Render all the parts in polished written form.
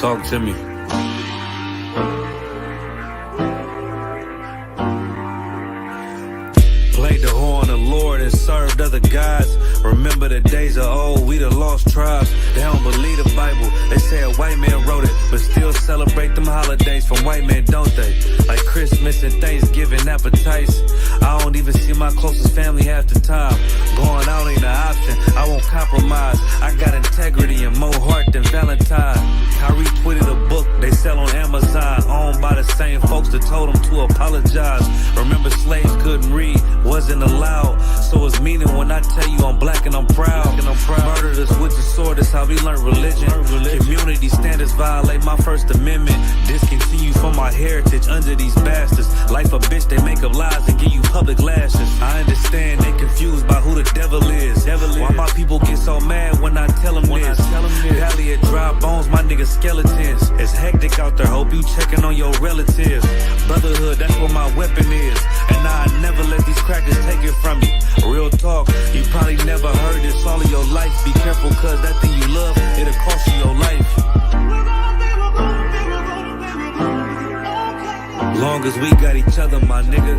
Talk to me. Played the horn of the Lord and served other gods. Remember the days of old, we the lost tribes. They don't believe the Bible, they say a white man wrote it, but still celebrate them holidays from white men, don't they? Like Christmas and Thanksgiving appetites. I don't even see my closest family half the time. Going out ain't an option, I won't compromise. I got integrity and more heart than Valentine. Kyrie tweeted a book they sell on Amazon, owned by the same folks that told them to apologize. Remember slaves couldn't read, wasn't allowed, so it's meaning when I tell you I'm black and I'm proud. Murdered us with the sword, that's how we learned religion. Community standards violate my First Amendment. Discontinue from my heritage under these bastards. Life a bitch, they make up lies and give you public lashes. I understand they confused by who the devil is. Why my people get so mad when I tell them this? Valley of dry bones, my niggas skeletons. It's hectic out there, hope you checking on your relatives. Brotherhood, that's what my weapon is, and I never let these crackers take it from me. Real talk, you probably never heard this all of your life. Be careful, cause that thing you love, it'll cost you your life. Long as we got each other, my nigga.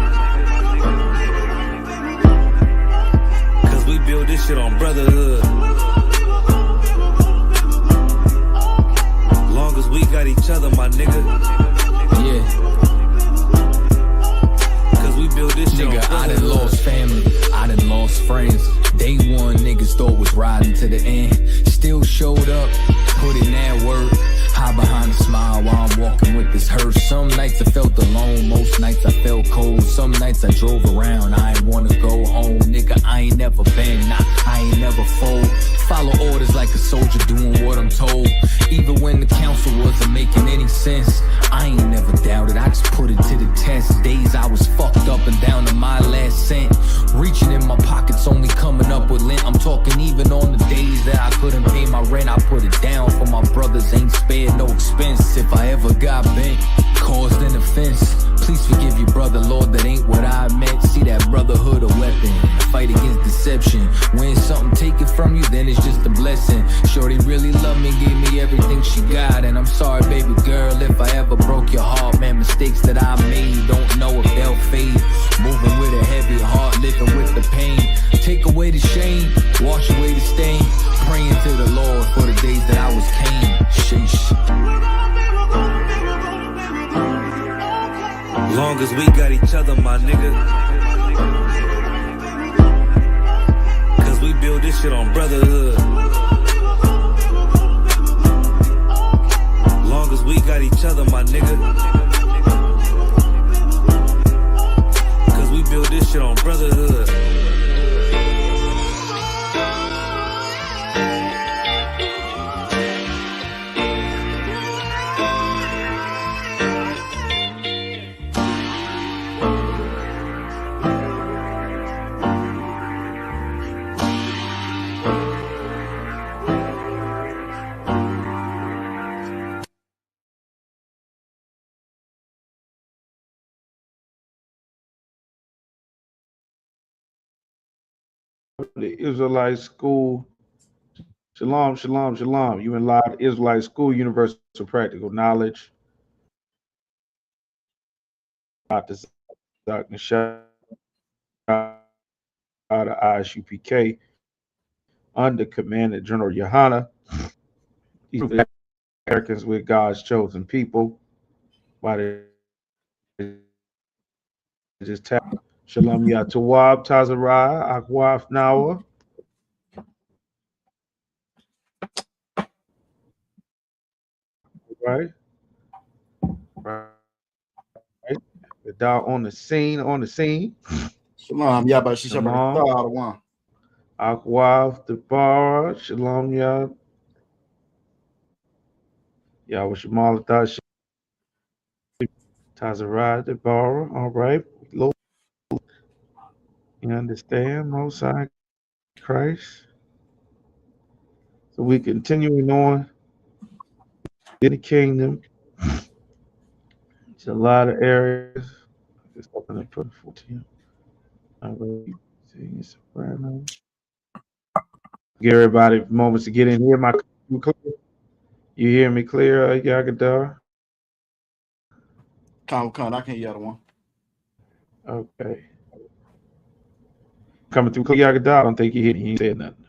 Cause we build this shit on brotherhood. Long as we got each other, my nigga. Yeah. We build this shit. Nigga, I done lost family, I done lost friends. Day one, niggas thought was riding to the end. Still showed up, put in that work. Hide behind a smile while I'm walking with this hearse. Some nights I felt alone, most nights I felt cold. Some nights I drove around, I ain't wanna go home. Nigga, I ain't never been, nah, I ain't never fold. Follow orders like a soldier doing what I'm told. Even when the council wasn't making any sense, I ain't never doubted, I just put it to the test. Days I was fucked up and down to my last cent. Reaching in my pockets, only coming up with lint. I'm talking even on the days that I couldn't pay my rent. I put it down for my brothers, ain't spared no expense. If I ever got bent, caused an offense, please forgive you, brother, Lord, that ain't what I meant. See that brotherhood a weapon, fight against deception. When something taken from you, then it's just a blessing. Shorty really loved me, gave me everything she got. And I'm sorry, baby girl, if I ever broke your heart. Man, mistakes that I made, don't know if they'll fade. Moving with a heavy heart, living with the pain. Take away the shame, wash away the stain. Praying to the Lord for the days that I was Cain. Sheesh. Long as we got each other, my nigga. Cause we build this shit on brotherhood. Long as we got each other, my nigga. Cause we build this shit on brotherhood. The Israelite School. Shalom, shalom, shalom. You in live Israelite School, Universal Practical Knowledge. NATAZACH, NASHAH, ISUPK, under Command of General YAHANNA. These Americans with God's chosen people. Why they just tap. Shalom Yatawab, Tazarai, Akwaf Nawa. Right. The dog on the scene, Shalom, Yabashi Shabbat. Akwaf, the bar, Shalom Ya. Yahweh Shemal Tazarai, the bar. All right. Lord. You understand? Most High Christ. So we continuing on in the kingdom. It's a lot of areas. Just open and put 14. Give everybody moments to get in here. My clear. You hear me clear, Yagadar? Con, I can hear you out of one. Okay. Coming through clear, Yagadar. I don't think you hit me. He said nothing.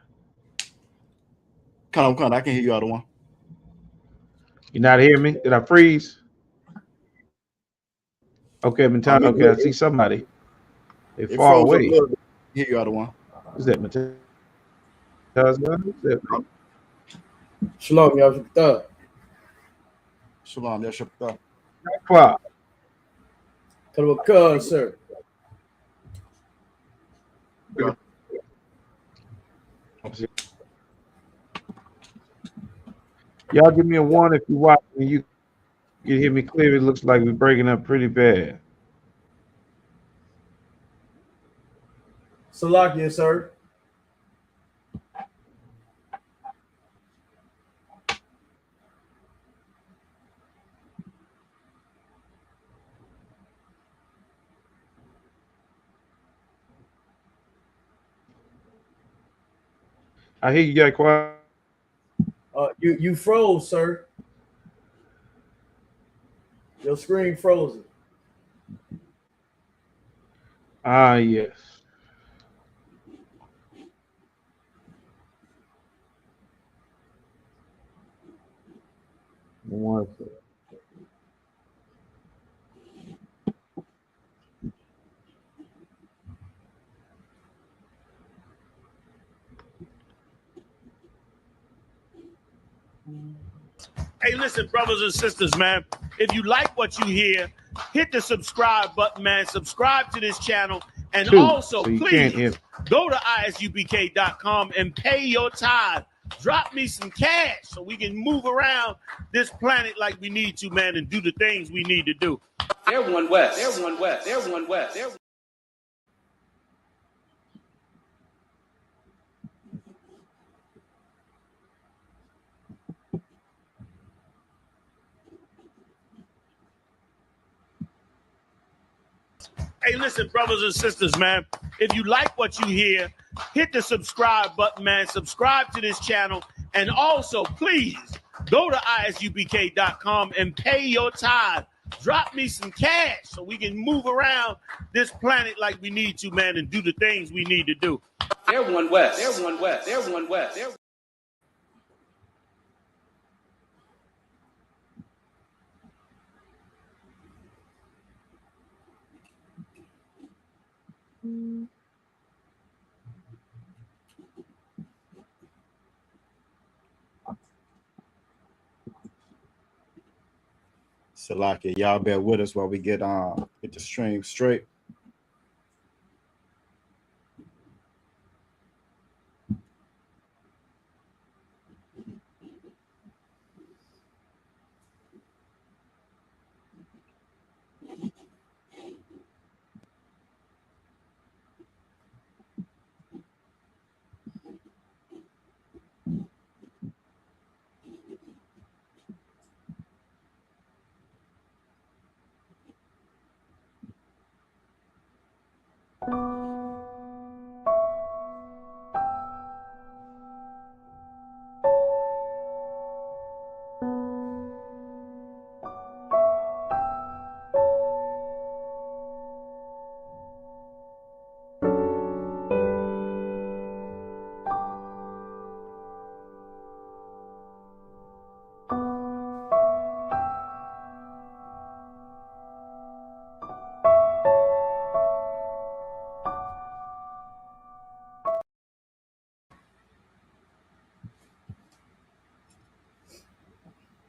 Con, I can hear you out of one. You not hear me? Did I freeze? Okay, okay, I see somebody. They're It far froze up a away. little bit. Hear you out of one. Is that NATAZACH? Shalom, YAHANNA. Shalom, YAHANNA. Wow. Talabakar, sir. Y'all give me a 1 if you watch and you can hear me clear. It looks like we're breaking up pretty bad. Salakia, sir. I hear you got quiet. You froze, sir. Your screen frozen. Ah, yes. One second. Hey, listen, brothers and sisters, man. If you like what you hear, hit the subscribe button, man. Subscribe to this channel. And also, so you please go to ISUPK.com and pay your tithe. Drop me some cash so we can move around this planet like we need to, man, and do the things we need to do. They're one west. They're one west. They're one west. They're Hey, listen, brothers and sisters, man. If you like what you hear, hit the subscribe button, man. Subscribe to this channel. And also, please go to ISUPK.com and pay your tithe. Drop me some cash so we can move around this planet like we need to, man, and do the things we need to do. They're one west. They're one west. They're one west. They're Salakia, y'all bear with us while we get the stream straight.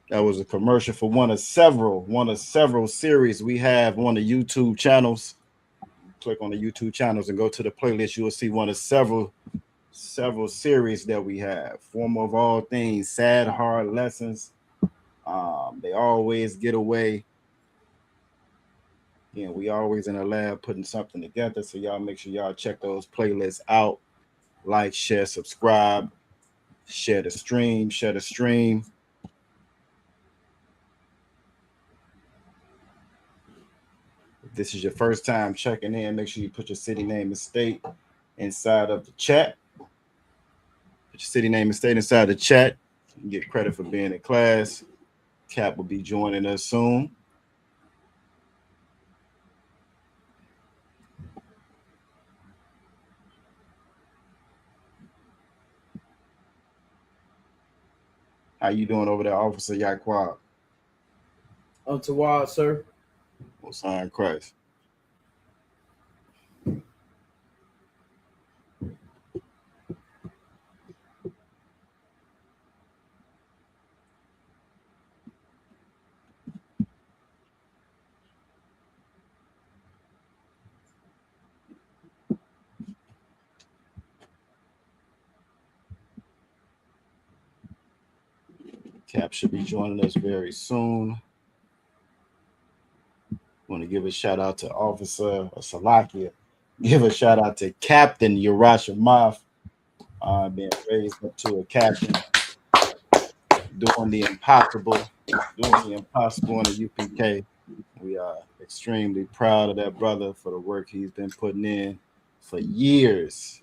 That was a commercial for one of several series we have on the YouTube channels. Click on the YouTube channels and go to the playlist. You will see one of several series that we have. Form of all things, sad, hard lessons. They always get away. Again, we always in the lab putting something together. So y'all make sure y'all check those playlists out. Like, share, subscribe, share the stream. If this is your first time checking in, make sure you put your city name and state inside of the chat. Put your city name and state inside the chat. get credit for being in class. Cap will be joining us soon. How you doing over there, Officer Yaquab? I'm Tawad, sir. Most high in Christ. Cap should be joining us very soon. Want to give a shout out to Officer Salakia. Give a shout out to Captain Yerashimov, being raised up to a captain, doing the impossible in the UPK. We are extremely proud of that brother for the work he's been putting in for years.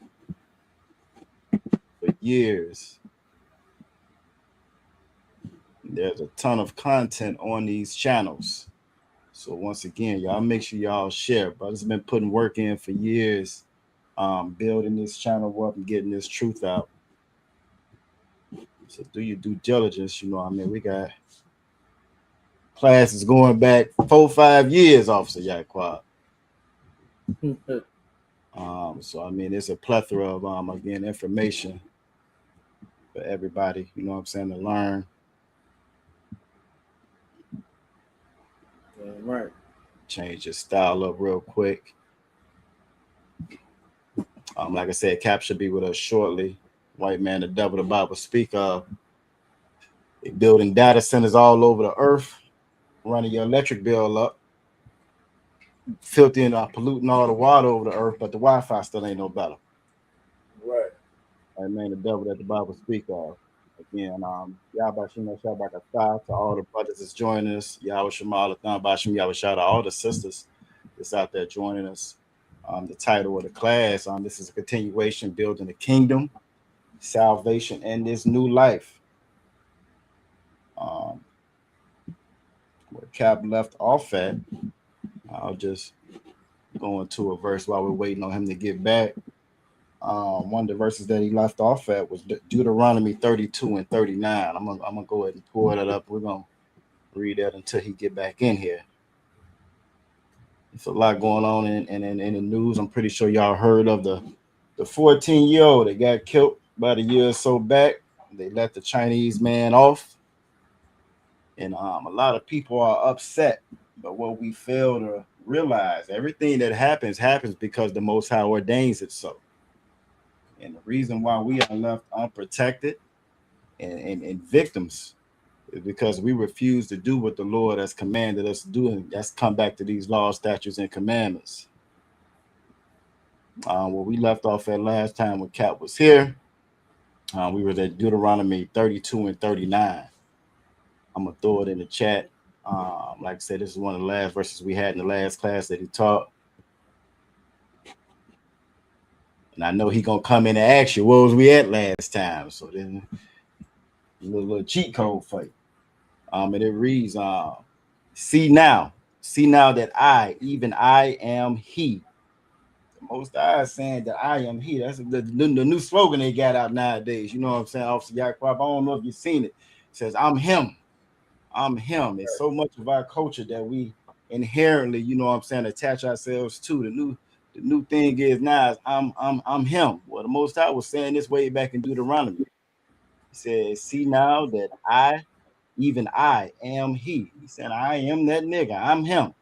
For years. There's a ton of content on these channels. So once again, y'all make sure y'all share. Brother's been putting work in for years, building this channel up and getting this truth out. So do your due diligence. You know what I mean? We got classes going back 4-5 years, Officer Yaquab. So I mean, it's a plethora of again information for everybody, you know what I'm saying, to learn. Right. Change your style up real quick. Like I said, Cap should be with us shortly. White man, the devil, the Bible speak of. They building data centers all over the earth, running your electric bill up, filtering, polluting all the water over the earth, but the Wi-Fi still ain't no better. Right. White man, the devil that the Bible speak of. Again, Yahbashim Shabbat to all the brothers that's joining us. Yahweh Shemal Athan Bashim Yahweh shout out all the sisters that's out there joining us. The title of the class, this is a continuation, building the kingdom, salvation, and this new life. Where Cap left off at, I'll just go into a verse while we're waiting on him to get back. One of the verses that he left off at was Deuteronomy 32 and 39. I'm gonna go ahead and pull that up. We're gonna read that until he get back in here. There's a lot going on in the news. I'm pretty sure y'all heard of the 14-year-old that got killed about a year or so back. They let the Chinese man off, and a lot of people are upset. But what we fail to realize, everything that happens because the Most High ordains it so. And the reason why we are left unprotected and victims is because we refuse to do what the Lord has commanded us to do. And that's come back to these laws, statutes, and commandments. Where we left off at last time when Cap was here, we were at Deuteronomy 32 and 39. I'm going to throw it in the chat. Like I said, this is one of the last verses we had in the last class that he taught. And I know he gonna come in and ask you, where was we at last time? So then a little cheat code for you. And it reads, see now that I, even I am he. The Most High is saying that I am he. That's the new slogan they got out nowadays. You know what I'm saying, Officer Yaquab? I don't know if you've seen it. It says, I'm him. I'm him. It's so much of our culture that we inherently, you know what I'm saying, attach ourselves to. The new thing is now is I'm him. Well, the Most High was saying this way back in Deuteronomy. He says, see now that I, even I am he. He said, I am that nigga. I'm him.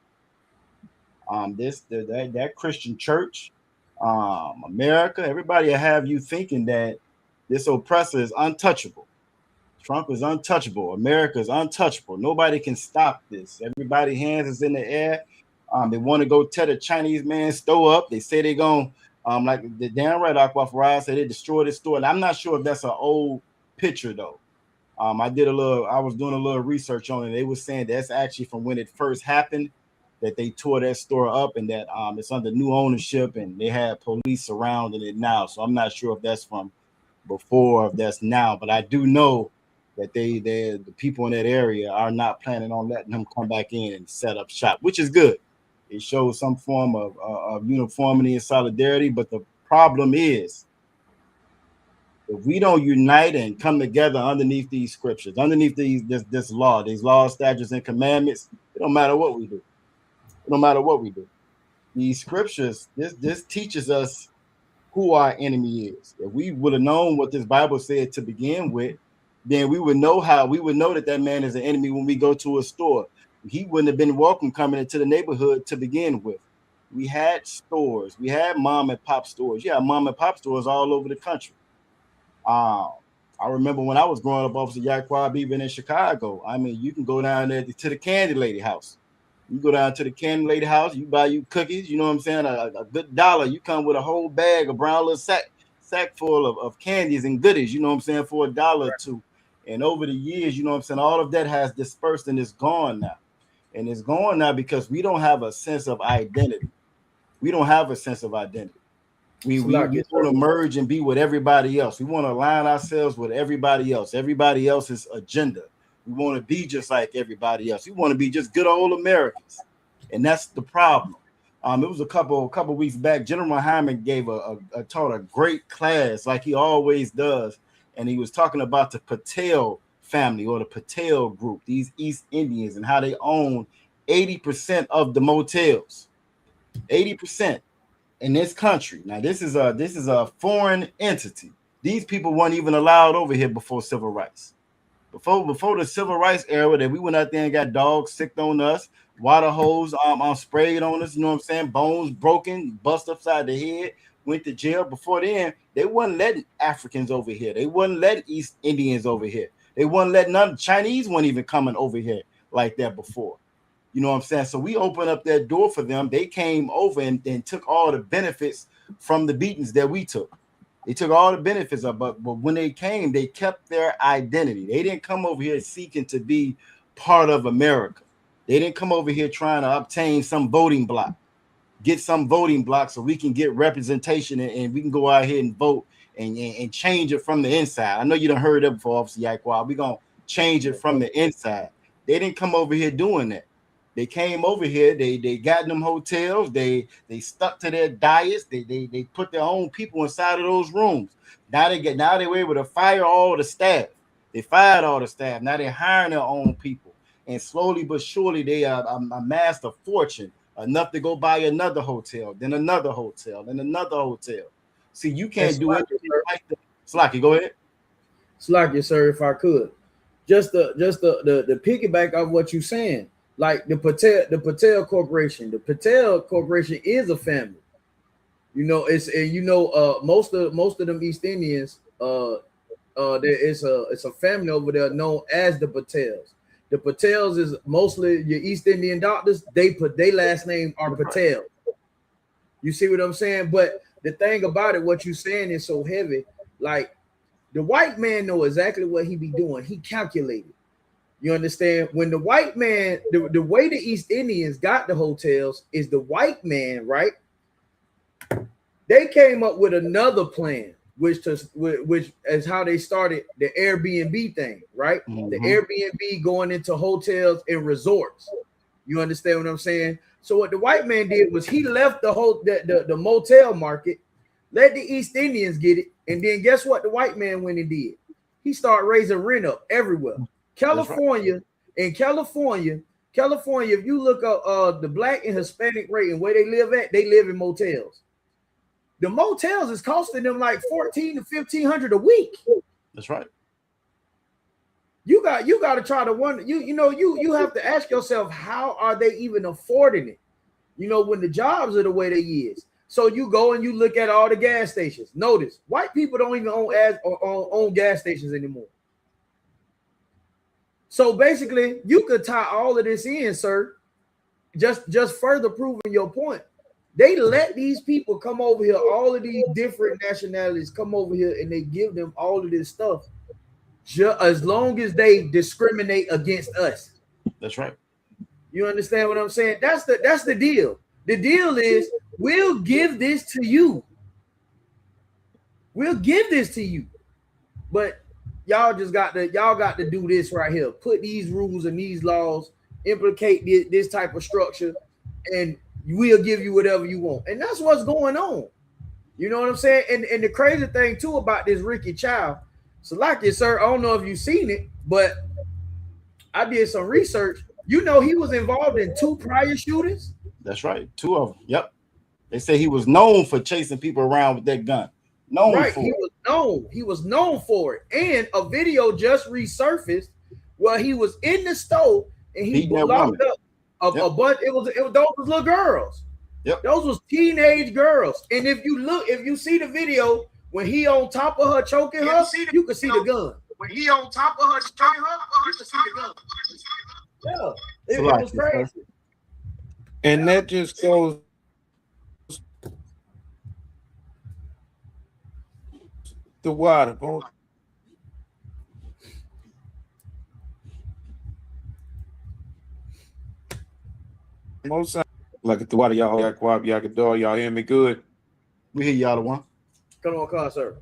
That Christian church, America, everybody will have you thinking that this oppressor is untouchable. Trump is untouchable. America is untouchable. Nobody can stop this. Everybody's hands is in the air. They want to go tear the Chinese man's store up. They say they're going, like the damn right Aquafarad said, they destroyed his store. And I'm not sure if that's an old picture though. I was doing a little research on it. They were saying that's actually from when it first happened, that they tore that store up, and that it's under new ownership, and they had police surrounding it now. So I'm not sure if that's from before or if that's now, but I do know that the people in that area are not planning on letting them come back in and set up shop, which is good. It shows some form of uniformity and solidarity. But the problem is, if we don't unite and come together underneath these scriptures, underneath this law, these laws, statutes, and commandments, it don't matter what we do. It don't matter what we do. These scriptures, this teaches us who our enemy is. If we would have known what this Bible said to begin with, then we would know that man is an enemy when we go to a store. He wouldn't have been welcome coming into the neighborhood to begin with. We had stores, we had mom and pop stores. Yeah, mom and pop stores all over the country. I remember when I was growing up, Officer Yaquab, even in Chicago. I mean, you can go down there to the candy lady house. You go down to the candy lady house, you buy you cookies, you know what I'm saying? A good dollar. You come with a whole bag, a brown little sack full of candies and goodies, you know what I'm saying, for $1 or $2. And over the years, you know what I'm saying, all of that has dispersed and it's gone now. And it's gone now because we don't have a sense of identity. We don't have a sense of identity. We want to merge and be with everybody else. We want to align ourselves with everybody else's agenda. We want to be just like everybody else. We want to be just good old Americans. And that's the problem. It was a couple weeks back. General Hyman gave taught a great class like he always does. And he was talking about the Patel family or the Patel group, these East Indians, and how they own 80% of the motels. 80% in this country. Now, this is a foreign entity. These people weren't even allowed over here before civil rights. Before the civil rights era, that we went out there and got dogs sicked on us, water hose sprayed on us, you know what I'm saying? Bones broken, bust upside the head, went to jail. Before then, they wasn't letting Africans over here. They wasn't letting East Indians over here. They wasn't letting none. Chinese weren't even coming over here like that before. You know what I'm saying? So we opened up that door for them. They came over and took all the benefits from the beatings that we took. They took all the benefits of, but when they came, they kept their identity. They didn't come over here seeking to be part of America. They didn't come over here trying to obtain some voting block, get some voting block so we can get representation and we can go out here and vote and change it from the inside. I know you done heard that before, Officer Yaquab. We're going to change it from the inside. They didn't come over here doing that. They came over here. They got them hotels. They stuck to their diets. They put their own people inside of those rooms. Now they were able to fire all the staff. They fired all the staff. Now they're hiring their own people. And slowly but surely they amassed a fortune enough to go buy another hotel, then another hotel, then another hotel. See, you can't do anything like that. Slacky, go ahead. Slacky, sir, if I could. Just the piggyback of what you're saying. Like the Patel Corporation. The Patel Corporation is a family. You know, most of them East Indians, there is a family over there known as the Patels. The Patels is mostly your East Indian doctors. They put their last name are Patel. You see what I'm saying? But the thing about it, what you're saying is so heavy. Like the white man know exactly what he be doing. He calculated. You understand? When the white man, the way the East Indians got the hotels is the white man, right? They came up with another plan, which is how they started the Airbnb thing, right? Mm-hmm. The Airbnb going into hotels and resorts. You understand what I'm saying? So what the white man did was he left the motel market, let the East Indians get it, and then guess what the white man went and did? He started raising rent up everywhere. California, in California, if you look up the black and Hispanic rate and where they live in motels. The motels is costing them like $1,400 to $1,500 a week. That's right. You got to try to wonder. You have to ask yourself, how are they even affording it? You know, when the jobs are the way they is. So you go and you look at all the gas stations. Notice white people don't even own gas stations anymore. So basically, you could tie all of this in, sir. Just further proving your point. They let these people come over here, all of these different nationalities come over here, and they give them all of this stuff, as long as they discriminate against us. That's right. You understand what I'm saying? That's the deal. The deal is we'll give this to you. We'll give this to you, but y'all got to do this right here. Put these rules and these laws, implicate this type of structure, and we'll give you whatever you want. And that's what's going on. You know what I'm saying? And the crazy thing too about this Ricky Child, so like it, sir, I don't know if you've seen it, but I did some research. You know, he was involved in 2 prior shootings. That's right, 2 of them. Yep. They say he was known for chasing people around with that gun. Right, he was known for it. And a video just resurfaced where he was in the store and he locked up a bunch. It was those was little girls. Yep. Those was teenage girls. And if you see the video when he on top of her choking her, you can see the gun. When he on top of her choking her, you can see the gun. Yeah, it was crazy. And that just goes the water, bro. Most like at the water, y'all can do. Y'all hear me good? We hear y'all the one. Come on, sir.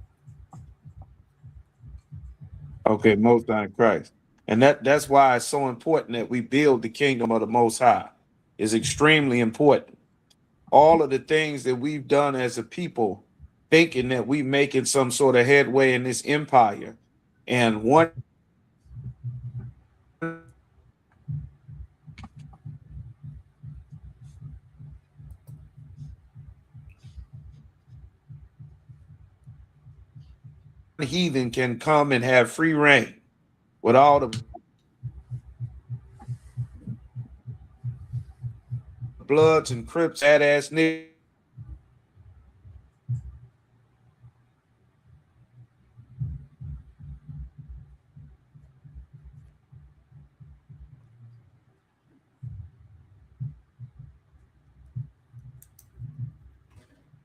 Okay, Most High in Christ. And that's why it's so important that we build the kingdom of the Most High. It's extremely important. All of the things that we've done as a people, thinking that we making some sort of headway in this empire, and one heathen can come and have free reign with all the Bloods and Crips, ass niggas.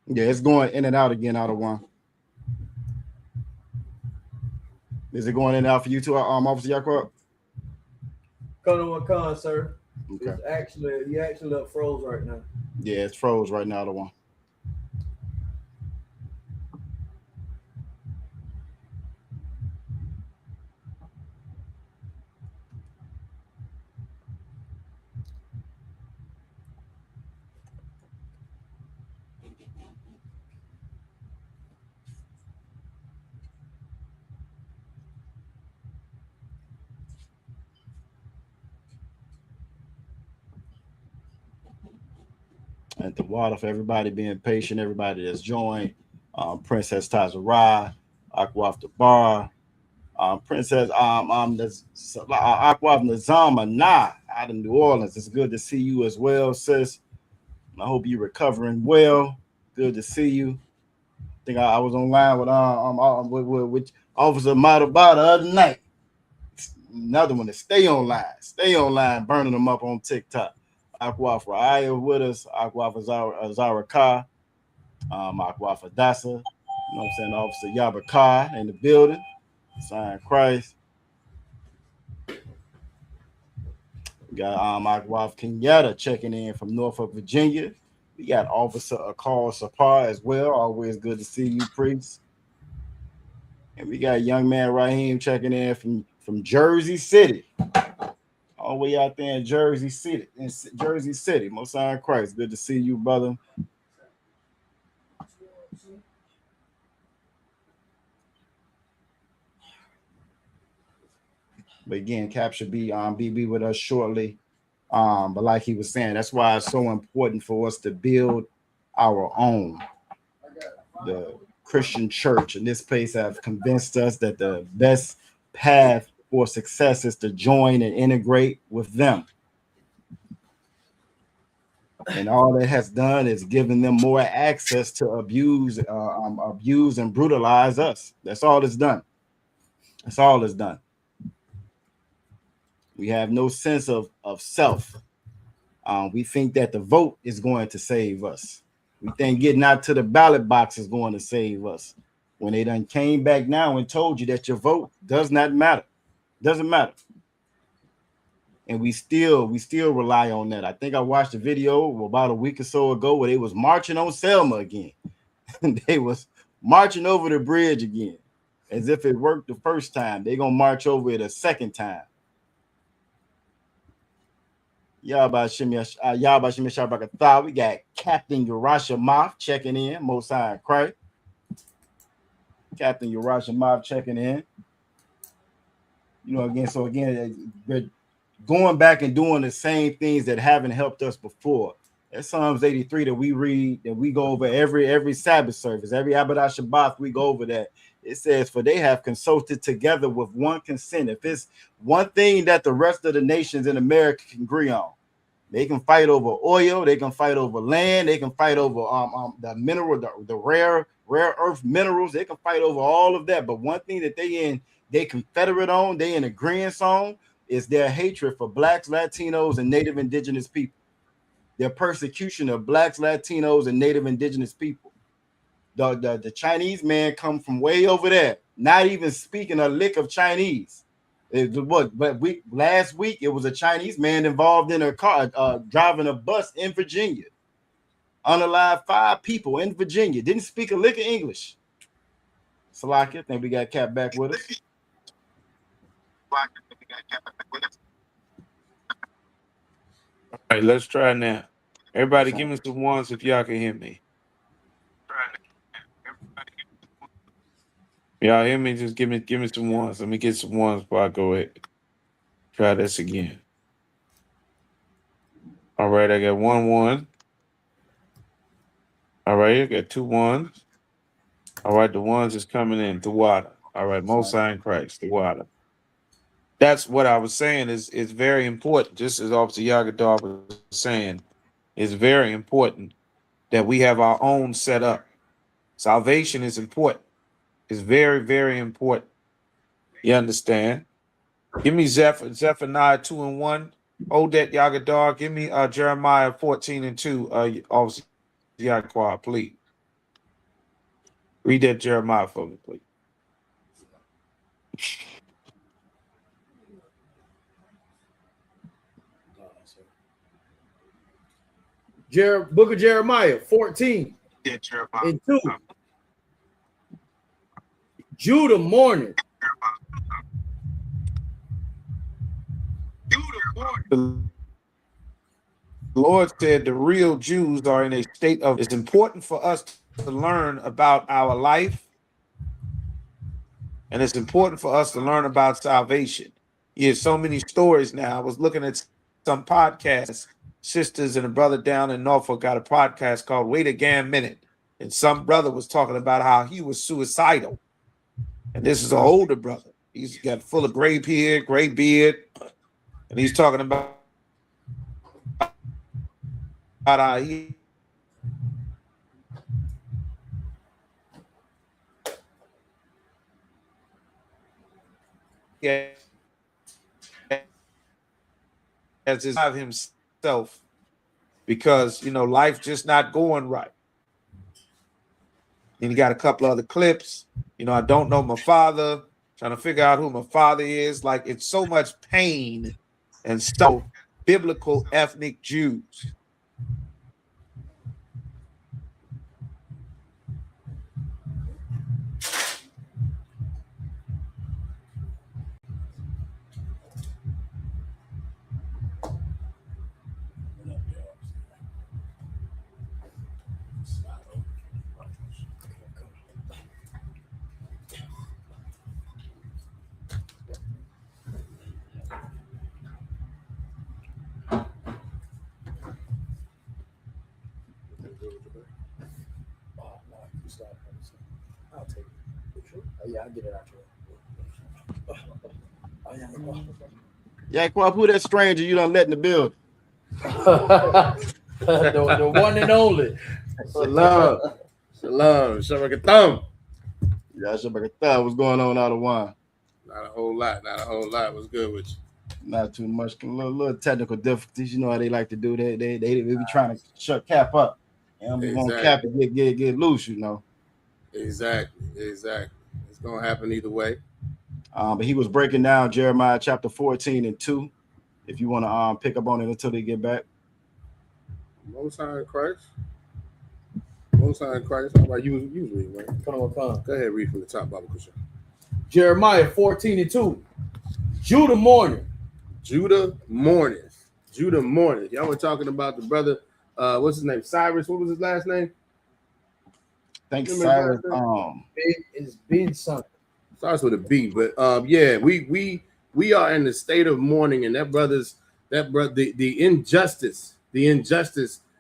Yeah, it's going in and out again out of one. Is it going in and out for you too, Officer Yaquab? Con, sir. Okay. You actually look froze right now. Yeah, it's froze right now, the one. And the water for everybody being patient, everybody that's joined. Princess Tazarah, Aquaf the Bar, Princess Aquaf Nazama Nah out of New Orleans. It's good to see you as well, sis. I hope you're recovering well. Good to see you. I think I was online with Officer Madaba the other night. Another one to stay online, burning them up on TikTok. Aquaf Raya with us, Aquaf Azara Ka, Aquaf Adasa, you know what I'm saying, Officer Yabaka in the building, sign Christ. We got Aquaf Kenyatta checking in from Norfolk, Virginia. We got Officer Akal Sapar as well. Always good to see you, priest. And we got young man Raheem checking in from Jersey City. All the way out there in Jersey City. Most High Christ. Good to see you, brother. But again, Cap should be with us shortly. But like he was saying, that's why it's so important for us to build our own. The Christian church in this place have convinced us that the best path for success is to join and integrate with them. And all that has done is given them more access to abuse and brutalize us. That's all it's done. That's all it's done. We have no sense of self. We think that the vote is going to save us. We think getting out to the ballot box is going to save us. When they done came back now and told you that your vote does not matter. Doesn't matter. And we still rely on that. I think I watched a video about a week or so ago where they was marching on Selma again. They was marching over the bridge again. as if it worked the first time. They're gonna march over it a second time. Yahba Shimmy Shabakatha. We got Captain Urasha Moth checking in. Most High in Christ. Captain Urasha Moth checking in. You know, again, so again, we're going back and doing the same things that haven't helped us before. That's Psalms 83 that we read, that we go over every Sabbath service, every Avodah Shabbat, we go over that. It says, for they have consulted together with one consent. If it's one thing that the rest of the nations in America can agree on, they can fight over oil, they can fight over land, they can fight over the mineral, the rare earth minerals, they can fight over all of that. But one thing that they confederate on, they in agreement on, is their hatred for blacks, Latinos, and Native Indigenous people. Their persecution of blacks, Latinos, and Native Indigenous people. The Chinese man come from way over there, not even speaking a lick of Chinese. Last week it was a Chinese man involved in a car driving a bus in Virginia. Unalived 5 people in Virginia. Didn't speak a lick of English. Salaki, I think we got Cap back with us. All right, let's try now. Everybody, give me some ones if y'all can hear me. Y'all hear me? Just give me some ones. Let me get some ones before I go ahead. Try this again. All right, I got 1. All right, I got 2 ones. All right, the ones is coming in. The water. All right, Most High in Christ, the water. That's what I was saying is very important. Just as Officer Yagadar was saying, it's very important that we have our own set up. Salvation is important. It's very, very important. You understand? Give me Zephaniah 2:1. Hold that, Yagadar. Give me Jeremiah 14:2. Officer Yagadar, please. Read that Jeremiah for me, please. Book of Jeremiah 14 and 2. Judah mourning. The Lord said the real Jews are in a state of, it's important for us to learn about our life, and it's important for us to learn about salvation. You hear so many stories now. I was looking at some podcasts. Sisters and a brother down in Norfolk got a podcast called Wait a Damn Minute. And some brother was talking about how he was suicidal. And this is an older brother. He's got full of gray beard. And he's talking about how he has himself because, you know, life just not going right. And he got a couple other clips. You know, I don't know my father, trying to figure out who my father is. Like, it's so much pain and so biblical ethnic Jews. I'll take it. Oh, yeah, I'll get it out here. Yeah, who that stranger you done let in the building? the one and only. Shalom. Shabakatham. Yeah, Shabakatha. What's going on out of wine? Not a whole lot. What's good with you? Not too much. A little technical difficulties. You know how they like to do that. They be trying to shut Cap up. And we want Cap to get loose, you know. Exactly. It's gonna happen either way. But he was breaking down Jeremiah chapter 14 and 2. If you want to pick up on it until they get back. Most High in Christ. How about you read, man? Come on. Go ahead, read from the top, Baba Kusha. Jeremiah 14:2. Judah mourning. Judah mourners. Judah mourners. Y'all were talking about the brother, what's his name? Cyrus. What was his last name? Thanks, Remember Cyrus. It's been something. Starts with a B, but yeah, we are in the state of mourning, and the injustice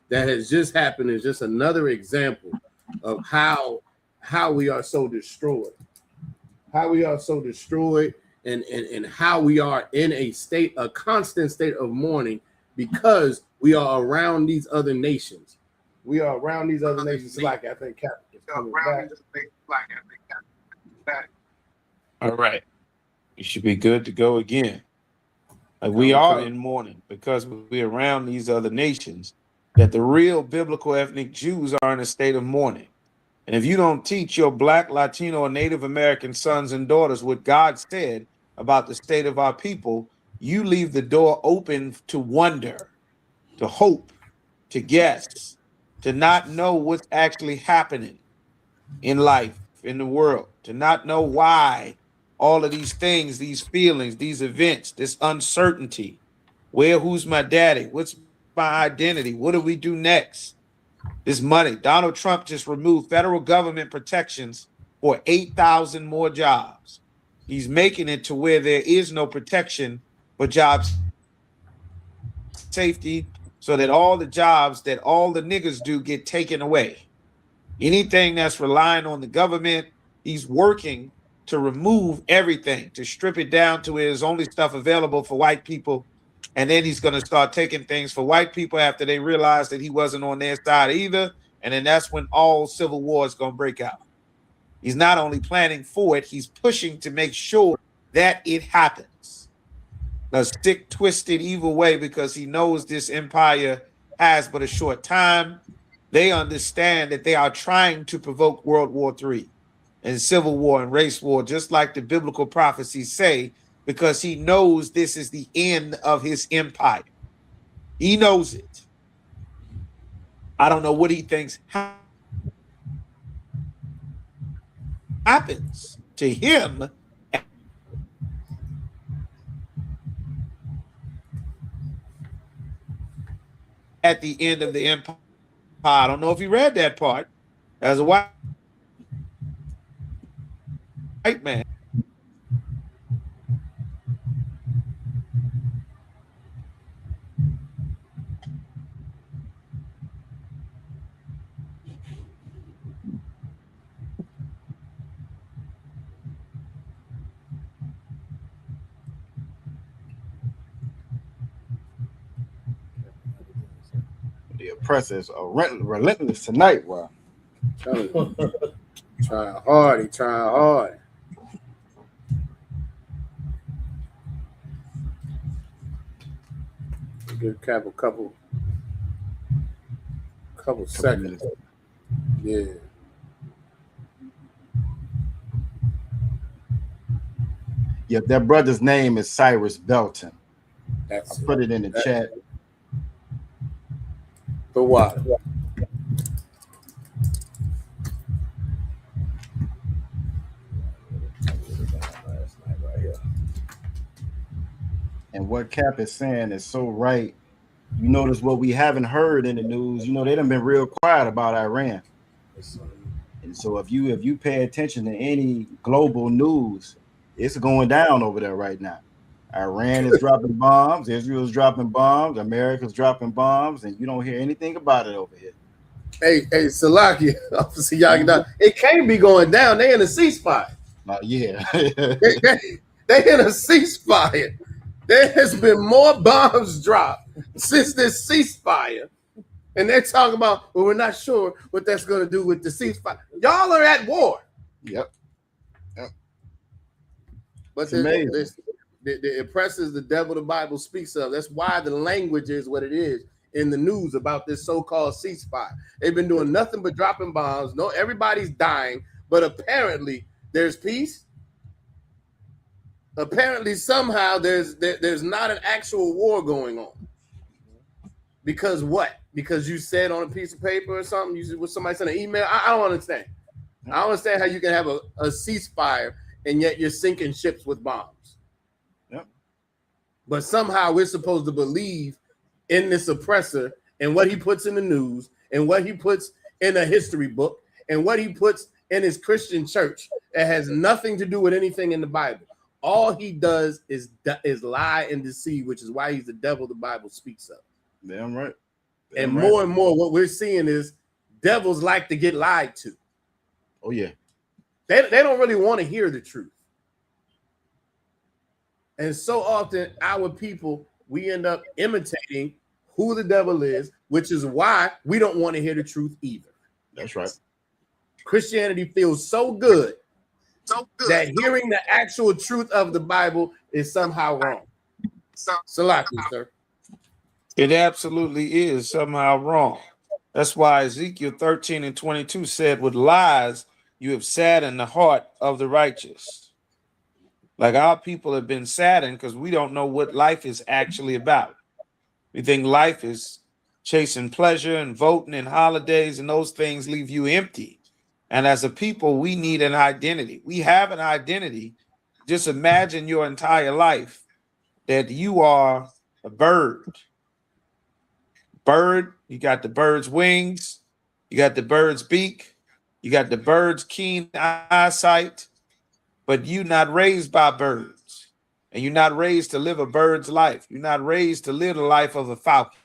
that has just happened is just another example of how we are so destroyed, and how we are in a constant state of mourning because we are around these other nations. We are around these other nations. Like I think Captain is coming back. All right. You should be good to go again. We are in mourning because we're around these other nations, that the real biblical ethnic Jews are in a state of mourning. And if you don't teach your Black, Latino, or Native American sons and daughters what God said about the state of our people, you leave the door open to wonder, to hope, to guess, to not know what's actually happening in life, in the world, to not know why all of these things, these feelings, these events, this uncertainty. Who's my daddy? What's my identity? What do we do next? This money. Donald Trump just removed federal government protections for 8,000 more jobs. He's making it to where there is no protection for job safety, so that all the jobs that all the niggas do get taken away. Anything that's relying on the government, he's working to remove everything, to strip it down to where there's only stuff available for white people. And then he's going to start taking things for white people after they realize that he wasn't on their side either. And then that's when all civil war is going to break out. He's not only planning for it, he's pushing to make sure that it happens. A sick, twisted, evil way, because he knows this empire has but a short time. They understand that they are trying to provoke World War III and civil war and race war, just like the biblical prophecies say, because he knows this is the end of his empire. He knows it. I don't know what he thinks happens to him at the end of the empire. I don't know if you read that part. As a white man, The oppressors are relentless tonight. Wow. Trying hard. Give Cap a couple seconds. Yeah. Yeah, that brother's name is Cyrus Belton. I That's put it in the chat. For what? And what Cap is saying is so right. You notice what we haven't heard in the news. You know, they done been real quiet about Iran. And so if you pay attention to any global news, it's going down over there right now. Iran is dropping bombs, Israel's dropping bombs, America's dropping bombs, and you don't hear anything about it over here. Hey, Salaki, obviously y'all it can't be going down. They in a ceasefire. Yeah. they in a ceasefire. There has been more bombs dropped since this ceasefire. And they're talking about, well, we're not sure what that's going to do with the ceasefire. Y'all are at war. Yep. But the oppressors, the devil the Bible speaks of. That's why the language is what it is in the news about this so-called ceasefire. They've been doing nothing but dropping bombs. No, everybody's dying, but apparently there's peace. Apparently somehow there's not an actual war going on. Because what? Because you said on a piece of paper or something, somebody sent an email. I don't understand. I don't understand how you can have a ceasefire and yet you're sinking ships with bombs. Yep. But somehow we're supposed to believe in this oppressor and what he puts in the news and what he puts in a history book and what he puts in his Christian church that has nothing to do with anything in the Bible. All he does is lie and deceive, which is why he's the devil the Bible speaks of. Damn right. And Damn more right. and more, what we're seeing is devils like to get lied to. Oh yeah. They don't really want to hear the truth. And so often, our people, we end up imitating who the devil is, which is why we don't want to hear the truth either. That's right. Christianity feels so good that hearing the actual truth of the Bible is somehow wrong. Salaki, sir. It absolutely is somehow wrong. That's why Ezekiel 13:22 said, with lies you have saddened the heart of the righteous. Like our people have been saddened because we don't know what life is actually about. We think life is chasing pleasure and voting and holidays, and those things leave you empty. And as a people, we need an identity. We have an identity. Just imagine your entire life that you are a bird. Bird, you got the bird's wings, you got the bird's beak, you got the bird's keen eyesight, but you're not raised by birds. And you're not raised to live a bird's life. You're not raised to live the life of a falcon.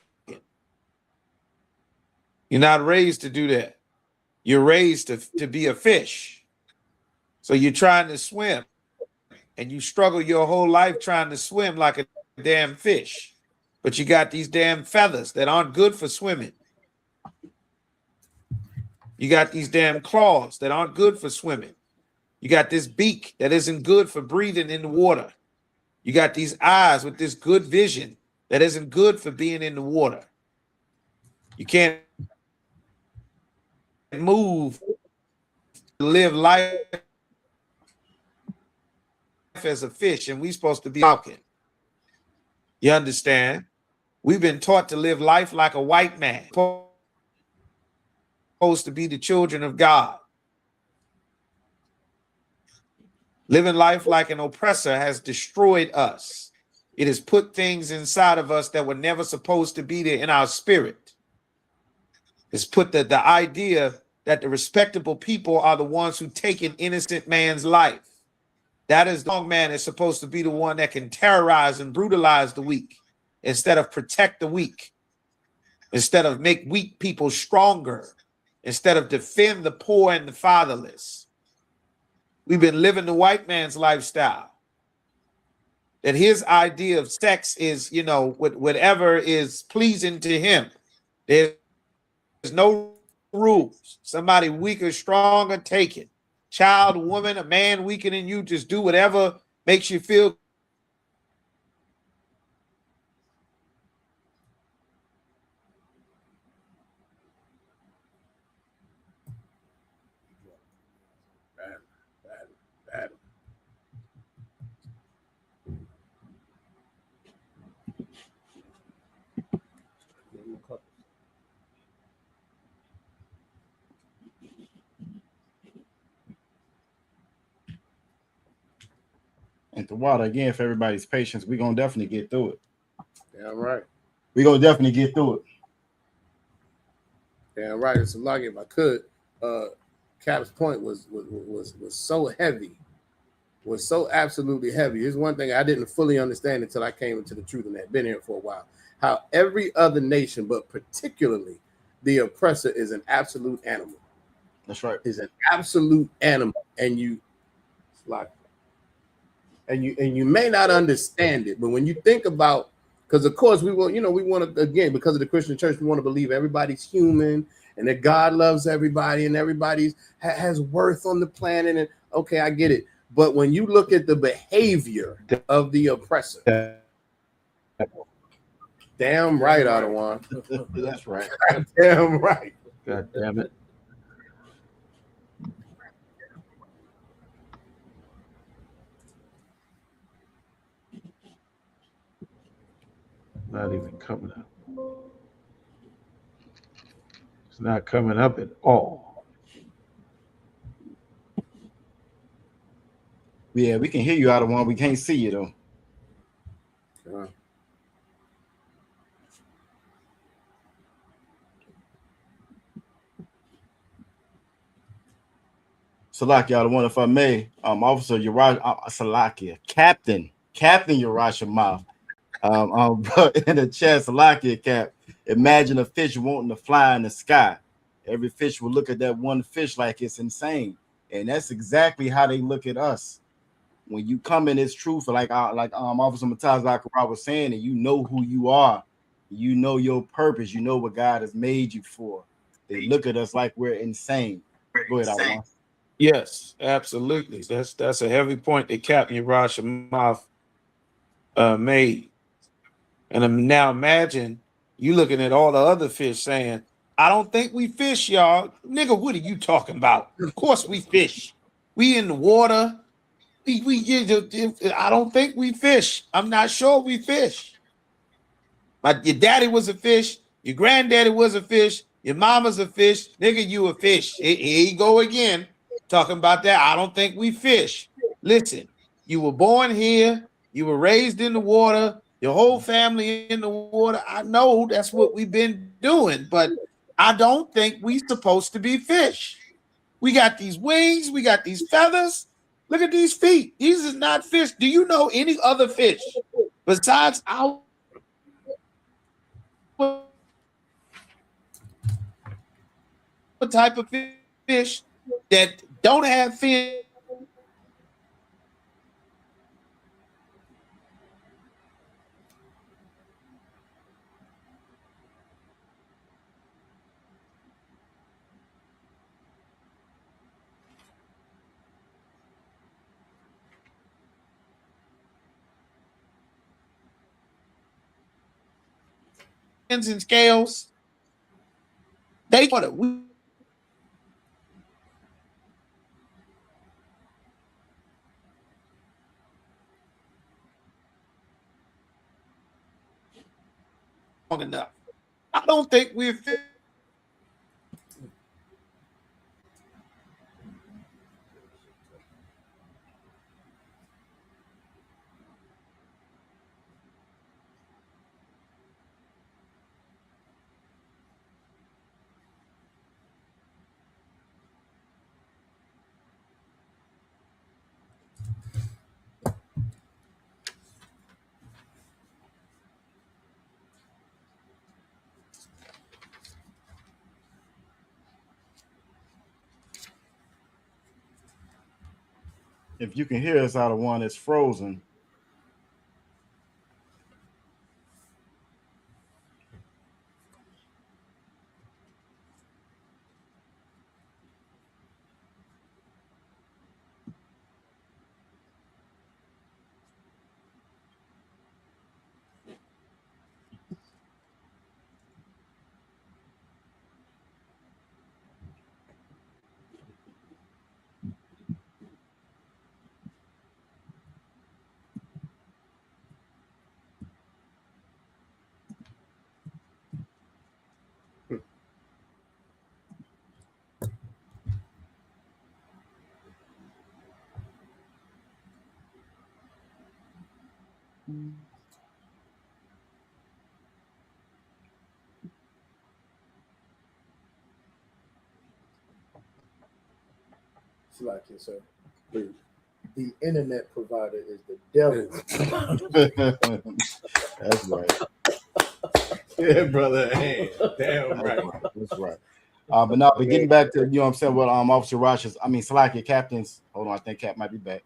You're not raised to do that. You're raised to be a fish. So you're trying to swim, and you struggle your whole life trying to swim like a damn fish. But you got these damn feathers that aren't good for swimming. You got these damn claws that aren't good for swimming. You got this beak that isn't good for breathing in the water. You got these eyes with this good vision that isn't good for being in the water. You can't move to live life as a fish, and we're supposed to be falcon. You understand? We've been taught to live life like a white man, supposed to be the children of God. Living life like an oppressor has destroyed us. It has put things inside of us that were never supposed to be there in our spirit. It's put the idea that the respectable people are the ones who take an innocent man's life. That is, the strong man is supposed to be the one that can terrorize and brutalize the weak instead of protect the weak, instead of make weak people stronger, instead of defend the poor and the fatherless. We've been living the white man's lifestyle. That his idea of sex is, you know, whatever is pleasing to him. There's no rules. Somebody weaker, stronger, take it. Child, woman, a man weaker than you, just do whatever makes you feel. And the water again for everybody's patience. We're gonna definitely get through it. Yeah, right. We're gonna definitely get through it. Yeah, right. It's like if I could, Cap's point was so heavy, was so absolutely heavy. It's one thing I didn't fully understand until I came into the truth and had been here for a while. How every other nation, but particularly the oppressor, is an absolute animal. That's right. Is an absolute animal, and you may not understand it, but when you think about, because of course we want to, again, because of the Christian church, we want to believe everybody's human and that God loves everybody and everybody has worth on the planet. And okay, I get it. But when you look at the behavior of the oppressor, damn right, Adawan. That's right. Damn right. God damn it. Not even coming up. It's not coming up at all. Yeah, we can hear you out of one. We can't see you though. Salakia, out of one, if I may, Officer Uriah, Salakia, Captain Uriah Mouth. But in the chat, Salakia Cap, imagine a fish wanting to fly in the sky. Every fish will look at that one fish like it's insane. And that's exactly how they look at us. When you come in this truth, like Officer NATAZACH was saying, and you know who you are, you know your purpose, you know what God has made you for. They look at us like we're insane. Go ahead, Alwan. Yes, absolutely. That's a heavy point that Captain Uriah Mouth made. And now imagine you looking at all the other fish saying, I don't think we fish, y'all. Nigga, what are you talking about? Of course we fish. We in the water. I don't think we fish. I'm not sure we fish. But your daddy was a fish. Your granddaddy was a fish. Your mama's a fish. Nigga, you a fish. Here you go again. Talking about that. I don't think we fish. Listen, you were born here. You were raised in the water. Your whole family in the water. I know that's what we've been doing, but I don't think we supposed to be fish. We got these wings. We got these feathers. Look at these feet. These is not fish. Do you know any other fish besides our type of fish that don't have fins and scales? They want it. We long enough. I don't think we're fish. If you can hear us out of one, it's frozen. It's like it, sir. The internet provider is the devil. That's right. Yeah, brother. Hey, damn right. That's right. But getting back to, you know what I'm saying, what Officer Roch's, Salakia captains. Hold on, I think Cap might be back.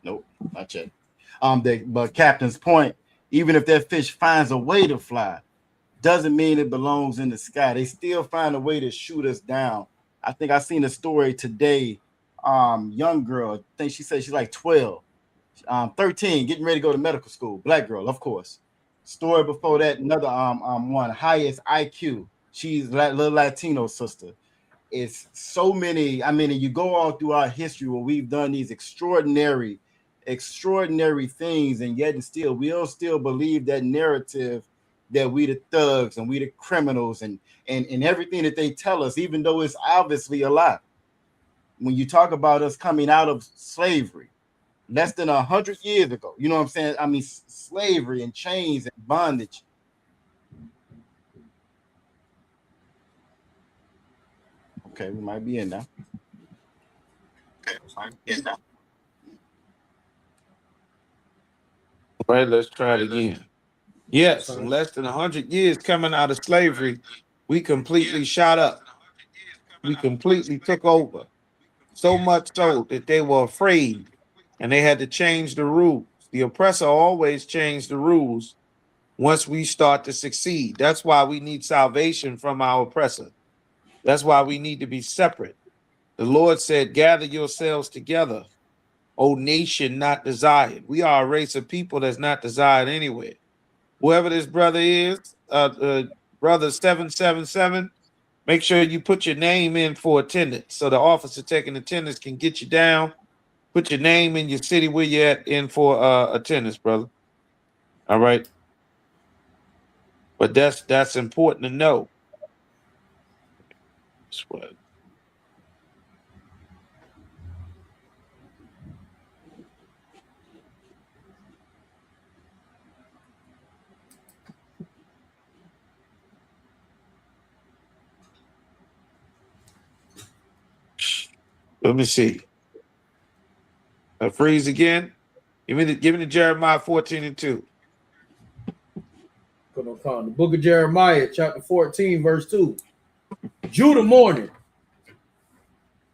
Nope, not yet. But Captain's point, even if that fish finds a way to fly, doesn't mean it belongs in the sky. They still find a way to shoot us down. I think I seen a story today. Young girl, I think she said she's like 12, 13, getting ready to go to medical school. Black girl, of course. Story before that, another one, highest IQ. She's a little Latino sister. It's so many. You go all through our history where we've done these extraordinary things, and yet and still we'll still believe that narrative that we the thugs and we the criminals and everything that they tell us, even though it's obviously a lie. When you talk about us coming out of slavery less than 100 years ago, you know what I'm saying? I mean, slavery and chains and bondage. Okay, we might be in now. All right, let's try it again. Yes, in less than 100 years coming out of slavery, we completely shot up. We completely took over. So much so that they were afraid and they had to change the rules. The oppressor always changed the rules once we start to succeed. That's why we need salvation from our oppressor. That's why we need to be separate. The Lord said, gather yourselves together, O nation not desired. We are a race of people that's not desired anywhere. Whoever this brother is, brother 777, make sure you put your name in for attendance so the officer taking attendance can get you down. Put your name in your city where you're at in for attendance, brother. All right. But that's important to know. That's what. Let me see. Freeze again. Give me the Jeremiah 14:2. Put on count. The book of Jeremiah, chapter 14, verse 2. Judah mourning.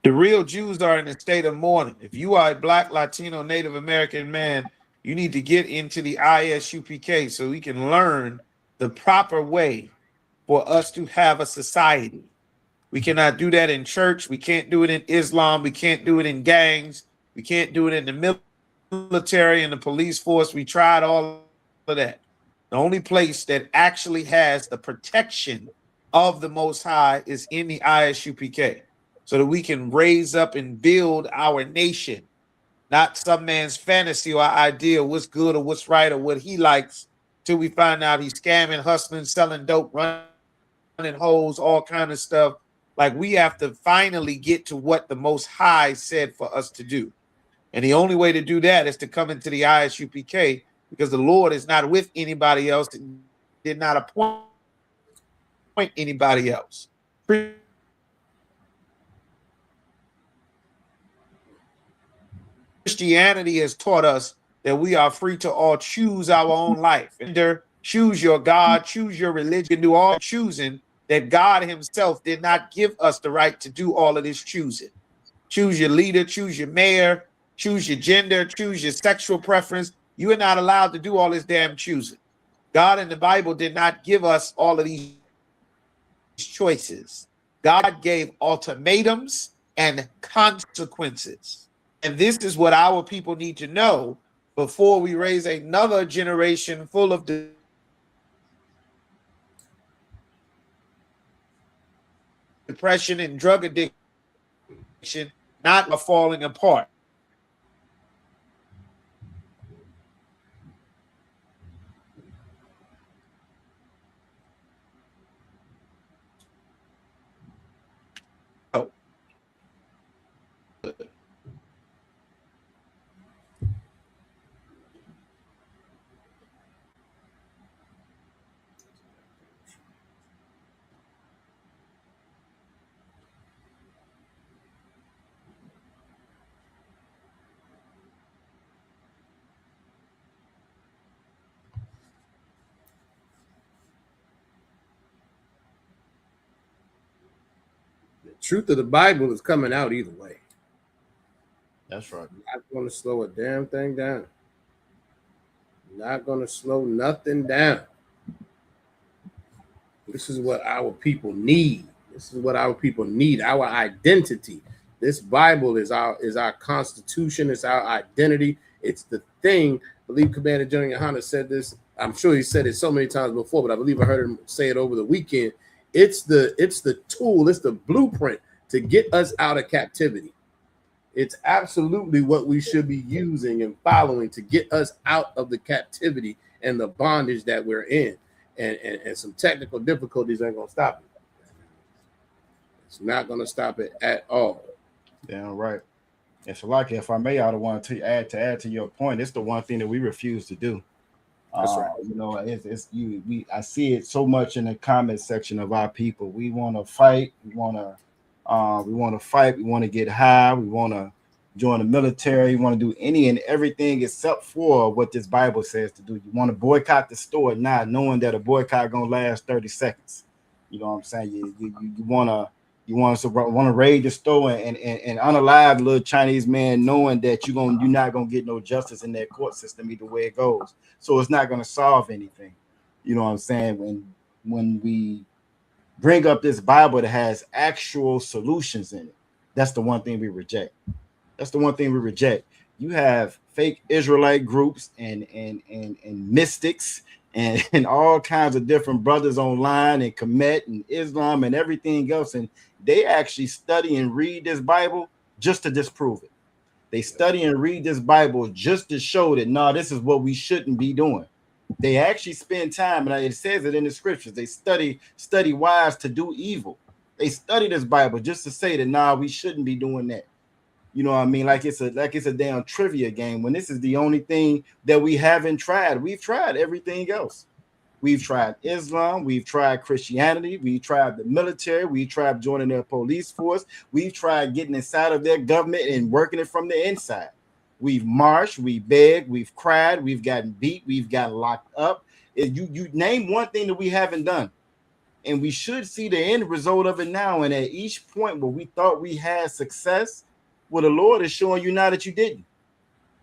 The real Jews are in a state of mourning. If you are a Black, Latino, Native American man, you need to get into the ISUPK so we can learn the proper way for us to have a society. We cannot do that in church. We can't do it in Islam. We can't do it in gangs. We can't do it in the military and the police force. We tried all of that. The only place that actually has the protection of the Most High is in the ISUPK, so that we can raise up and build our nation, not some man's fantasy or idea of what's good or what's right or what he likes, till we find out he's scamming, hustling, selling dope, running hoes, all kind of stuff. Like, we have to finally get to what the Most High said for us to do. And the only way to do that is to come into the ISUPK, because the Lord is not with anybody else, did not appoint anybody else. Christianity has taught us that we are free to all choose our own life. And choose your God, choose your religion, do all choosing, that God himself did not give us the right to do all of this choosing. Choose your leader, choose your mayor, choose your gender, choose your sexual preference. You are not allowed to do all this damn choosing. God in the Bible did not give us all of these choices. God gave ultimatums and consequences. And this is what our people need to know before we raise another generation full of depression and drug addiction, not a falling apart. Truth of the Bible is coming out either way. That's right. Not going to slow a damn thing down. Not going to slow nothing down. This is what our people need. This is what our people need. Our identity. This Bible is our constitution. It's our identity. It's the thing. I believe Commander General YAHANNA said this. I'm sure he said it so many times before, but I believe I heard him say it over the weekend. It's the tool, it's the blueprint to get us out of captivity. It's absolutely what we should be using and following to get us out of the captivity and the bondage that we're in. and some technical difficulties ain't gonna stop it. It's not gonna stop it at all. Damn right. And so, like, if I may, I want to add to your point. It's the one thing that we refuse to do. That's right. You know, I see it so much in the comment section of our people. We want to fight. We want to fight. We want to get high. We want to join the military. We want to do any and everything except for what this Bible says to do. You want to boycott the store now, knowing that a boycott gonna last 30 seconds. You know what I'm saying? You want to raid the store and unalive little Chinese man, knowing that you're not gonna get no justice in that court system either way it goes. So it's not gonna solve anything. You know what I'm saying? When we bring up this Bible that has actual solutions in it, that's the one thing we reject. That's the one thing we reject. You have fake Israelite groups and mystics and all kinds of different brothers online and Kemet and Islam and everything else, and they actually study and read this Bible just to disprove it. They study and read this Bible just to show that no, this is what we shouldn't be doing. They actually spend time, and it says it in the scriptures. They study wise to do evil. They study this Bible just to say that nah, we shouldn't be doing that. You know what I mean? Like it's a damn trivia game when this is the only thing that we haven't tried. We've tried everything else. We've tried Islam, we've tried Christianity, we've tried the military, we've tried joining their police force, we've tried getting inside of their government and working it from the inside. We've marched, we begged, we've cried, we've gotten beat, we've got locked up. You name one thing that we haven't done. And we should see the end result of it now. And at each point where we thought we had success, well, the Lord is showing you now that you didn't.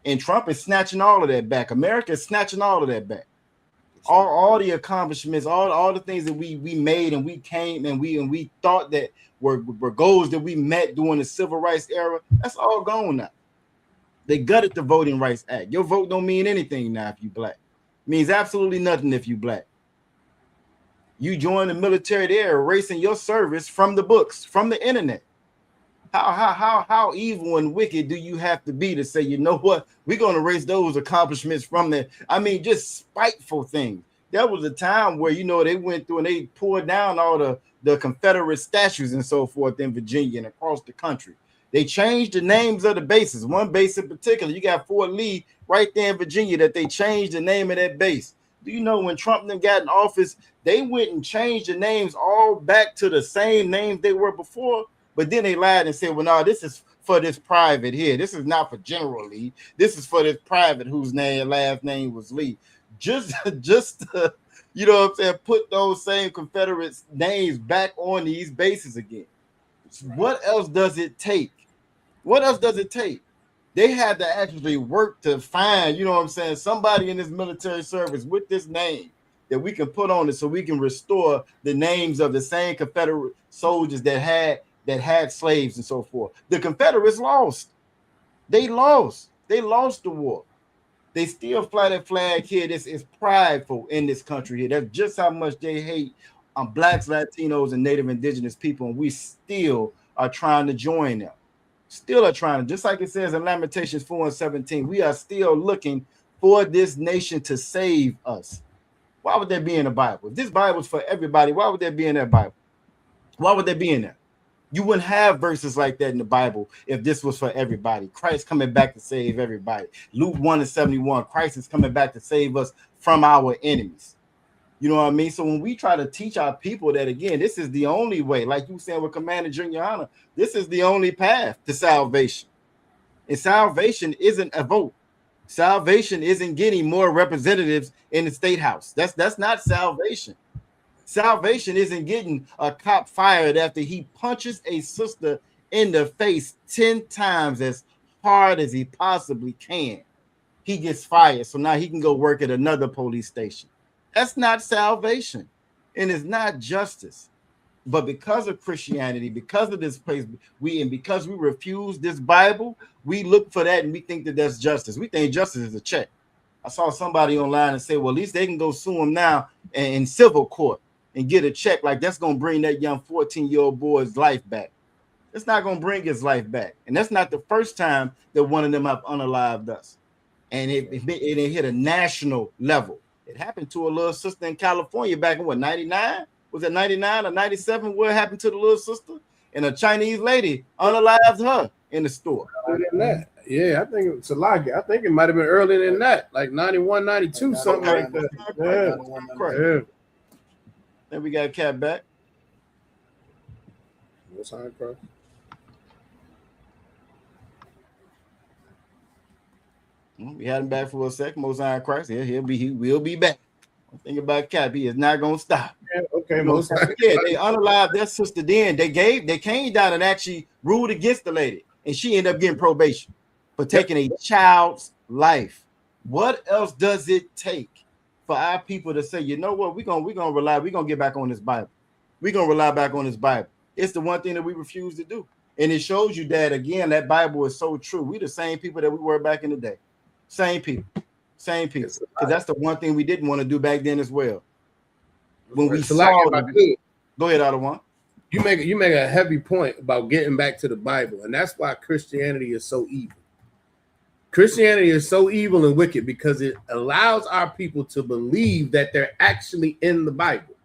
And Trump is snatching all of that back. America is snatching all of that back. All the accomplishments, all the things that we made and we came and we thought that were goals that we met during the civil rights era, that's all gone now. They gutted the Voting Rights Act. Your vote don't mean anything now if you black. It means absolutely nothing if you black. You join the military, they're erasing your service from the books, from the internet. How evil and wicked do you have to be to say, you know what, we're going to erase those accomplishments from the, I mean, just spiteful things. There was a time where, you know, they went through and they poured down all the Confederate statues and so forth in Virginia and across the country. They changed the names of the bases. One base in particular, you got Fort Lee right there in Virginia, that they changed the name of that base. Do you know when Trump then got in office, they went and changed the names all back to the same names they were before? But then they lied and said, well, no, this is for this private here. This is not for General Lee. This is for this private whose last name was Lee. Just to, you know what I'm saying, put those same Confederate names back on these bases again. What else does it take? What else does it take? They had to actually work to find, you know what I'm saying, somebody in this military service with this name that we can put on it so we can restore the names of the same Confederate soldiers that had slaves and so forth. The Confederates lost. They lost the war. They still fly that flag here. This is prideful in this country here. That's just how much they hate blacks, Latinos, and Native Indigenous people, and we still are trying to join them. Still are trying to, just like it says in Lamentations 4:17, we are still looking for this nation to save us. Why would that be in the Bible? If this Bible is for everybody, why would that be in that Bible? Why would that be in there? You wouldn't have verses like that in the Bible if this was for everybody. Christ coming back to save everybody. Luke 1:71, Christ is coming back to save us from our enemies. You know what I mean? So when we try to teach our people that, again, this is the only way, like you saying with Commander Junior Honor, this is the only path to salvation. And salvation isn't a vote. Salvation isn't getting more representatives in the state house. That's not salvation. Salvation isn't getting a cop fired after he punches a sister in the face 10 times as hard as he possibly can. He gets fired, so now he can go work at another police station. That's not salvation, and it's not justice. But because of Christianity, because of this place, because we refuse this Bible, we look for that and we think that that's justice. We think justice is a check. I saw somebody online and say, well, at least they can go sue him now in civil court and get a check, like that's going to bring that young 14-year-old boy's life back. It's not going to bring his life back. And that's not the first time that one of them have unalived us. And it hit a national level It happened to a little sister in California back in what, 99? Was it 99 or 97? What happened to the little sister? And a Chinese lady unalived her in the store. Earlier than that. Yeah, I think it's a lot. I think it might have been earlier than that, like 91, 92, something like that. Yeah. Then we got Cat back. What's high cross? We had him back for a second. Most High Christ. He will be back. Think about Cap. He is not gonna stop. Yeah, okay, most yeah, they unalived their sister. Then they came down and actually ruled against the lady, and she ended up getting probation for taking a child's life. What else does it take for our people to say, you know what, we're gonna get back on this Bible. We're gonna rely back on this Bible. It's the one thing that we refuse to do. And it shows you that again, that Bible is so true. We the same people that we were back in the day. Same people. Because that's the one thing we didn't want to do back then as well. When we saw go ahead, Ottawa. You make a heavy point about getting back to the Bible, and that's why Christianity is so evil. Christianity is so evil and wicked because it allows our people to believe that they're actually in the Bible.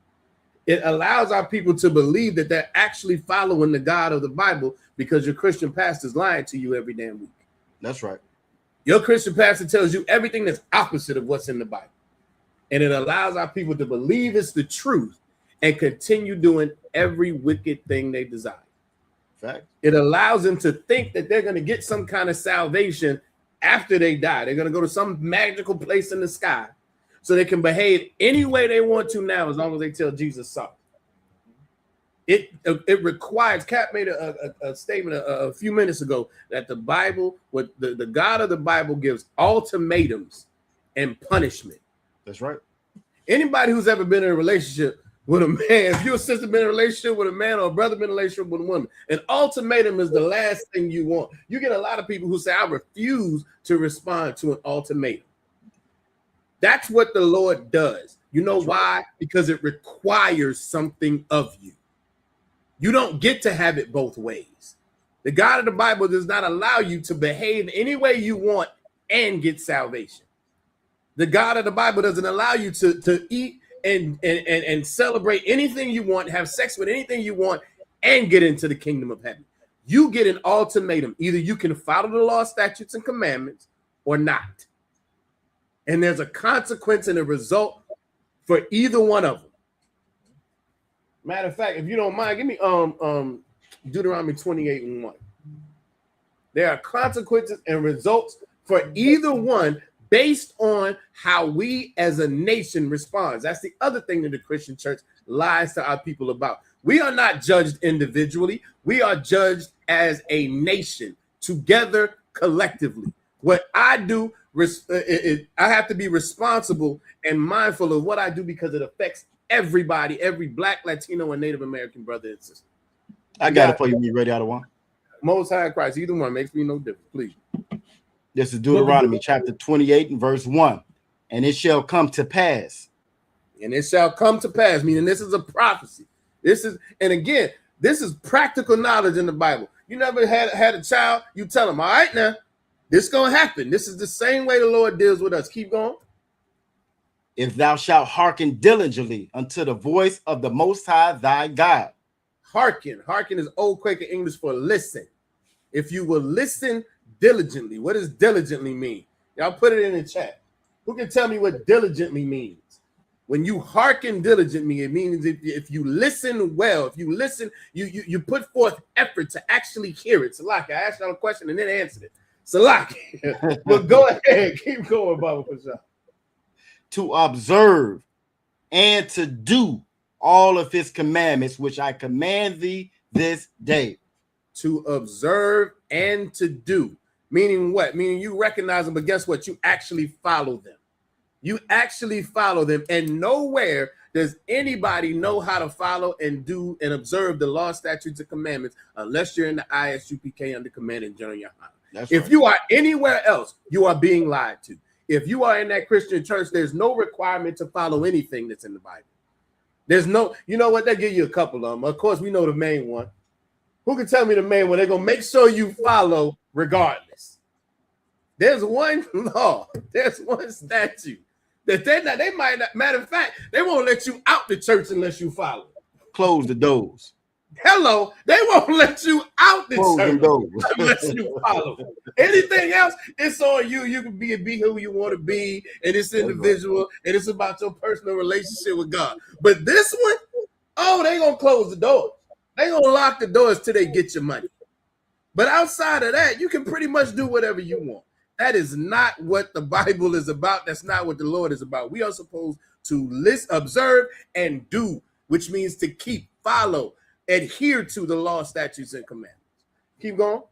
It allows our people to believe that they're actually following the God of the Bible because your Christian pastor's lying to you every damn week. That's right. Your Christian pastor tells you everything that's opposite of what's in the Bible. And it allows our people to believe it's the truth and continue doing every wicked thing they desire. Fact. It allows them to think that they're going to get some kind of salvation after they die. They're going to go to some magical place in the sky so they can behave any way they want to now as long as they tell Jesus so. It requires, Cap made a statement a few minutes ago that the Bible, what the God of the Bible gives ultimatums and punishment. That's right. Anybody who's ever been in a relationship with a man, if your sister been in a relationship with a man or a brother been in a relationship with a woman, an ultimatum is the last thing you want. You get a lot of people who say, I refuse to respond to an ultimatum. That's what the Lord does. You know why? Because it requires something of you. You don't get to have it both ways. The God of the Bible does not allow you to behave any way you want and get salvation. The God of the Bible doesn't allow you to eat and celebrate anything you want, have sex with anything you want, and get into the kingdom of heaven. You get an ultimatum. Either you can follow the law, statutes, and commandments or not. And there's a consequence and a result for either one of them. Matter of fact, if you don't mind, give me Deuteronomy 28:1. There are consequences and results for either one based on how we as a nation responds. That's the other thing that the Christian church lies to our people about. We are not judged individually. We are judged as a nation, together, collectively. What I do, I have to be responsible and mindful of what I do because it affects everybody, every Black, Latino, and Native American brother and sister. I got it for you when you're ready, Ottawa. Most High Christ, either one makes me no difference, please. This is Deuteronomy chapter 28 and verse 1. And it shall come to pass. And it shall come to pass, meaning this is a prophecy. This is practical knowledge in the Bible. You never had a child, you tell them, all right, now, this is going to happen. This is the same way the Lord deals with us. Keep going. If thou shalt hearken diligently unto the voice of the Most High thy God. Hearken is old Quaker English for listen. If you will listen diligently, what does diligently mean? Y'all put it in the chat. Who can tell me what diligently means? When you hearken diligently, it means if you listen well, if you listen, you put forth effort to actually hear it. Salaki, I asked y'all a question and then answered it. Salaki. But go ahead, keep going, Baba Pasha. To observe and to do all of his commandments, which I command thee this day. To observe and to do. Meaning what? Meaning you recognize them, but guess what? You actually follow them. You actually follow them. And nowhere does anybody know how to follow and do and observe the law, statutes, and commandments unless you're in the ISUPK under Commanding General YAHANNA. If you are anywhere else, you are being lied to. If you are in that Christian church, there's no requirement to follow anything that's in the Bible. There's no, you know what? They give you a couple of them. Of course, we know the main one. Who can tell me the main one? They're going to make sure you follow regardless. There's one law. There's one statute that they might not, matter of fact, they won't let you out the church unless you follow. Close the doors. Hello, they won't let you out the Close church them doors. unless you follow. Anything else, it's on you. You can be who you want to be, and it's individual, and it's about your personal relationship with God. But this one, oh, they gonna close the doors. They gonna lock the doors till they get your money. But outside of that, you can pretty much do whatever you want. That is not what the Bible is about. That's not what the Lord is about. We are supposed to listen, observe, and do, which means to keep, follow, adhere to the law, statutes, and commandments. Keep going.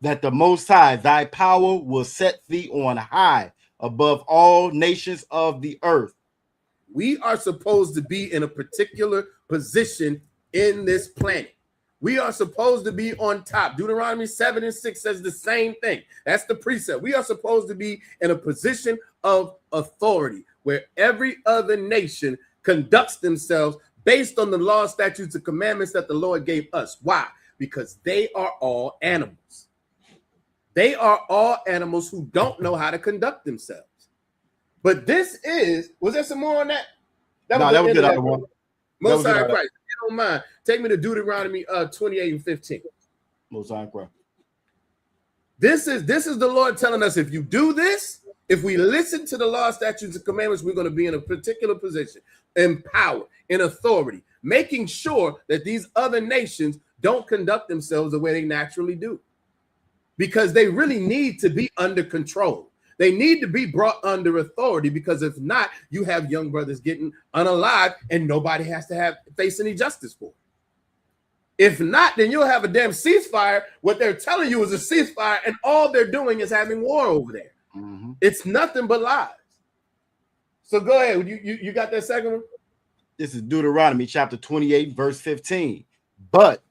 That the Most High, thy power, will set thee on high above all nations of the earth. We are supposed to be in a particular position in this planet. We are supposed to be on top. Deuteronomy 7:6 says the same thing. That's the precept. We are supposed to be in a position of authority where every other nation conducts themselves based on the law, statutes, and commandments that the Lord gave us. Why? Because they are all animals. They are all animals who don't know how to conduct themselves. But this is, was there some more on that? That was good. Out of one. Most High Christ, if you don't mind, take me to Deuteronomy 28:15. Most High Christ. This is the Lord telling us, if you do this, if we listen to the law, statutes, and commandments, we're going to be in a particular position, in power, in authority, making sure that these other nations don't conduct themselves the way they naturally do, because they really need to be under control. They need to be brought under authority, because if not, you have young brothers getting unalived and nobody has to face any justice for it. If not, then you'll have a damn ceasefire. What they're telling you is a ceasefire, and all they're doing is having war over there. Mm-hmm. It's nothing but lies. So go ahead. You got that second one? This is Deuteronomy chapter 28, verse 15. But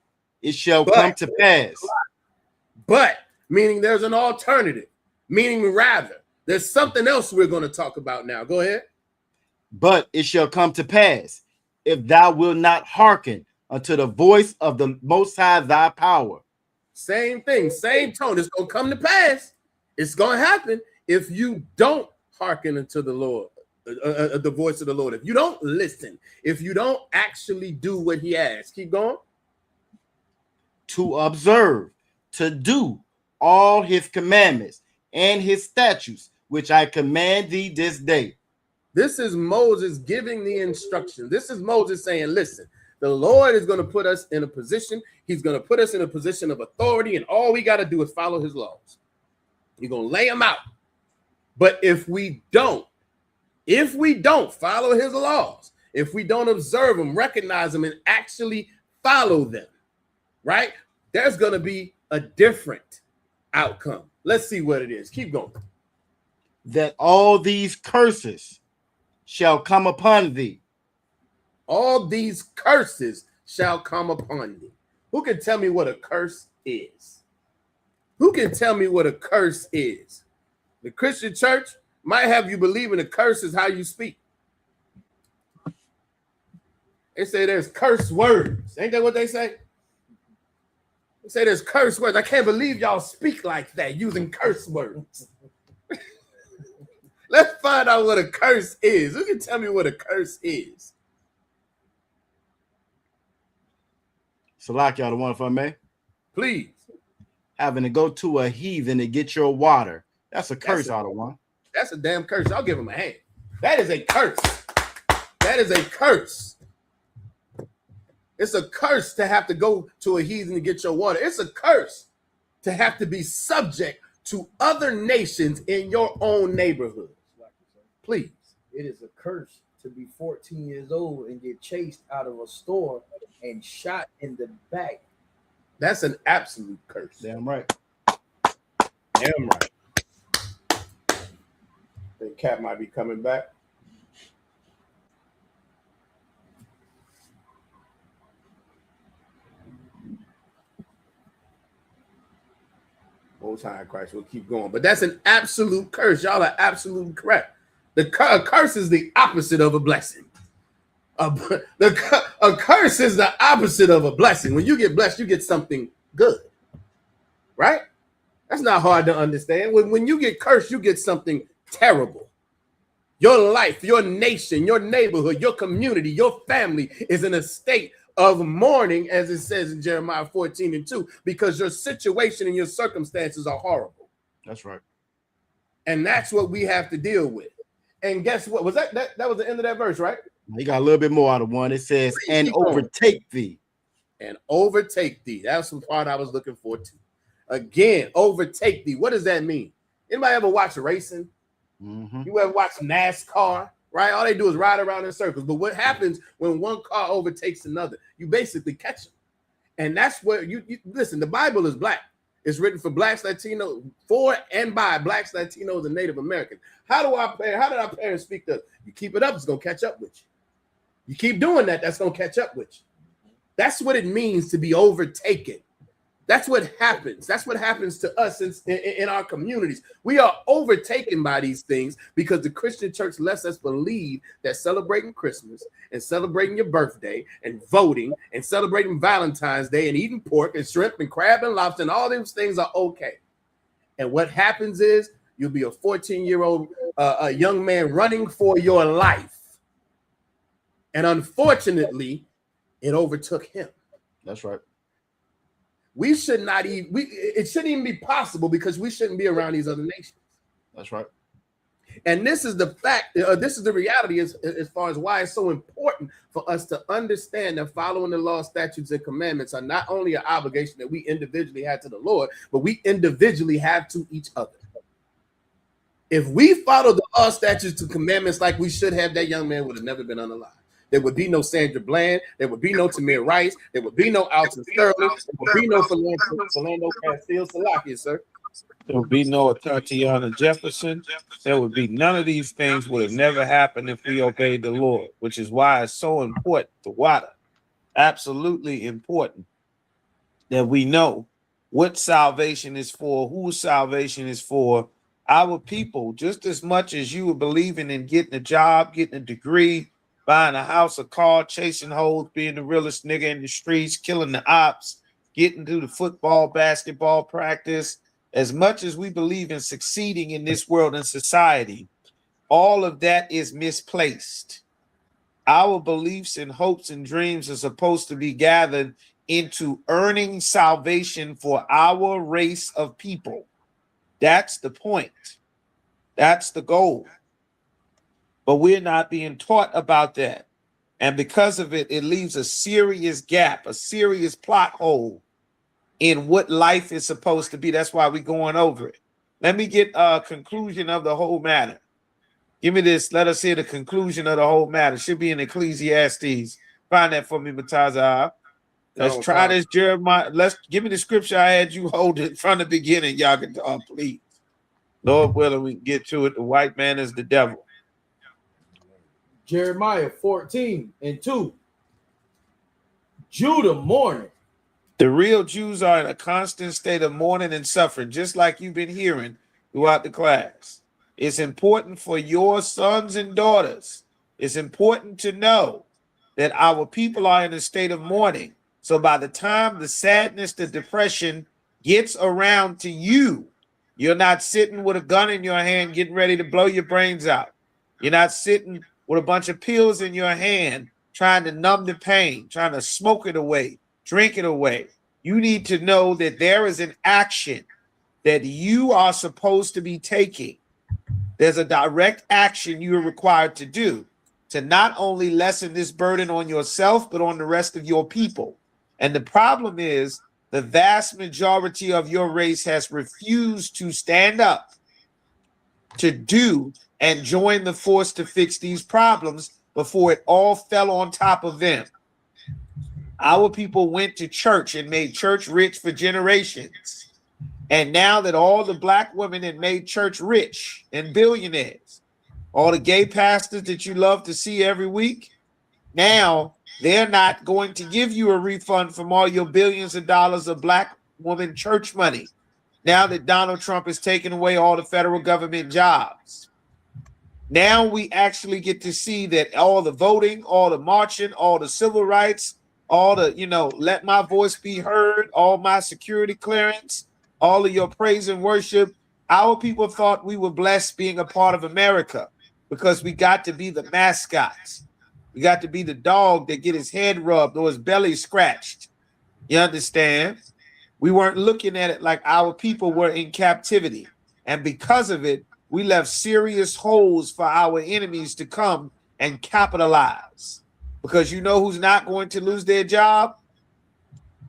it shall come to pass. But, meaning there's an alternative. Meaning rather, there's something else we're going to talk about now. Go ahead. But it shall come to pass, if thou wilt not hearken unto the voice of the Most High thy power. Same thing, same tone. It's going to come to pass. It's going to happen if you don't hearken unto the Lord, the voice of the Lord. If you don't listen, if you don't actually do what he asks. Keep going. To observe, to do all his commandments and his statutes, which I command thee this day. This is Moses giving the instruction. This is Moses saying, listen, the Lord is going to put us in a position. He's going to put us in a position of authority, and all we got to do is follow his laws. You're going to lay them out. But if we don't follow his laws, if we don't observe them, recognize them, and actually follow them, right, there's going to be a different outcome. Let's see what it is. Keep going. That all these curses shall come upon thee. All these curses shall come upon thee. Who can tell me what a curse is? Who can tell me what a curse is? The Christian church might have you believing a curse is how you speak. They say there's curse words. Ain't that what they say? They say there's curse words. I can't believe y'all speak like that, using curse words. Let's find out what a curse is. Who can tell me what a curse is? Salak, y'all, the one, if I may. Please. Having to go to a heathen to get your water. That's a curse, out of one. That's a damn curse. I'll give him a hand. That is a curse. That is a curse. It's a curse to have to go to a heathen to get your water. It's a curse to have to be subject to other nations in your own neighborhood. Please. It is a curse to be 14 years old and get chased out of a store and shot in the back. That's an absolute curse. Damn right. Damn right. The cat might be coming back. Most High Christ will keep going. But that's an absolute curse. Y'all are absolutely correct. A curse is the opposite of a blessing. A curse is the opposite of a blessing. When you get blessed, you get something good. Right? That's not hard to understand. When you get cursed, you get something terrible. Your life, your nation, your neighborhood, your community, your family is in a state of mourning, as it says in Jeremiah 14:2, because your situation and your circumstances are horrible. That's right. And that's what we have to deal with. And guess what? Was that was the end of that verse, right? You got a little bit more out of one. It says, and overtake thee. And overtake thee. That's the part I was looking for too. Again, overtake thee. What does that mean? Anybody ever watch racing? You ever watch NASCAR? Right? All they do is ride around in circles. But what happens when one car overtakes another? You basically catch them. And that's where you listen. The Bible is black. It's written for blacks, Latinos, for and by blacks, Latinos, and Native Americans. How did our parents speak to us? You keep it up, it's gonna catch up with you. You keep doing that, that's gonna catch up with you. That's what it means to be overtaken. That's what happens. That's what happens to us in our communities. We are overtaken by these things because the Christian church lets us believe that celebrating Christmas and celebrating your birthday and voting and celebrating Valentine's Day and eating pork and shrimp and crab and lobster and all those things are okay. And what happens is you'll be a 14-year-old a young man running for your life. And unfortunately, it overtook him. That's right. We should not even, it shouldn't even be possible because we shouldn't be around these other nations. That's right. And this is the fact, this is the reality as far as why it's so important for us to understand that following the law, statutes, and commandments are not only an obligation that we individually have to the Lord, but we individually have to each other. If we follow the law, statutes, and commandments like we should have, that young man would have never been unalive. There would be no Sandra Bland. There would be no Tamir Rice. There would be no Alton Sterling. There would be no Philando Castile Salakia, sir. There would be no Tatiana Jefferson. There would be none of these things would have never happened if we obeyed the Lord, which is why it's so important to water. Absolutely important that we know what salvation is for, who salvation is for, our people, just as much as you were believing in getting a job, getting a degree, buying a house, a car, chasing hoes, being the realest nigga in the streets, killing the ops, getting to the football, basketball practice. As much as we believe in succeeding in this world and society, all of that is misplaced. Our beliefs and hopes and dreams are supposed to be gathered into earning salvation for our race of people. That's the point. That's the goal. But we're not being taught about that. And because of it, it leaves a serious gap, a serious plot hole in what life is supposed to be. That's why we're going over it. Let me get a conclusion of the whole matter. Give me this. Let us hear the conclusion of the whole matter. Should be in Ecclesiastes. Find that for me, NATAZACH. Let's try this, Jeremiah. Let's give me the scripture I had you hold it from the beginning. Y'all can talk, please. Lord willing, we can get to it. The white man is the devil. Jeremiah 14:2. Judah mourning. The real Jews are in a constant state of mourning and suffering, just like you've been hearing throughout the class. It's important for your sons and daughters. It's important to know that our people are in a state of mourning. So by the time the sadness, the depression gets around to you, you're not sitting with a gun in your hand getting ready to blow your brains out. You're not sitting with a bunch of pills in your hand trying to numb the pain, trying to smoke it away, drink it away. You need to know that there is an action that you are supposed to be taking. There's a direct action you are required to do to not only lessen this burden on yourself, but on the rest of your people. And the problem is the vast majority of your race has refused to stand up to do and join the force to fix these problems before it all fell on top of them. Our people went to church and made church rich for generations. And now that all the black women had made church rich and billionaires, all the gay pastors that you love to see every week, now they're not going to give you a refund from all your billions of dollars of black woman church money. Now that Donald Trump has taken away all the federal government jobs. Now we actually get to see that all the voting, all the marching, all the civil rights, all the, let my voice be heard, all my security clearance, all of your praise and worship. Our people thought we were blessed being a part of America. because we got to be the mascots. We got to be the dog that get his head rubbed or his belly scratched. You understand? We weren't looking at it like our people were in captivity. And because of it, we left serious holes for our enemies to come and capitalize. Because you know who's not going to lose their job?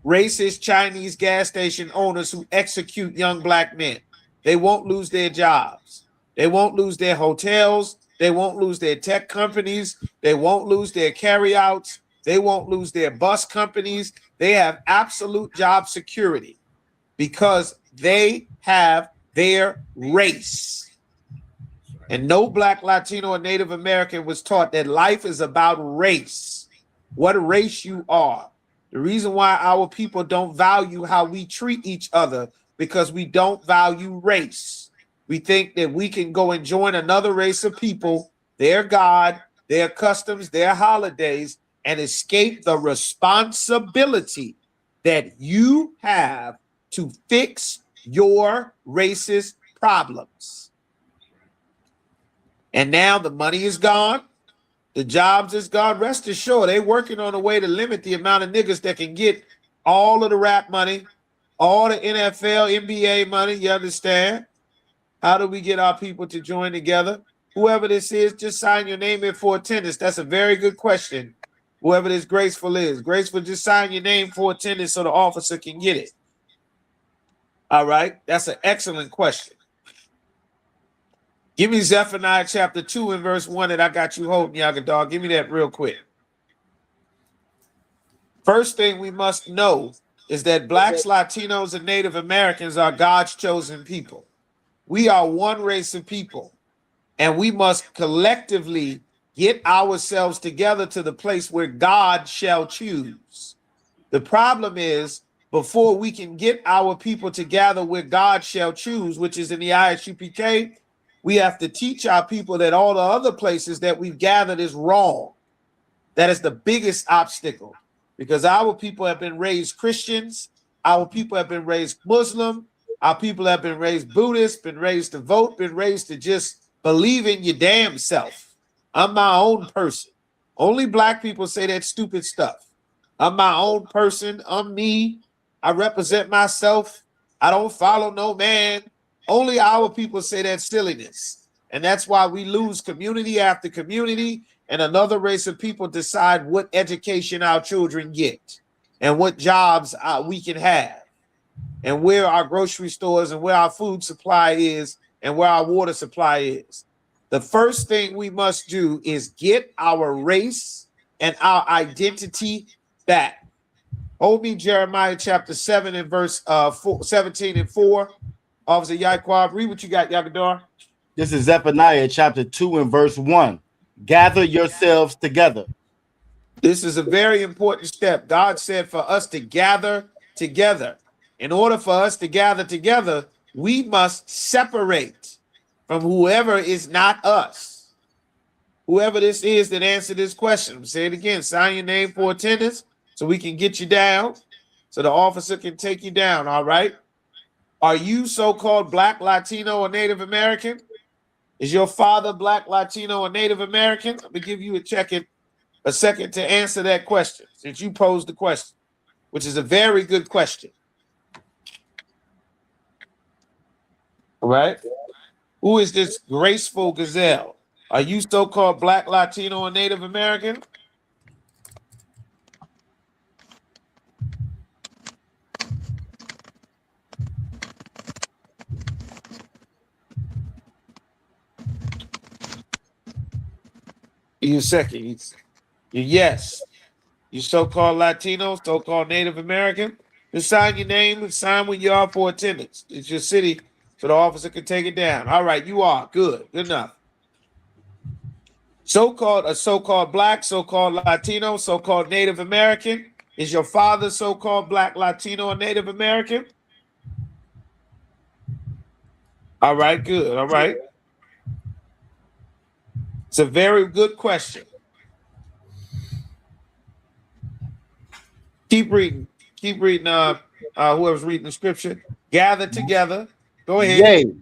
Racist Chinese gas station owners who execute young black men. They won't lose their jobs. They won't lose their hotels. They won't lose their tech companies. They won't lose their carryouts. They won't lose their bus companies. They have absolute job security because they have their race. And no Black, Latino, or Native American was taught that life is about race, what race you are. The reason why our people don't value how we treat each other because we don't value race. We think that we can go and join another race of people, their God, their customs, their holidays, and escape the responsibility that you have to fix your racist problems. And now the money is gone. The jobs is gone. Rest assured, they're working on a way to limit the amount of niggas that can get all of the rap money, all the NFL, NBA money. You understand? How do we get our people to join together? Whoever this is, just sign your name in for attendance. That's a very good question. Whoever this Graceful is. Graceful, just sign your name for attendance so the officer can get it. All right? That's an excellent question. Give me Zephaniah chapter 2 and verse 1 that I got you holding, Yaga Dog. Give me that real quick. First thing we must know is that Blacks, Latinos, and Native Americans are God's chosen people. We are one race of people, and we must collectively get ourselves together to the place where God shall choose. The problem is, before we can get our people together where God shall choose, which is in the ISUPK, we have to teach our people that all the other places that we've gathered is wrong. That is the biggest obstacle, because our people have been raised Christians, our people have been raised Muslim, our people have been raised Buddhist, been raised to vote, been raised to just believe in your damn self. I'm my own person. Only black people say that stupid stuff. I'm my own person. I'm me. I represent myself. I don't follow no man. Only our people say that silliness. And that's why we lose community after community, and another race of people decide what education our children get and what jobs we can have, and where our grocery stores and where our food supply is and where our water supply is. The first thing we must do is get our race and our identity back. Hold me Jeremiah chapter 7 and verse 17 and 4. Officer Yaquab, read what you got, Yagadar. This is Zephaniah chapter 2 and verse 1. Gather yourselves together. This is a very important step. God said for us to gather together. In order for us to gather together, we must separate from whoever is not us. Whoever this is that answered this question. Say it again. Sign your name for attendance so we can get you down, so the officer can take you down, all right? Are you so-called Black, Latino, or Native American? Is your father Black, Latino, or Native American? Let me give you a second to answer that question, since you posed the question, which is a very good question. All right? Who is this graceful gazelle? Are you so-called Black, Latino, or Native American? You second. Yes. You so-called Latino, so-called Native American. Just sign your name and sign when you are for attendance. It's your city, so the officer can take it down. All right, you are. Good. Good enough. So-called Black, so-called Latino, so-called Native American. Is your father so-called Black, Latino, or Native American? All right, good. All right. It's a very good question. Keep reading. Keep reading. Whoever's reading the scripture. Gather together. Go ahead. Yea.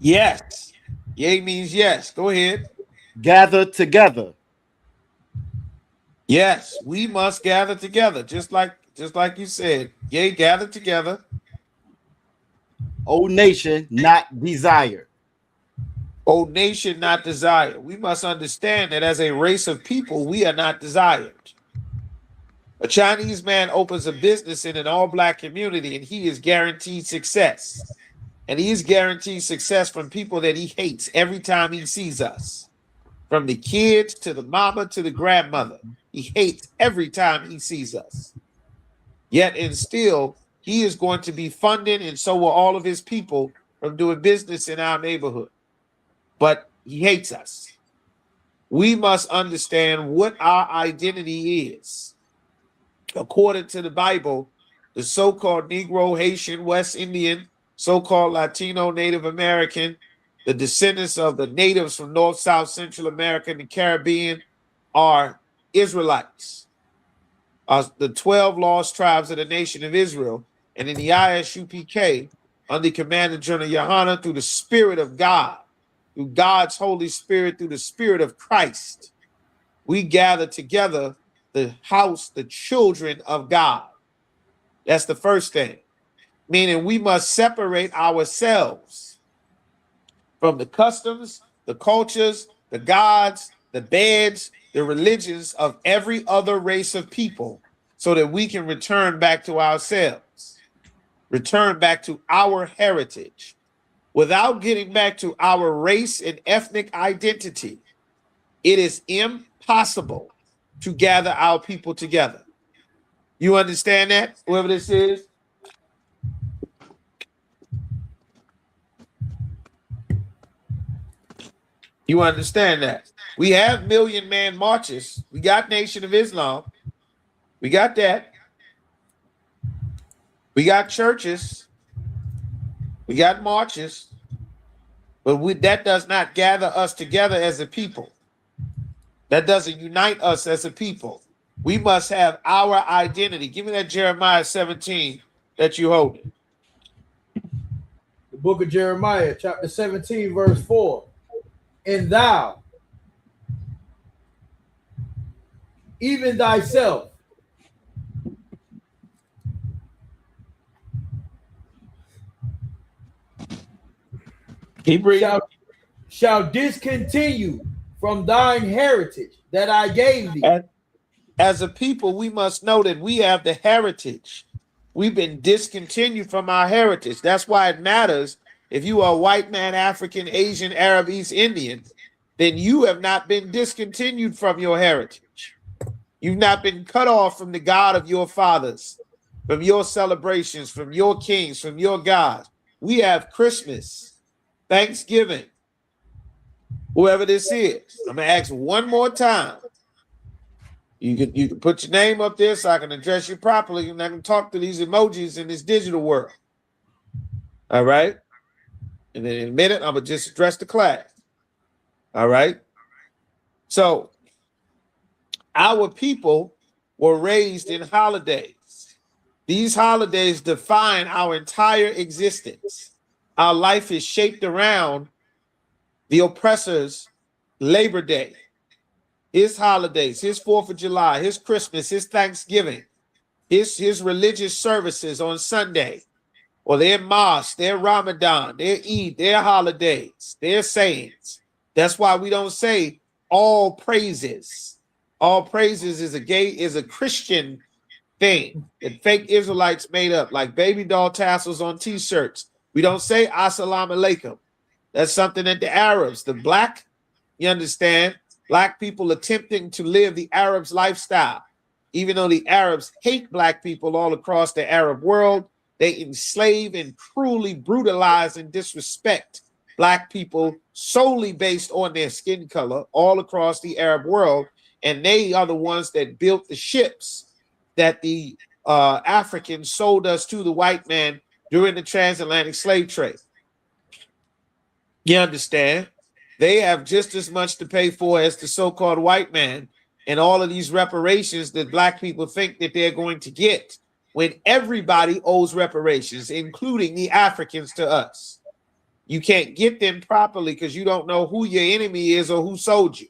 Yes. Yea means yes. Go ahead. Gather together. Yes, we must gather together, just like you said. Yea, gather together. O nation, not desired. O nation, not desired. We must understand that as a race of people, we are not desired. A Chinese man opens a business in an all-black community, and he is guaranteed success. And he is guaranteed success from people that he hates every time he sees us. From the kids to the mama to the grandmother. He hates every time he sees us. Yet and still, he is going to be funded, and so will all of his people, from doing business in our neighborhood. But he hates us. We must understand what our identity is. According to the Bible, the so-called Negro, Haitian, West Indian, so-called Latino, Native American, the descendants of the natives from North, South, Central America, and the Caribbean are Israelites. The 12 lost tribes of the nation of Israel, and in the ISUPK, under Commander General YAHANNA, through the Spirit of God, through God's Holy Spirit, through the Spirit of Christ, we gather together the house, the children of God. That's the first thing. Meaning we must separate ourselves from the customs, the cultures, the gods, the beds, the religions of every other race of people, so that we can return back to ourselves, return back to our heritage. Without getting back to our race and ethnic identity, it is impossible to gather our people together. You understand that, whoever this is? You understand that? We have million-man marches. We got Nation of Islam. We got that. We got churches. We got marches. But that does not gather us together as a people. That doesn't unite us as a people. We must have our identity. Give me that Jeremiah 17 that you hold. The book of Jeremiah, chapter 17, verse 4. And thou, even thyself, shall discontinue from thine heritage that I gave thee. As a people, we must know that we have the heritage. We've been discontinued from our heritage. That's why it matters if you are a white man, African, Asian, Arab, East Indian, then you have not been discontinued from your heritage. You've not been cut off from the God of your fathers, from your celebrations, from your kings, from your gods. We have Christmas, Thanksgiving, whoever this is. I'm going to ask one more time. You can put your name up there so I can address you properly, and I can talk to these emojis in this digital world. All right? And then in a minute, I'm going to just address the class. All right? So, our people were raised in holidays. These holidays define our entire existence. Our life is shaped around the oppressor's Labor Day, his holidays, his 4th of July, his Christmas, his Thanksgiving, his religious services on Sunday, or their mosque, their Ramadan, their Eid, their holidays, their sayings. That's why we don't say all praises. All praises is a Christian thing that fake Israelites made up, like baby doll tassels on t-shirts. We don't say assalamu alaikum. That's something that the Arabs, the black, you understand, black people attempting to live the Arabs' lifestyle. Even though the Arabs hate black people all across the Arab world, they enslave and cruelly brutalize and disrespect black people solely based on their skin color all across the Arab world. And they are the ones that built the ships that the Africans sold us to the white man during the transatlantic slave trade. You understand? They have just as much to pay for as the so-called white man, and all of these reparations that black people think that they're going to get, when everybody owes reparations, including the Africans to us. You can't get them properly because you don't know who your enemy is or who sold you.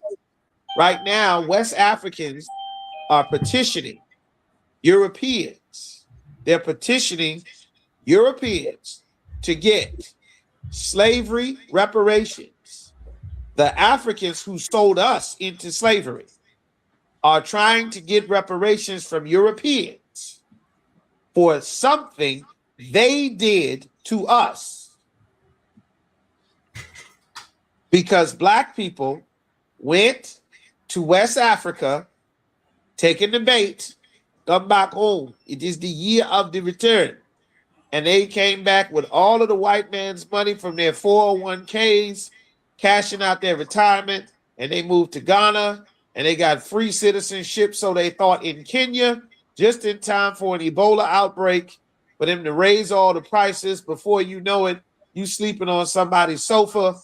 Right now, West Africans are petitioning Europeans. They're petitioning Europeans to get slavery reparations. The Africans who sold us into slavery are trying to get reparations from Europeans for something they did to us. Because black people went to West Africa, taking the bait, come back home. It is the year of the return. And they came back with all of the white man's money from their 401ks, cashing out their retirement, and they moved to Ghana, and they got free citizenship, so they thought, in Kenya, just in time for an Ebola outbreak, for them to raise all the prices. Before you know it, you sleeping on somebody's sofa,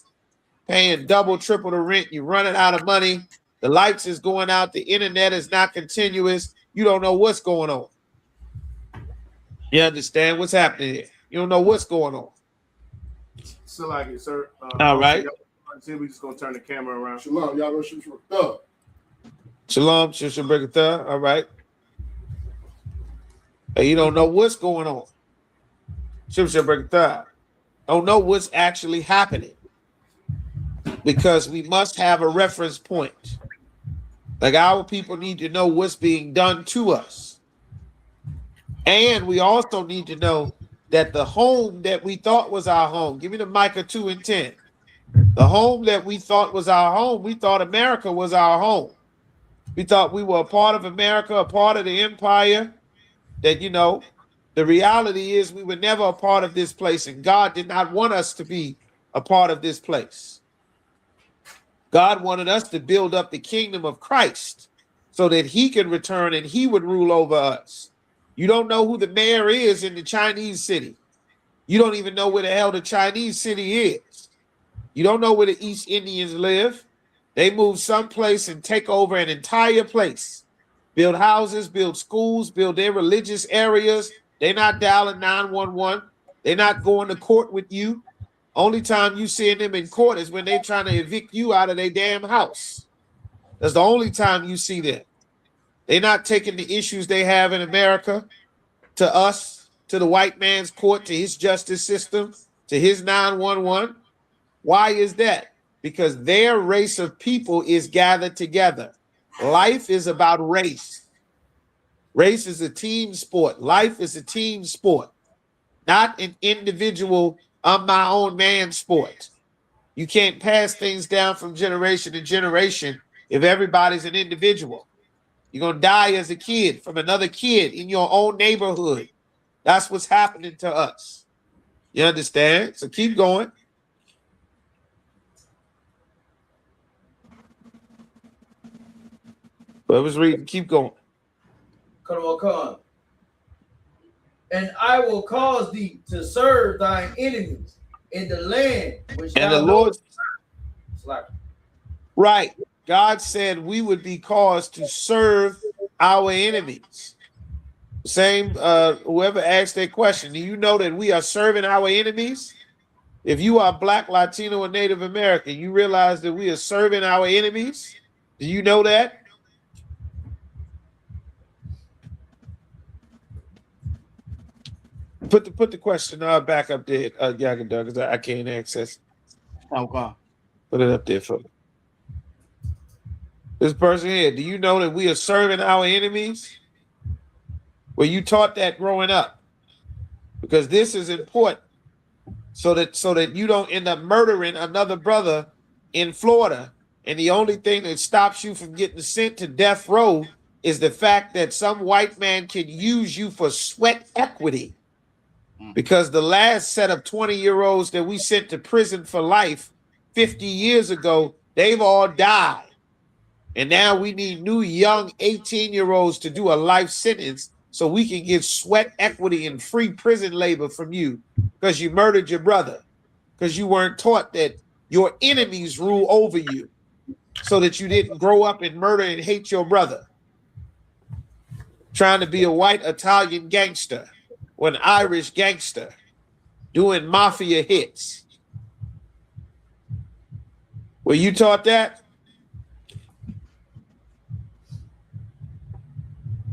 paying double, triple the rent, you running out of money, the lights is going out, the internet is not continuous, you don't know what's going on. You understand what's happening here? You don't know what's going on. Still like it, sir. All right. We just gonna turn the camera around. Shalom, y'all gonna shoot for a thug. Shalom, Shusha Brigatha. All right. Hey, you don't know what's going on. Shusha Brigatha. Don't know what's actually happening. Because we must have a reference point. Like, our people need to know what's being done to us. And we also need to know that the home that we thought was our home, give me the Micah 2 and 10. The home that we thought was our home, we thought America was our home. We thought we were a part of America, a part of the empire. That, you know, the reality is we were never a part of this place, and God did not want us to be a part of this place. God wanted us to build up the kingdom of Christ so that he could return and he would rule over us. You don't know who the mayor is in the Chinese city. You don't even know where the hell the Chinese city is. You don't know where the East Indians live. They move someplace and take over an entire place. Build houses, build schools, build their religious areas. They're not dialing 911. They're not going to court with you. Only time you see them in court is when they're trying to evict you out of their damn house. That's the only time you see them. They're not taking the issues they have in America to us, to the white man's court, to his justice system, to his 911. Why is that? Because their race of people is gathered together. Life is about race. Race is a team sport. Life is a team sport, not an individual, I'm my own man sport. You can't pass things down from generation to generation if everybody's an individual. You're going to die as a kid from another kid in your own neighborhood. That's what's happening to us. You understand? So keep going. Whoever's reading, keep going. Come on. And I will cause thee to serve thine enemies in the land which and thou the Lord, knowest. Right. God said we would be caused to serve our enemies. Same, whoever asked that question, do you know that we are serving our enemies? If you are Black, Latino, or Native American, you realize that we are serving our enemies? Do you know that? Put the question back up there, Yagadar, because I can't access. Okay. Put it up there for me. This person here, do you know that we are serving our enemies? Well, you taught that growing up, because this is important, so that you don't end up murdering another brother in Florida, and the only thing that stops you from getting sent to death row is the fact that some white man can use you for sweat equity. Because the last set of 20-year-olds that we sent to prison for life 50 years ago, they've all died. And now we need new young 18-year-olds to do a life sentence so we can get sweat equity and free prison labor from you because you murdered your brother, because you weren't taught that your enemies rule over you so that you didn't grow up and murder and hate your brother. Trying to be a white Italian gangster or an Irish gangster doing mafia hits. Were you taught that?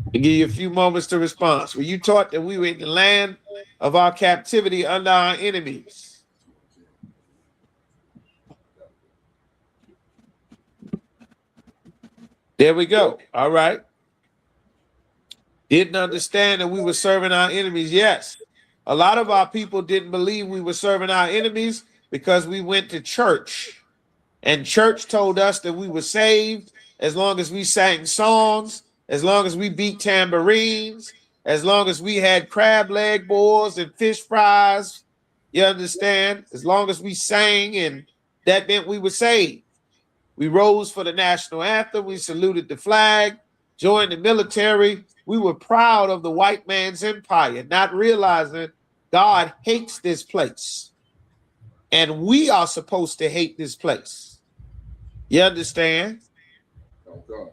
I'll give you a few moments to respond. Were you taught that we were in the land of our captivity under our enemies? There we go. All right. Didn't understand that we were serving our enemies. Yes. A lot of our people didn't believe we were serving our enemies because we went to church. And church told us that we were saved as long as we sang songs, as long as we beat tambourines, as long as we had crab leg boils and fish fries. You understand? As long as we sang, and that meant we were saved. We rose for the national anthem. We saluted the flag, joined the military. We were proud of the white man's empire, not realizing God hates this place. And we are supposed to hate this place. You understand? Oh, God.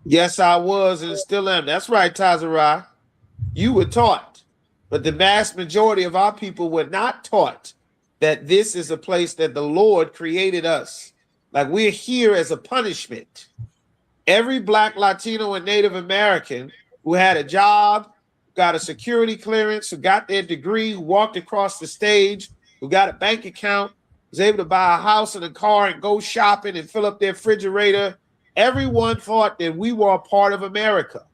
Yes, I was and still am. That's right, Tazarah. You were taught. But the vast majority of our people were not taught that this is a place that the Lord created us. Like we're here as a punishment. Every Black, Latino, and Native American who had a job, got a security clearance, who got their degree, who walked across the stage, who got a bank account, was able to buy a house and a car and go shopping and fill up their refrigerator. Everyone thought that we were a part of America.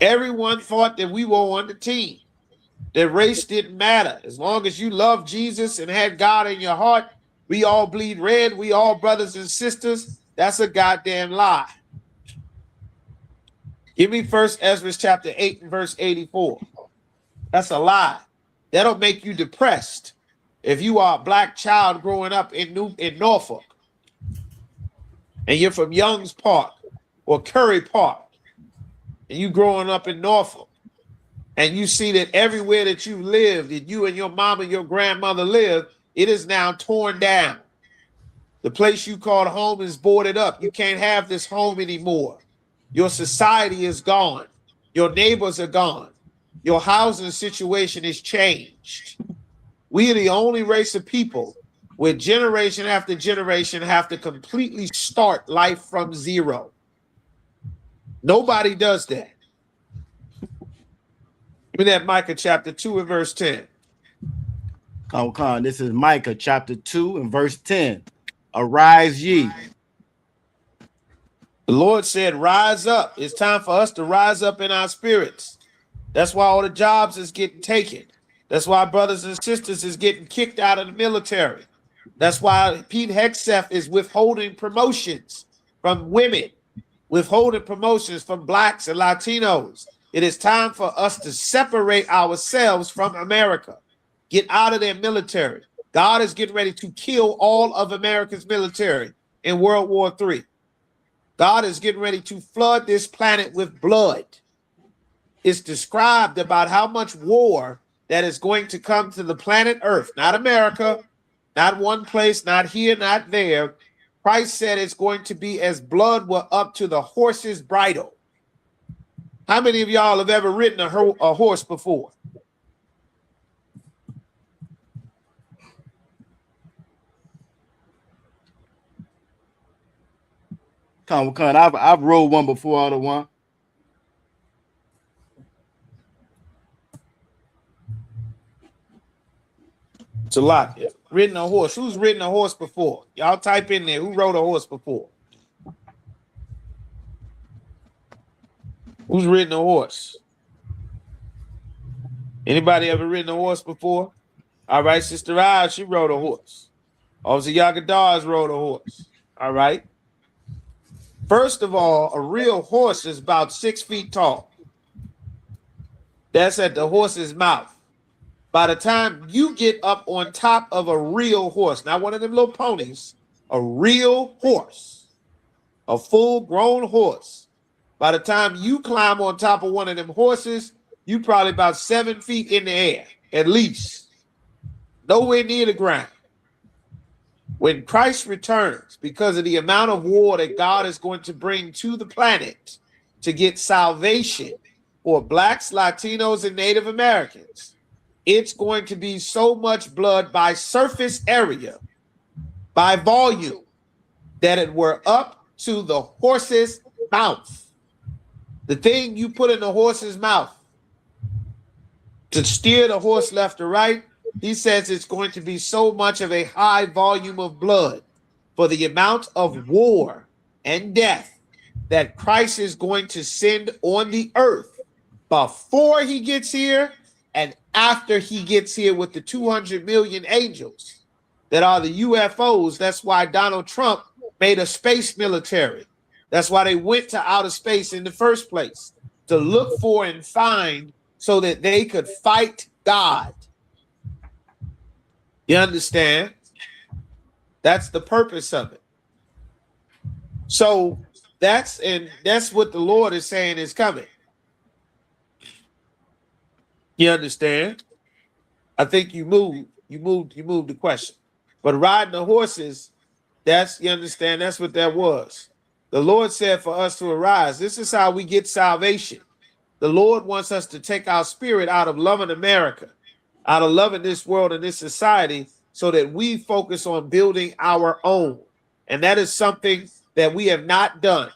Everyone thought that we were on the team, that race didn't matter. As long as you loved Jesus and had God in your heart, we all bleed red, we all brothers and sisters. That's a goddamn lie. Give me 1 Ezra chapter 8 and verse 84. That's a lie. That'll make you depressed if you are a Black child growing up in Norfolk and you're from Young's Park or Curry Park and you growing up in Norfolk and you see that everywhere that you lived, that you and your mom and your grandmother lived, it is now torn down. The place you called home is boarded up. You can't have this home anymore. Your society is gone. Your neighbors are gone. Your housing situation is changed. We are the only race of people where generation after generation have to completely start life from zero. Nobody does that. Give me that Micah chapter 2 and verse 10. Khan, this is Micah chapter 2 and verse 10. Arise ye. The Lord said, rise up. It's time for us to rise up in our spirits. That's why all the jobs is getting taken. That's why brothers and sisters is getting kicked out of the military. That's why Pete Hegseth is withholding promotions from women, withholding promotions from Blacks and Latinos. It is time for us to separate ourselves from America. Get out of their military. God is getting ready to kill all of America's military in World War III. God is getting ready to flood this planet with blood. It's described about how much war that is going to come to the planet Earth, not America, not one place, not here, not there. Christ said it's going to be as blood were up to the horse's bridle. How many of y'all have ever ridden a horse before? Khan, I've rode one before, all the one. It's a lot. Ridden a horse. Who's ridden a horse before? Y'all type in there. Who rode a horse before? Who's ridden a horse? Anybody ever ridden a horse before? All right, Sister Raj, she rode a horse. Officer Yagadars rode a horse. All right. First of all, a real horse is about 6 feet tall. That's at the horse's mouth. By the time you get up on top of a real horse, not one of them little ponies, a real horse, a full-grown horse, by the time you climb on top of one of them horses, you probably about 7 feet in the air, at least. Nowhere near the ground. When Christ returns, because of the amount of war that God is going to bring to the planet to get salvation for Blacks, Latinos, and Native Americans, it's going to be so much blood by surface area, by volume, that it were up to the horse's mouth. The thing you put in the horse's mouth to steer the horse left or right, he says it's going to be so much of a high volume of blood for the amount of war and death that Christ is going to send on the earth before he gets here and after he gets here with the 200 million angels that are the UFOs. That's why Donald Trump made a space military. That's why they went to outer space in the first place, to look for and find so that they could fight God. You understand? That's the purpose of it. So that's what the Lord is saying is coming. You understand? I think you moved the question. But riding the horses, you understand, that's what that was. The Lord said for us to arise. This is how we get salvation. The Lord wants us to take our spirit out of loving America, out of loving this world and this society, so that we focus on building our own. And that is something that we have not done.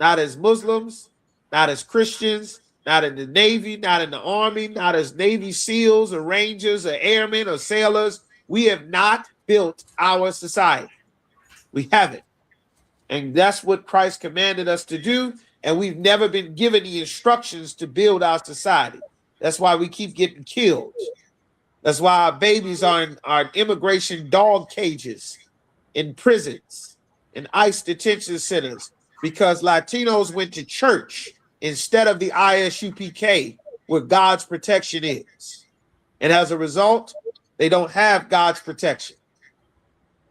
Not as Muslims, not as Christians, not in the Navy, not in the Army, not as Navy SEALs or Rangers or airmen or sailors. We have not built our society. We haven't. And that's what Christ commanded us to do. And we've never been given the instructions to build our society. That's why we keep getting killed. That's why our babies are in immigration dog cages, in prisons, in ICE detention centers, because Latinos went to church instead of the ISUPK, where God's protection is. And as a result, they don't have God's protection.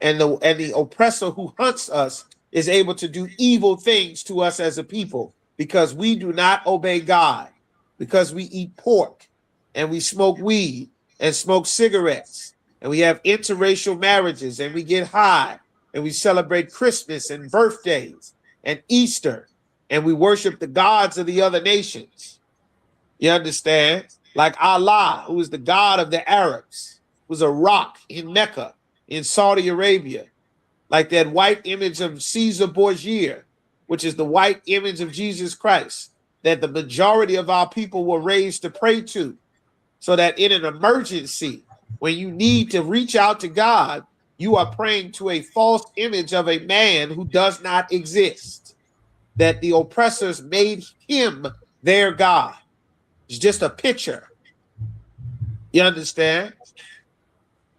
And the oppressor who hunts us is able to do evil things to us as a people because we do not obey God, because we eat pork and we smoke weed and smoke cigarettes and we have interracial marriages and we get high and we celebrate Christmas and birthdays and Easter and we worship the gods of the other nations. You understand? Like Allah, who is the God of the Arabs, was a rock in Mecca, in Saudi Arabia. Like that white image of Caesar Borgia, which is the white image of Jesus Christ, that the majority of our people were raised to pray to, so that in an emergency, when you need to reach out to God, you are praying to a false image of a man who does not exist, that the oppressors made him their God. It's just a picture. You understand?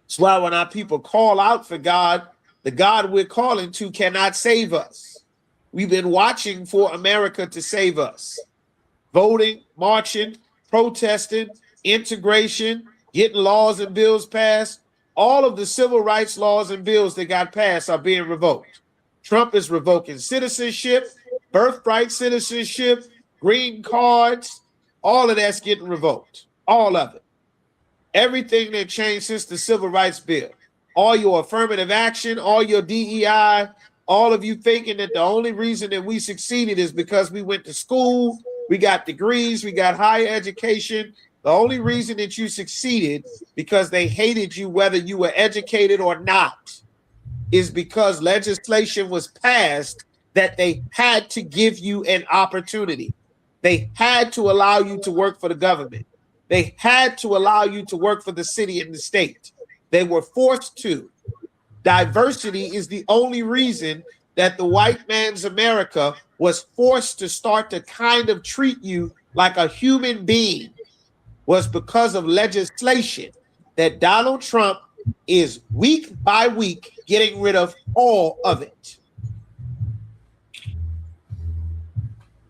That's why when our people call out for God, the God we're calling to cannot save us. We've been watching for America to save us. Voting, marching, protesting, integration, getting laws and bills passed. All of the civil rights laws and bills that got passed are being revoked. Trump is revoking citizenship, birthright citizenship, green cards. All of that's getting revoked. All of it. Everything that changed since the civil rights bill. All your affirmative action, all your DEI, all of you thinking that the only reason that we succeeded is because we went to school, we got degrees, we got higher education. The only reason that you succeeded because they hated you whether you were educated or not is because legislation was passed that they had to give you an opportunity. They had to allow you to work for the government. They had to allow you to work for the city and the state. They were forced to. Diversity is the only reason that the white man's America was forced to start to kind of treat you like a human being, was because of legislation that Donald Trump is week by week getting rid of all of it.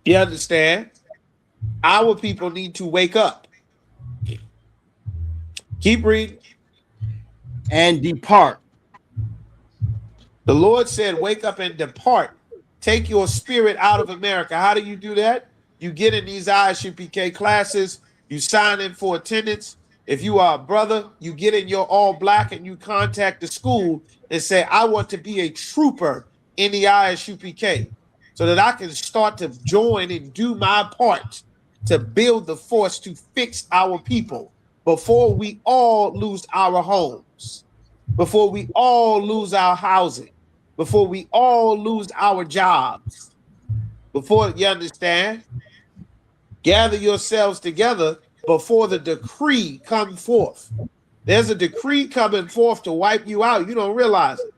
You understand? Our people need to wake up. Keep reading. And depart. The Lord said, wake up and depart. Take your spirit out of America. How do you do that? You get in these ISUPK classes. You sign in for attendance. If you are a brother, you get in your all black and you contact the school and say, I want to be a trooper in the ISUPK so that I can start to join and do my part to build the force to fix our people before we all lose our homes, before we all lose our housing, before we all lose our jobs. Before, you understand? Gather yourselves together before the decree come forth. There's a decree coming forth to wipe you out. You don't realize it.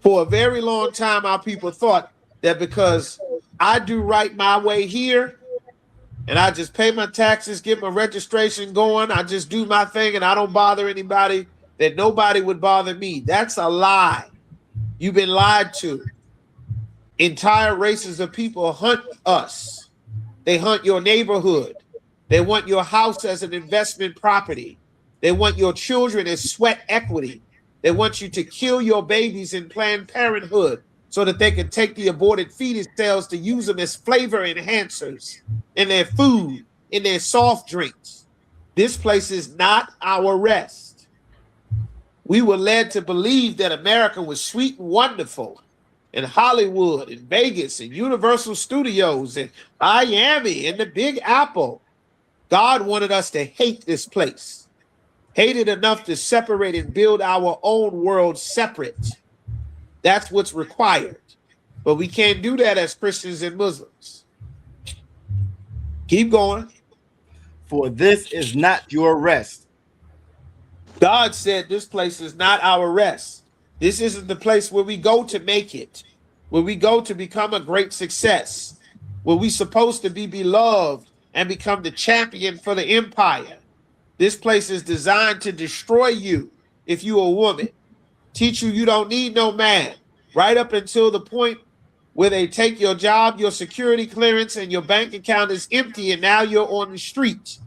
For a very long time, our people thought that because I do right my way here, and I just pay my taxes, get my registration going, I just do my thing, and I don't bother anybody, that nobody would bother me. That's a lie. You've been lied to. Entire races of people hunt us. They hunt your neighborhood. They want your house as an investment property. They want your children as sweat equity. They want you to kill your babies in Planned Parenthood so that they can take the aborted fetus cells to use them as flavor enhancers in their food, in their soft drinks. This place is not our rest. We were led to believe that America was sweet and wonderful, in Hollywood, in Vegas, in Universal Studios, in Miami, in the Big Apple. God wanted us to hate this place, hate it enough to separate and build our own world separate. That's what's required. But we can't do that as Christians and Muslims. Keep going. For this is not your rest. God said this place is not our rest. This isn't the place where we go to make it, where we go to become a great success, where we're supposed to be beloved and become the champion for the empire. This place is designed to destroy you if you're a woman, teach you don't need no man, right up until the point where they take your job, your security clearance, and your bank account is empty, and now you're on the street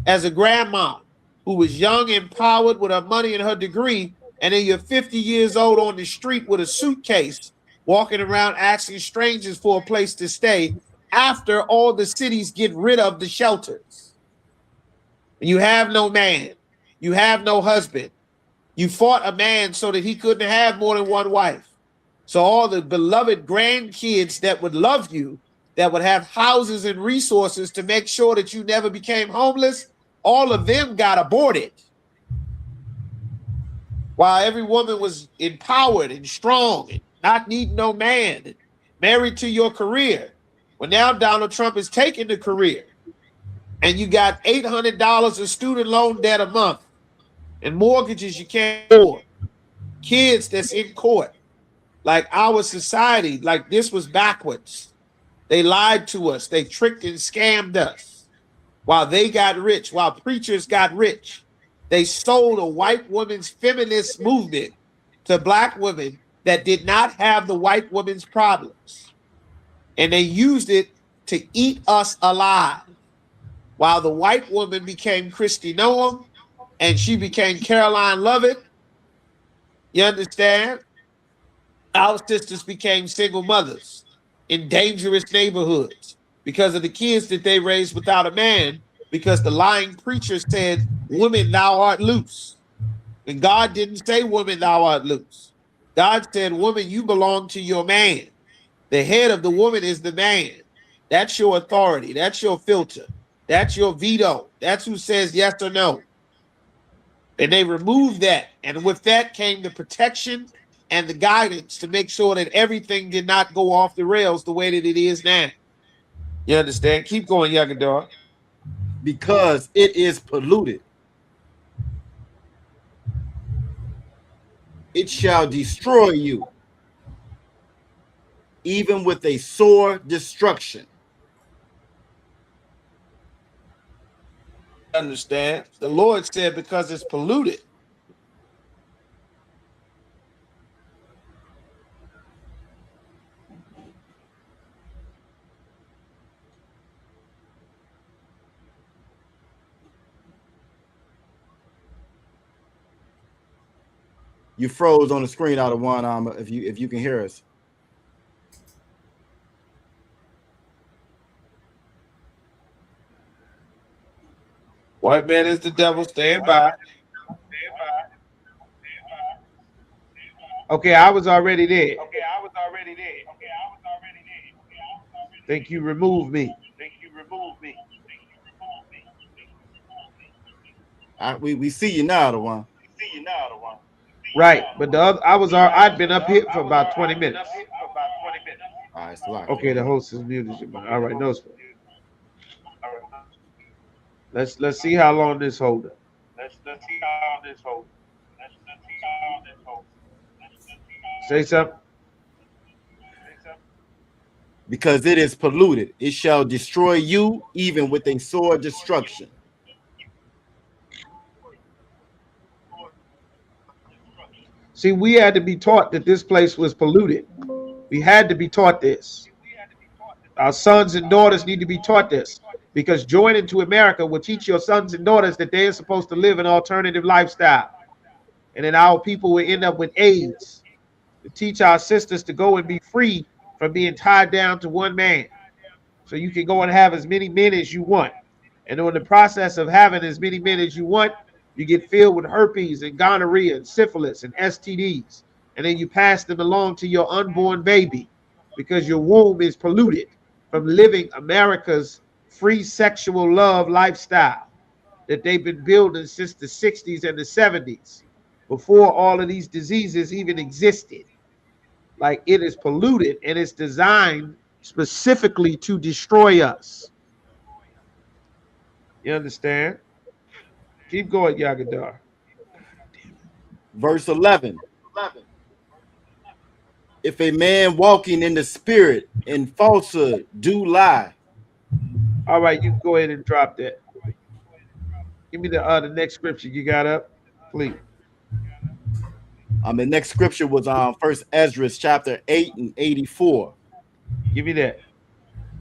as a grandma who was young, empowered with her money and her degree, and then you're 50 years old on the street with a suitcase, walking around asking strangers for a place to stay after all the cities get rid of the shelters. You have no man. You have no husband. You fought a man so that he couldn't have more than one wife. So all the beloved grandkids that would love you, that would have houses and resources to make sure that you never became homeless, all of them got aborted. While every woman was empowered and strong and not needing no man, and married to your career. Well, now Donald Trump is taking the career, and you got $800 of student loan debt a month and mortgages you can't afford. Kids that's in court. Like our society, like this was backwards. They lied to us. They tricked and scammed us while they got rich, while preachers got rich. They sold a white woman's feminist movement to black women that did not have the white woman's problems. And they used it to eat us alive. While the white woman became Christy Noam and she became Caroline Lovett, you understand? Our sisters became single mothers in dangerous neighborhoods because of the kids that they raised without a man, because the lying preacher said, woman, thou art loose. And God didn't say, woman, thou art loose. God said, woman, you belong to your man. The head of the woman is the man. That's your authority. That's your filter. That's your veto. That's who says yes or no. And they removed that. And with that came the protection and the guidance to make sure that everything did not go off the rails the way that it is now. You understand? Keep going, Yagadar. Because it is polluted. It shall destroy you, even with a sore destruction. Understand? The Lord said because it's polluted. You froze on the screen out of one if you can hear us. White man is the devil. Stand by. Okay, I was already there. Think you removed me. We see you now, the one. Right, but the other, I'd been up here for about 20 minutes. All right, so Okay, the host is muted. All right, no sweat. Let's see how long this hold up. Say something. because it is polluted, it shall destroy you even with a sore destruction. See, we had to be taught that this place was polluted. We had to be taught this. Our sons and daughters need to be taught this, because joining to America will teach your sons and daughters that they're supposed to live an alternative lifestyle. And then our people will end up with AIDS. To teach our sisters to go and be free from being tied down to one man. So you can go and have as many men as you want. And in the process of having as many men as you want, you get filled with herpes and gonorrhea and syphilis and STDs. And then you pass them along to your unborn baby because your womb is polluted from living America's free sexual love lifestyle that they've been building since the 60s and the 70s, before all of these diseases even existed. Like, it is polluted and it's designed specifically to destroy us. You understand? Keep going, Yagadar. Verse 11. If a man walking in the spirit in falsehood do lie. All right, you can go ahead and drop that. Give me the next scripture you got up, please. The next scripture was on First Ezra chapter 8 and 84. Give me that.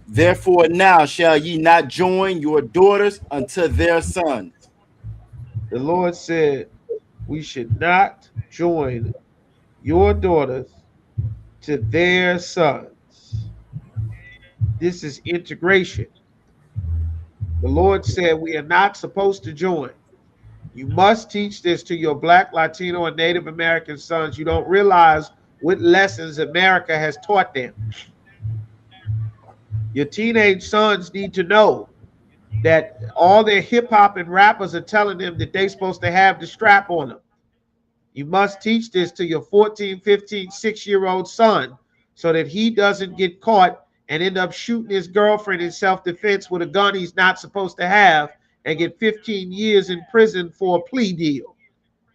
Therefore now shall ye not join your daughters unto their sons. The Lord said we should not join your daughters to their sons. This is integration. The Lord said we are not supposed to join. You must teach this to your Black, Latino, and Native American sons. You don't realize what lessons America has taught them. Your teenage sons need to know that all their hip hop and rappers are telling them that they're supposed to have the strap on them. You must teach this to your 14, 15, 6-year-old son so that he doesn't get caught and end up shooting his girlfriend in self-defense with a gun he's not supposed to have and get 15 years in prison for a plea deal.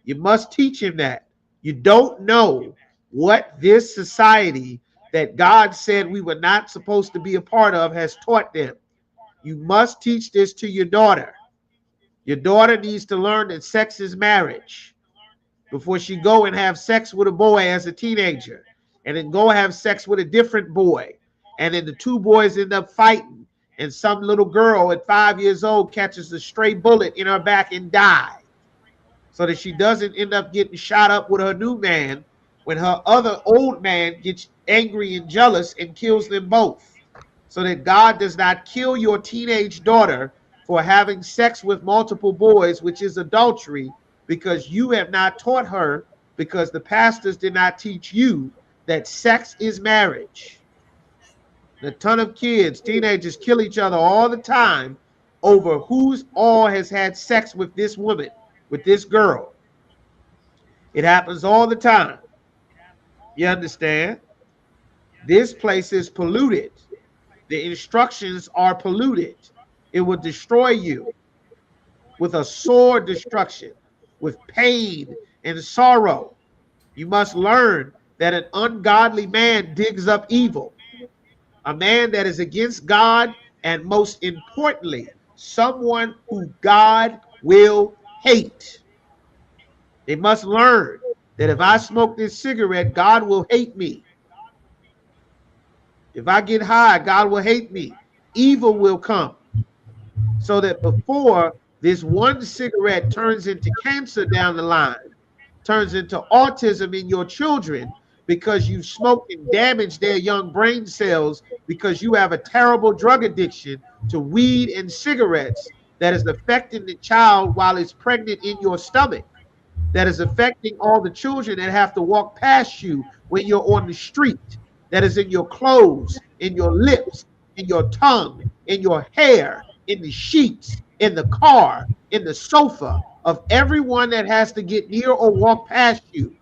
You must teach him that. You don't know what this society that God said we were not supposed to be a part of has taught them. You must teach this to your daughter. Your daughter needs to learn that sex is marriage before she go and have sex with a boy as a teenager, and then go have sex with a different boy, and then the two boys end up fighting, and some little girl at 5 years old catches a stray bullet in her back and dies, so that she doesn't end up getting shot up with her new man when her other old man gets angry and jealous and kills them both. So that God does not kill your teenage daughter for having sex with multiple boys, which is adultery, because you have not taught her, because the pastors did not teach you that sex is marriage. A ton of kids, teenagers, kill each other all the time over who's all has had sex with this woman, with this girl. It happens all the time. You understand? This place is polluted. The instructions are polluted. It will destroy you with a sore destruction, with pain and sorrow. You must learn that an ungodly man digs up evil. A man that is against God, and most importantly, someone who God will hate. They must learn that if I smoke this cigarette, God will hate me. If I get high, God will hate me. Evil will come. So that before this one cigarette turns into cancer down the line, turns into autism in your children, because you smoked and damaged their young brain cells, because you have a terrible drug addiction to weed and cigarettes that is affecting the child while it's pregnant in your stomach, that is affecting all the children that have to walk past you when you're on the street, that is in your clothes, in your lips, in your tongue, in your hair, in the sheets, in the car, in the sofa of everyone that has to get near or walk past you.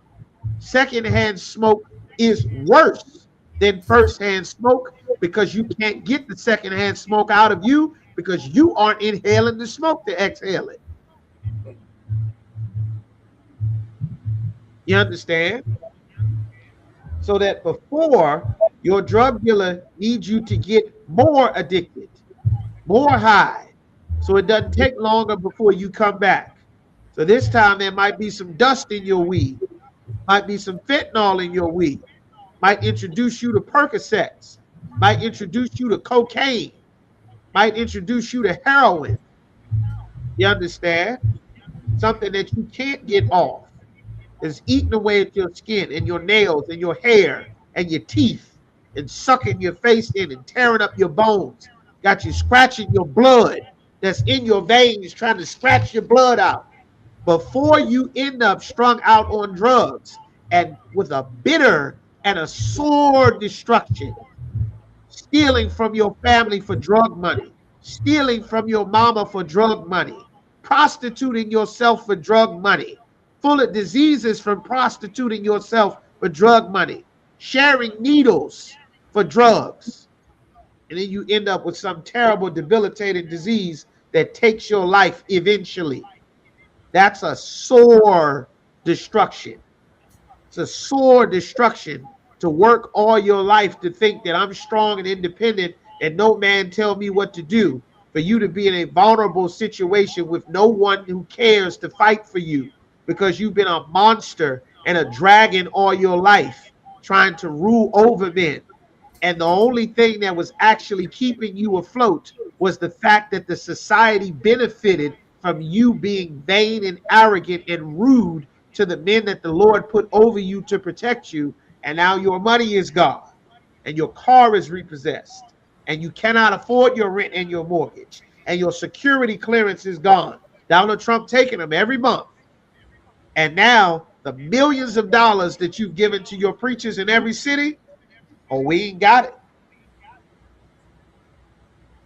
Secondhand smoke is worse than firsthand smoke because you can't get the secondhand smoke out of you because you aren't inhaling the smoke to exhale it. You understand? So that before your drug dealer needs you to get more addicted, more high, so it doesn't take longer before you come back. So this time there might be some dust in your weed, might be some fentanyl in your weed, might introduce you to Percocets, might introduce you to cocaine, might introduce you to heroin. You understand? Something that you can't get off is eating away at your skin and your nails and your hair and your teeth and sucking your face in and tearing up your bones. Got you scratching your blood that's in your veins, trying to scratch your blood out before you end up strung out on drugs and with a bitter and a sore destruction, stealing from your family for drug money, stealing from your mama for drug money, prostituting yourself for drug money, full of diseases from prostituting yourself for drug money, sharing needles for drugs. And then you end up with some terrible debilitating disease that takes your life eventually. That's a sore destruction. It's a sore destruction to work all your life to think that I'm strong and independent and no man tell me what to do, for you to be in a vulnerable situation with no one who cares to fight for you because you've been a monster and a dragon all your life trying to rule over men. And the only thing that was actually keeping you afloat was the fact that the society benefited from you being vain and arrogant and rude to the men that the Lord put over you to protect you. And now your money is gone and your car is repossessed and you cannot afford your rent and your mortgage and your security clearance is gone. Donald Trump taking them every month. And now the millions of dollars that you've given to your preachers in every city, oh, we ain't got it.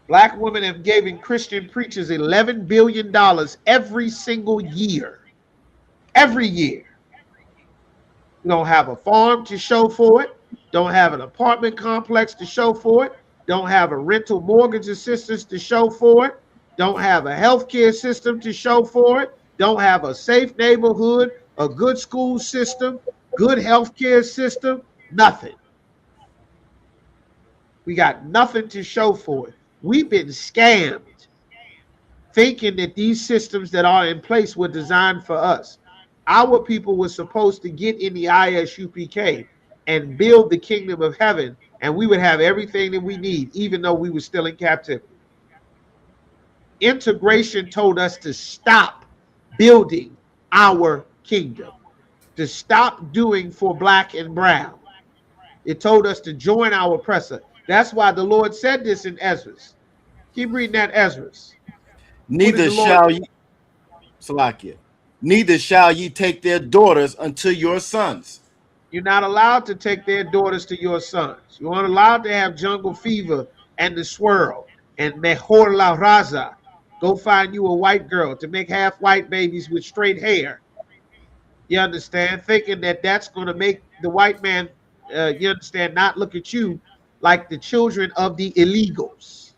Black women have given Christian preachers $11 billion every single year. Every year. You don't have a farm to show for it. Don't have an apartment complex to show for it. Don't have a rental mortgage assistance to show for it. Don't have a healthcare system to show for it. Don't have a safe neighborhood, a good school system, good healthcare system, nothing. We got nothing to show for it. We've been scammed thinking that these systems that are in place were designed for us. Our people were supposed to get in the ISUPK and build the kingdom of heaven, and we would have everything that we need, even though we were still in captivity. Integration told us to stop building our kingdom, to stop doing for black and brown. It told us to join our oppressor. That's why the Lord said this in Ezra. Keep reading that Ezra. Neither shall ye, Salakia, neither shall ye take their daughters unto your sons. You're not allowed to take their daughters to your sons. You aren't allowed to have jungle fever and the swirl and mejor la raza. Go find you a white girl to make half white babies with straight hair. You understand? Thinking that that's going to make the white man, you understand, not look at you like the children of the illegals.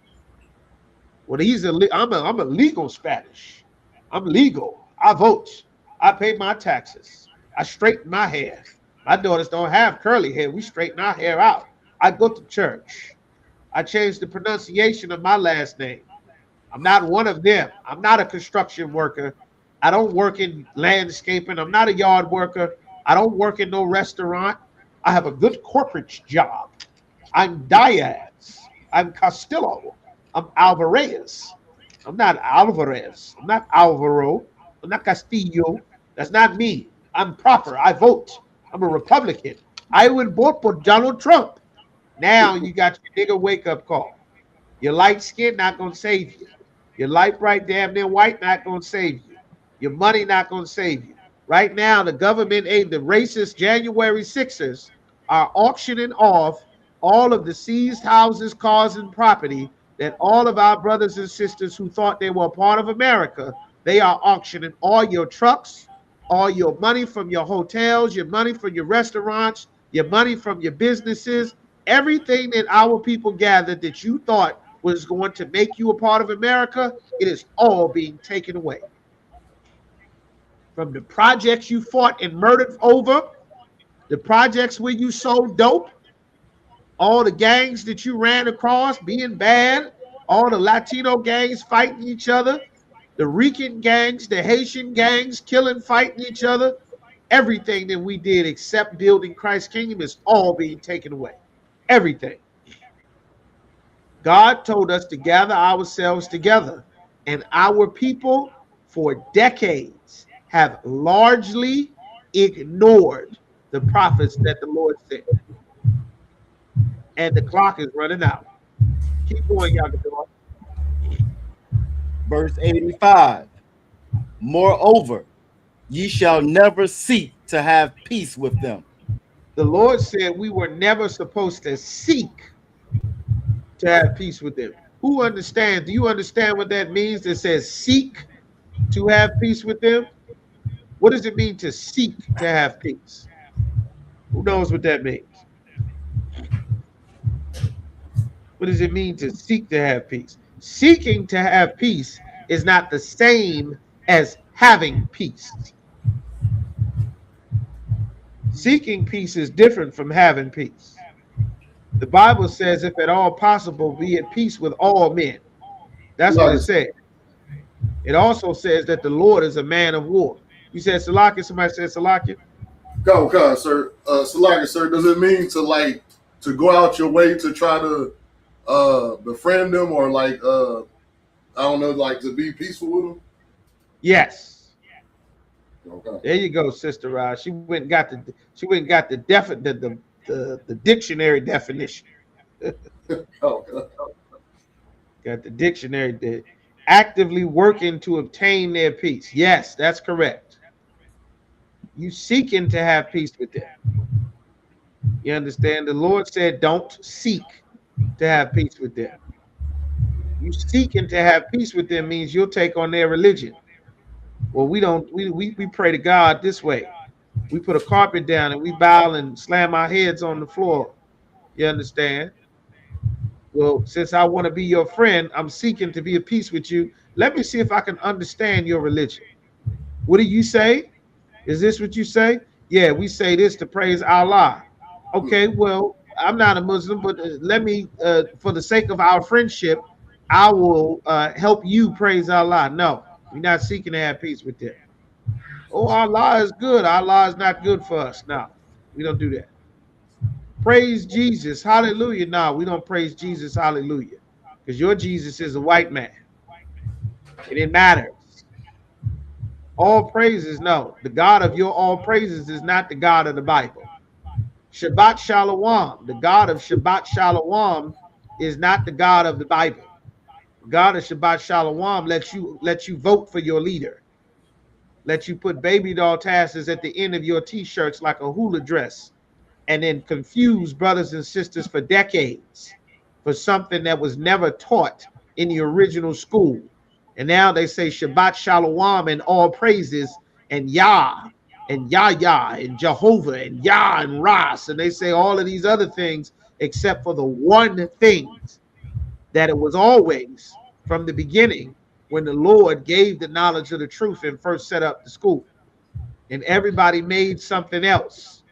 Well, I'm a legal Spanish. I'm legal. I vote. I pay my taxes. I straighten my hair. My daughters don't have curly hair. We straighten our hair out. I go to church. I change the pronunciation of my last name. I'm not one of them. I'm not a construction worker. I don't work in landscaping. I'm not a yard worker. I don't work in no restaurant. I have a good corporate job. I'm Diaz. I'm Castillo. I'm Alvarez. I'm not Alvarez. I'm not Alvaro. I'm not Castillo. That's not me. I'm proper. I vote. I'm a Republican. I will vote for Donald Trump. Now you got your nigga wake-up call. Your light skin not going to save you. Your light bright damn near white not going to save you. Your money not going to save you. Right now, the government the racist January 6ers are auctioning off all of the seized houses, cars, and property that all of our brothers and sisters who thought they were a part of America, they are auctioning all your trucks, all your money from your hotels, your money from your restaurants, your money from your businesses, everything that our people gathered that you thought was going to make you a part of America, it is all being taken away. From the projects you fought and murdered over, the projects where you sold dope, all the gangs that you ran across being bad, all the Latino gangs fighting each other, the Rican gangs, the Haitian gangs killing, fighting each other, everything that we did except building Christ's kingdom is all being taken away. Everything. God told us to gather ourselves together, and our people for decades have largely ignored the prophets that the Lord sent. And the clock is running out. Keep going, Yagador. Verse 85. Moreover, ye shall never seek to have peace with them. The Lord said we were never supposed to seek to have peace with them. Who understands? Do you understand what that means? It says seek to have peace with them. What does it mean to seek to have peace? Who knows what that means? What does it mean to seek to have peace? Seeking to have peace is not the same as having peace. Seeking peace is different from having peace. The Bible says, if at all possible, be at peace with all men. That's what it says. It also says that the Lord is a man of war. You said Salakia, somebody said Salakia? Go, sir. Salakia, sir, does it mean to go out your way to try to befriend them or I don't know, to be peaceful with them? Yes. Okay. There you go, Sister Raj. She went and got the dictionary definition. Okay. Got the dictionary. Actively working to obtain their peace. Yes, that's correct. You seeking to have peace with them. You understand? The Lord said, don't seek to have peace with them. You seeking to have peace with them means you'll take on their religion. Well, we don't. We pray to God this way. We put a carpet down and we bow and slam our heads on the floor. You understand? Well, since I want to be your friend, I'm seeking to be at peace with you. Let me see if I can understand your religion. What do you say? Is this what you say? Yeah, we say this to praise Allah. Okay, well, I'm not a Muslim, but let me, for the sake of our friendship, I will help you praise Allah. No, we're not seeking to have peace with them. Oh, Allah is good. Allah is not good for us. No, we don't do that. Praise Jesus. Hallelujah. No, we don't praise Jesus. Hallelujah. Because your Jesus is a white man. And it matters. All praises, no. The God of your all praises is not the God of the Bible. Shabbat Shalom. The God of Shabbat Shalom is not the God of the Bible. The God of Shabbat Shalom lets you vote for your leader. Let you put baby doll tassels at the end of your t-shirts like a hula dress, and then confuse brothers and sisters for decades for something that was never taught in the original school. And now they say Shabbat Shalom and all praises and Yah and Yah and Jehovah and Yah and Ras. And they say all of these other things except for the one thing that it was always from the beginning when the Lord gave the knowledge of the truth and first set up the school. And everybody made something else.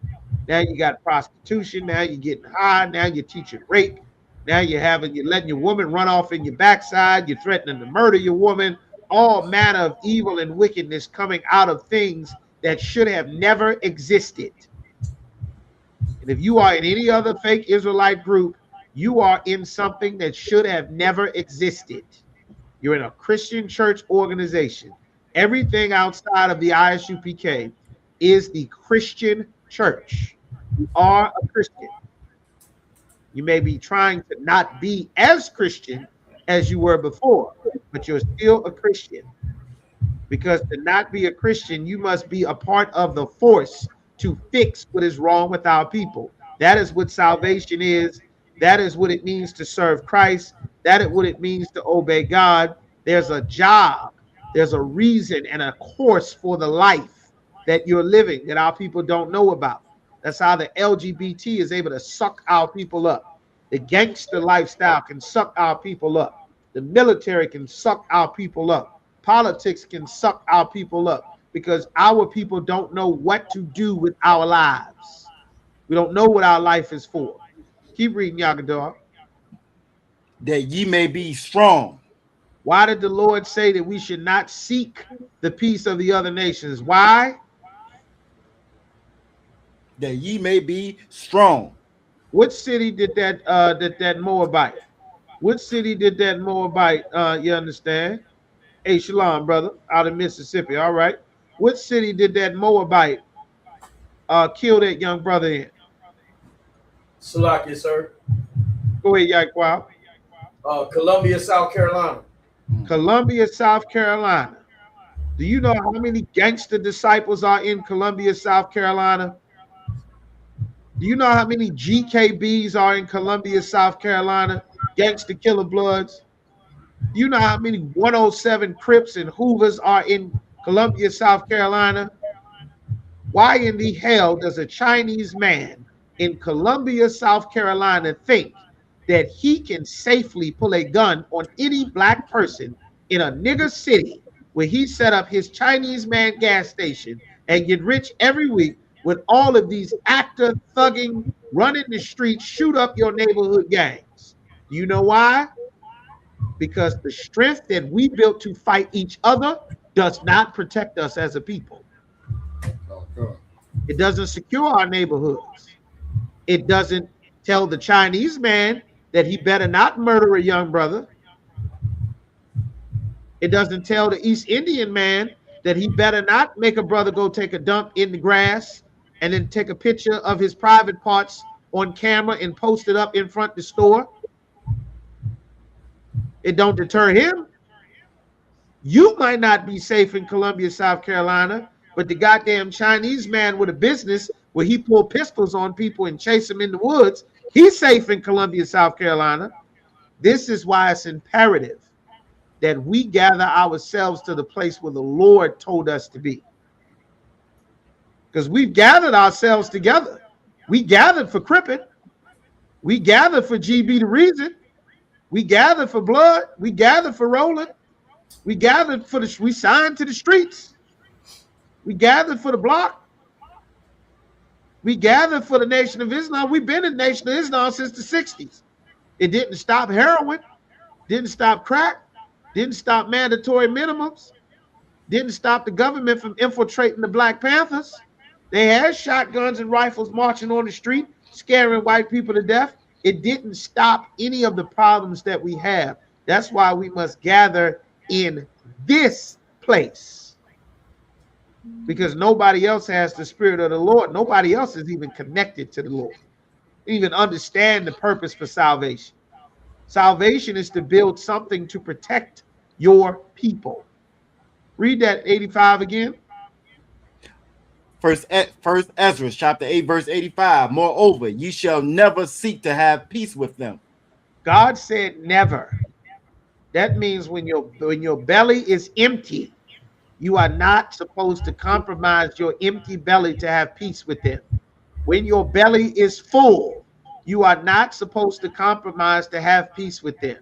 Now you got prostitution. Now you're getting high. Now you're teaching rape. Now you're letting your woman run off in your backside. You're threatening to murder your woman. All manner of evil and wickedness coming out of things that should have never existed. And if you are in any other fake Israelite group, you are in something that should have never existed. You're in a Christian church organization. Everything outside of the ISUPK is the Christian church. You are a Christian. You may be trying to not be as Christian as you were before, but you're still a Christian. Because to not be a Christian, you must be a part of the force to fix what is wrong with our people. That is what salvation is. That is what it means to serve Christ. That is what it means to obey God. There's a job. There's a reason and a course for the life that you're living that our people don't know about. That's how the LGBT is able to suck our people up. The gangster lifestyle can suck our people up. The military can suck our people up. Politics can suck our people up because our people don't know what to do with our lives. We don't know what our life is for. Keep reading, Yagadar. That ye may be strong. Why did the Lord say that we should not seek the peace of the other nations? Why? That ye may be strong. Which city did that Moabite? Which city did that Moabite? You understand? Hey, Shalom, brother, out of Mississippi. All right. Which city did that Moabite kill that young brother in? Salakia, sir. Go ahead, Yaquab. Columbia, South Carolina. Columbia, South Carolina. Do you know how many gangster disciples are in Columbia, South Carolina? Do you know how many GKBs are in Columbia, South Carolina? Gangster killer bloods. Do you know how many 107 Crips and Hoovers are in Columbia, South Carolina? Why in the hell does a Chinese man in Columbia, South Carolina think that he can safely pull a gun on any black person in a nigger city where he set up his Chinese man gas station and get rich every week with all of these actor thugging, running the streets, shoot up your neighborhood gangs? Do you know why? Because the strength that we built to fight each other does not protect us as a people. It doesn't secure our neighborhoods. It doesn't tell the Chinese man that he better not murder a young brother. It doesn't tell the East Indian man that he better not make a brother go take a dump in the grass and then take a picture of his private parts on camera and post it up in front of the store. It don't deter him. You might not be safe in Columbia, South Carolina, but the goddamn Chinese man with a business where he pull pistols on people and chase them in the woods, he's safe in Columbia, South Carolina. This is why it's imperative that we gather ourselves to the place where the Lord told us to be. Because we've gathered ourselves together. We gathered for Crippin. We gathered for GB the Reason. We gathered for Blood. We gathered for Roland. We gathered for we signed to the streets. We gathered for the block. We gathered for the Nation of Islam. We've been in Nation of Islam since the 60s. It didn't stop heroin, didn't stop crack, didn't stop mandatory minimums, didn't stop the government from infiltrating the Black Panthers. They had shotguns and rifles marching on the street, scaring white people to death. It didn't stop any of the problems that we have. That's why we must gather in this place. Because nobody else has the Spirit of the Lord. Nobody else is even connected to the Lord. Even understand the purpose for salvation. Salvation is to build something to protect your people. Read that 85 again. First Ezra, chapter 8, verse 85. Moreover, ye shall never seek to have peace with them. God said never. That means when your belly is empty, you are not supposed to compromise your empty belly to have peace with them. When your belly is full, you are not supposed to compromise to have peace with them.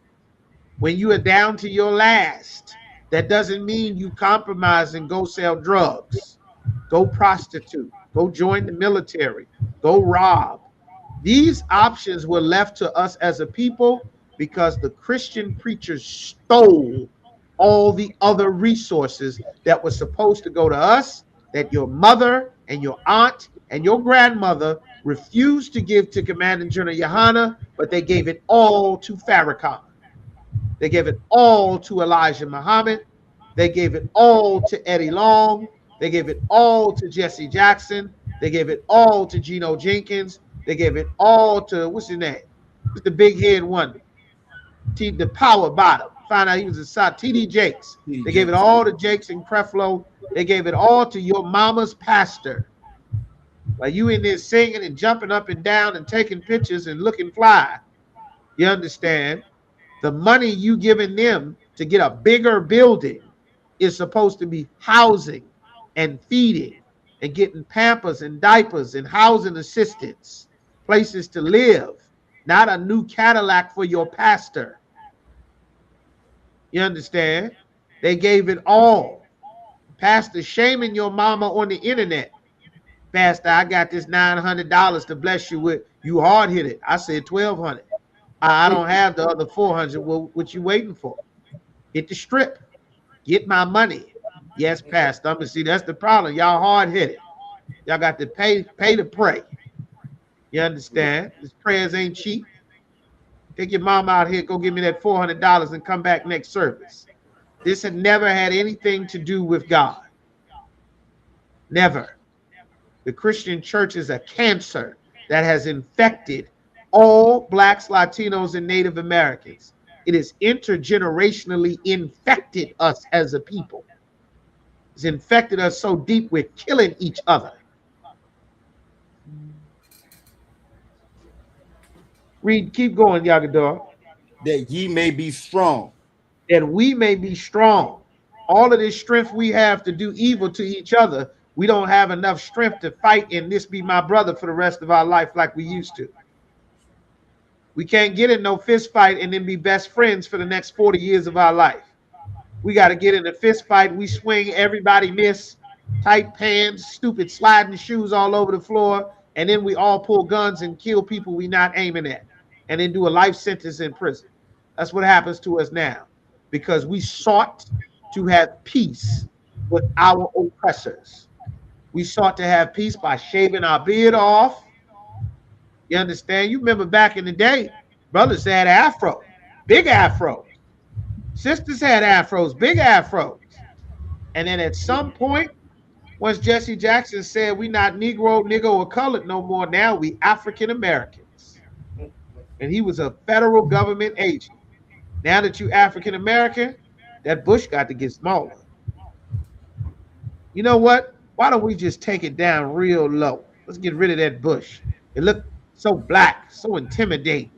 When you are down to your last, that doesn't mean you compromise and go sell drugs, go prostitute, go join the military, go rob. These options were left to us as a people because the Christian preachers stole all the other resources that were supposed to go to us, that your mother and your aunt and your grandmother refused to give to Commanding General YAHANNA, but they gave it all to Farrakhan. They gave it all to Elijah Muhammad. They gave it all to Eddie Long. They gave it all to Jesse Jackson. They gave it all to Geno Jenkins. They gave it all to, what's his name? What's the big head one? The power bottom. Found out he was a side. TD Jakes. They gave it all to Jakes and Creflo. They gave it all to your mama's pastor. While you in there singing and jumping up and down and taking pictures and looking fly. You understand? The money you giving them to get a bigger building is supposed to be housing and feeding and getting Pampers and diapers and housing assistance, places to live, not a new Cadillac for your pastor. You understand? They gave it all. Pastor shaming your mama on the internet. Pastor, I got this $900 to bless you with. You hard hit it. I said 1,200. I don't have the other 400. Well, what you waiting for? Hit the strip. Get my money. Yes, Pastor. I'm gonna see that's the problem. Y'all hard headed. Y'all got to pay to pray. You understand? These prayers ain't cheap. Take your mom out here, go give me that $400 and come back next service. This had never had anything to do with God. Never. The Christian church is a cancer that has infected all Blacks, Latinos, and Native Americans. It has intergenerationally infected us as a people. It's infected us so deep we're killing each other. Read, keep going, Yagador. That ye may be strong. That we may be strong. All of this strength we have to do evil to each other, we don't have enough strength to fight and this be my brother for the rest of our life like we used to. We can't get in no fist fight and then be best friends for the next 40 years of our life. We got to get in a fist fight. We swing, everybody miss, tight pants, stupid sliding shoes all over the floor, and then we all pull guns and kill people we not aiming at, and then do a life sentence in prison. That's what happens to us now, because we sought to have peace with our oppressors. We sought to have peace by shaving our beard off. You understand? You remember back in the day, brothers had afro, big afros. Sisters had afros, big afros. And then at some point, once Jesse Jackson said we not Negro, nigger, or colored no more, now we African Americans. And he was a federal government agent. Now that you African American, that bush got to get smaller. You know what? Why don't we just take it down real low? Let's get rid of that bush. It looked so black, so intimidating.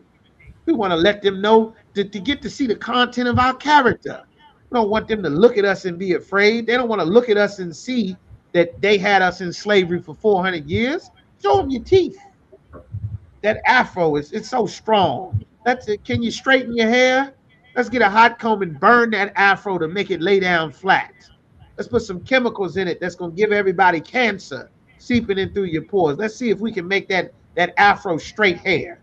We want to let them know to get to see the content of our character. We don't want them to look at us and be afraid. They don't want to look at us and see that they had us in slavery for 400 years. Show them your teeth. That afro it's so strong. That's it. Can you straighten your hair? Let's get a hot comb and burn that afro to make it lay down flat. Let's put some chemicals in it that's going to give everybody cancer seeping in through your pores. Let's see if we can make that afro straight hair.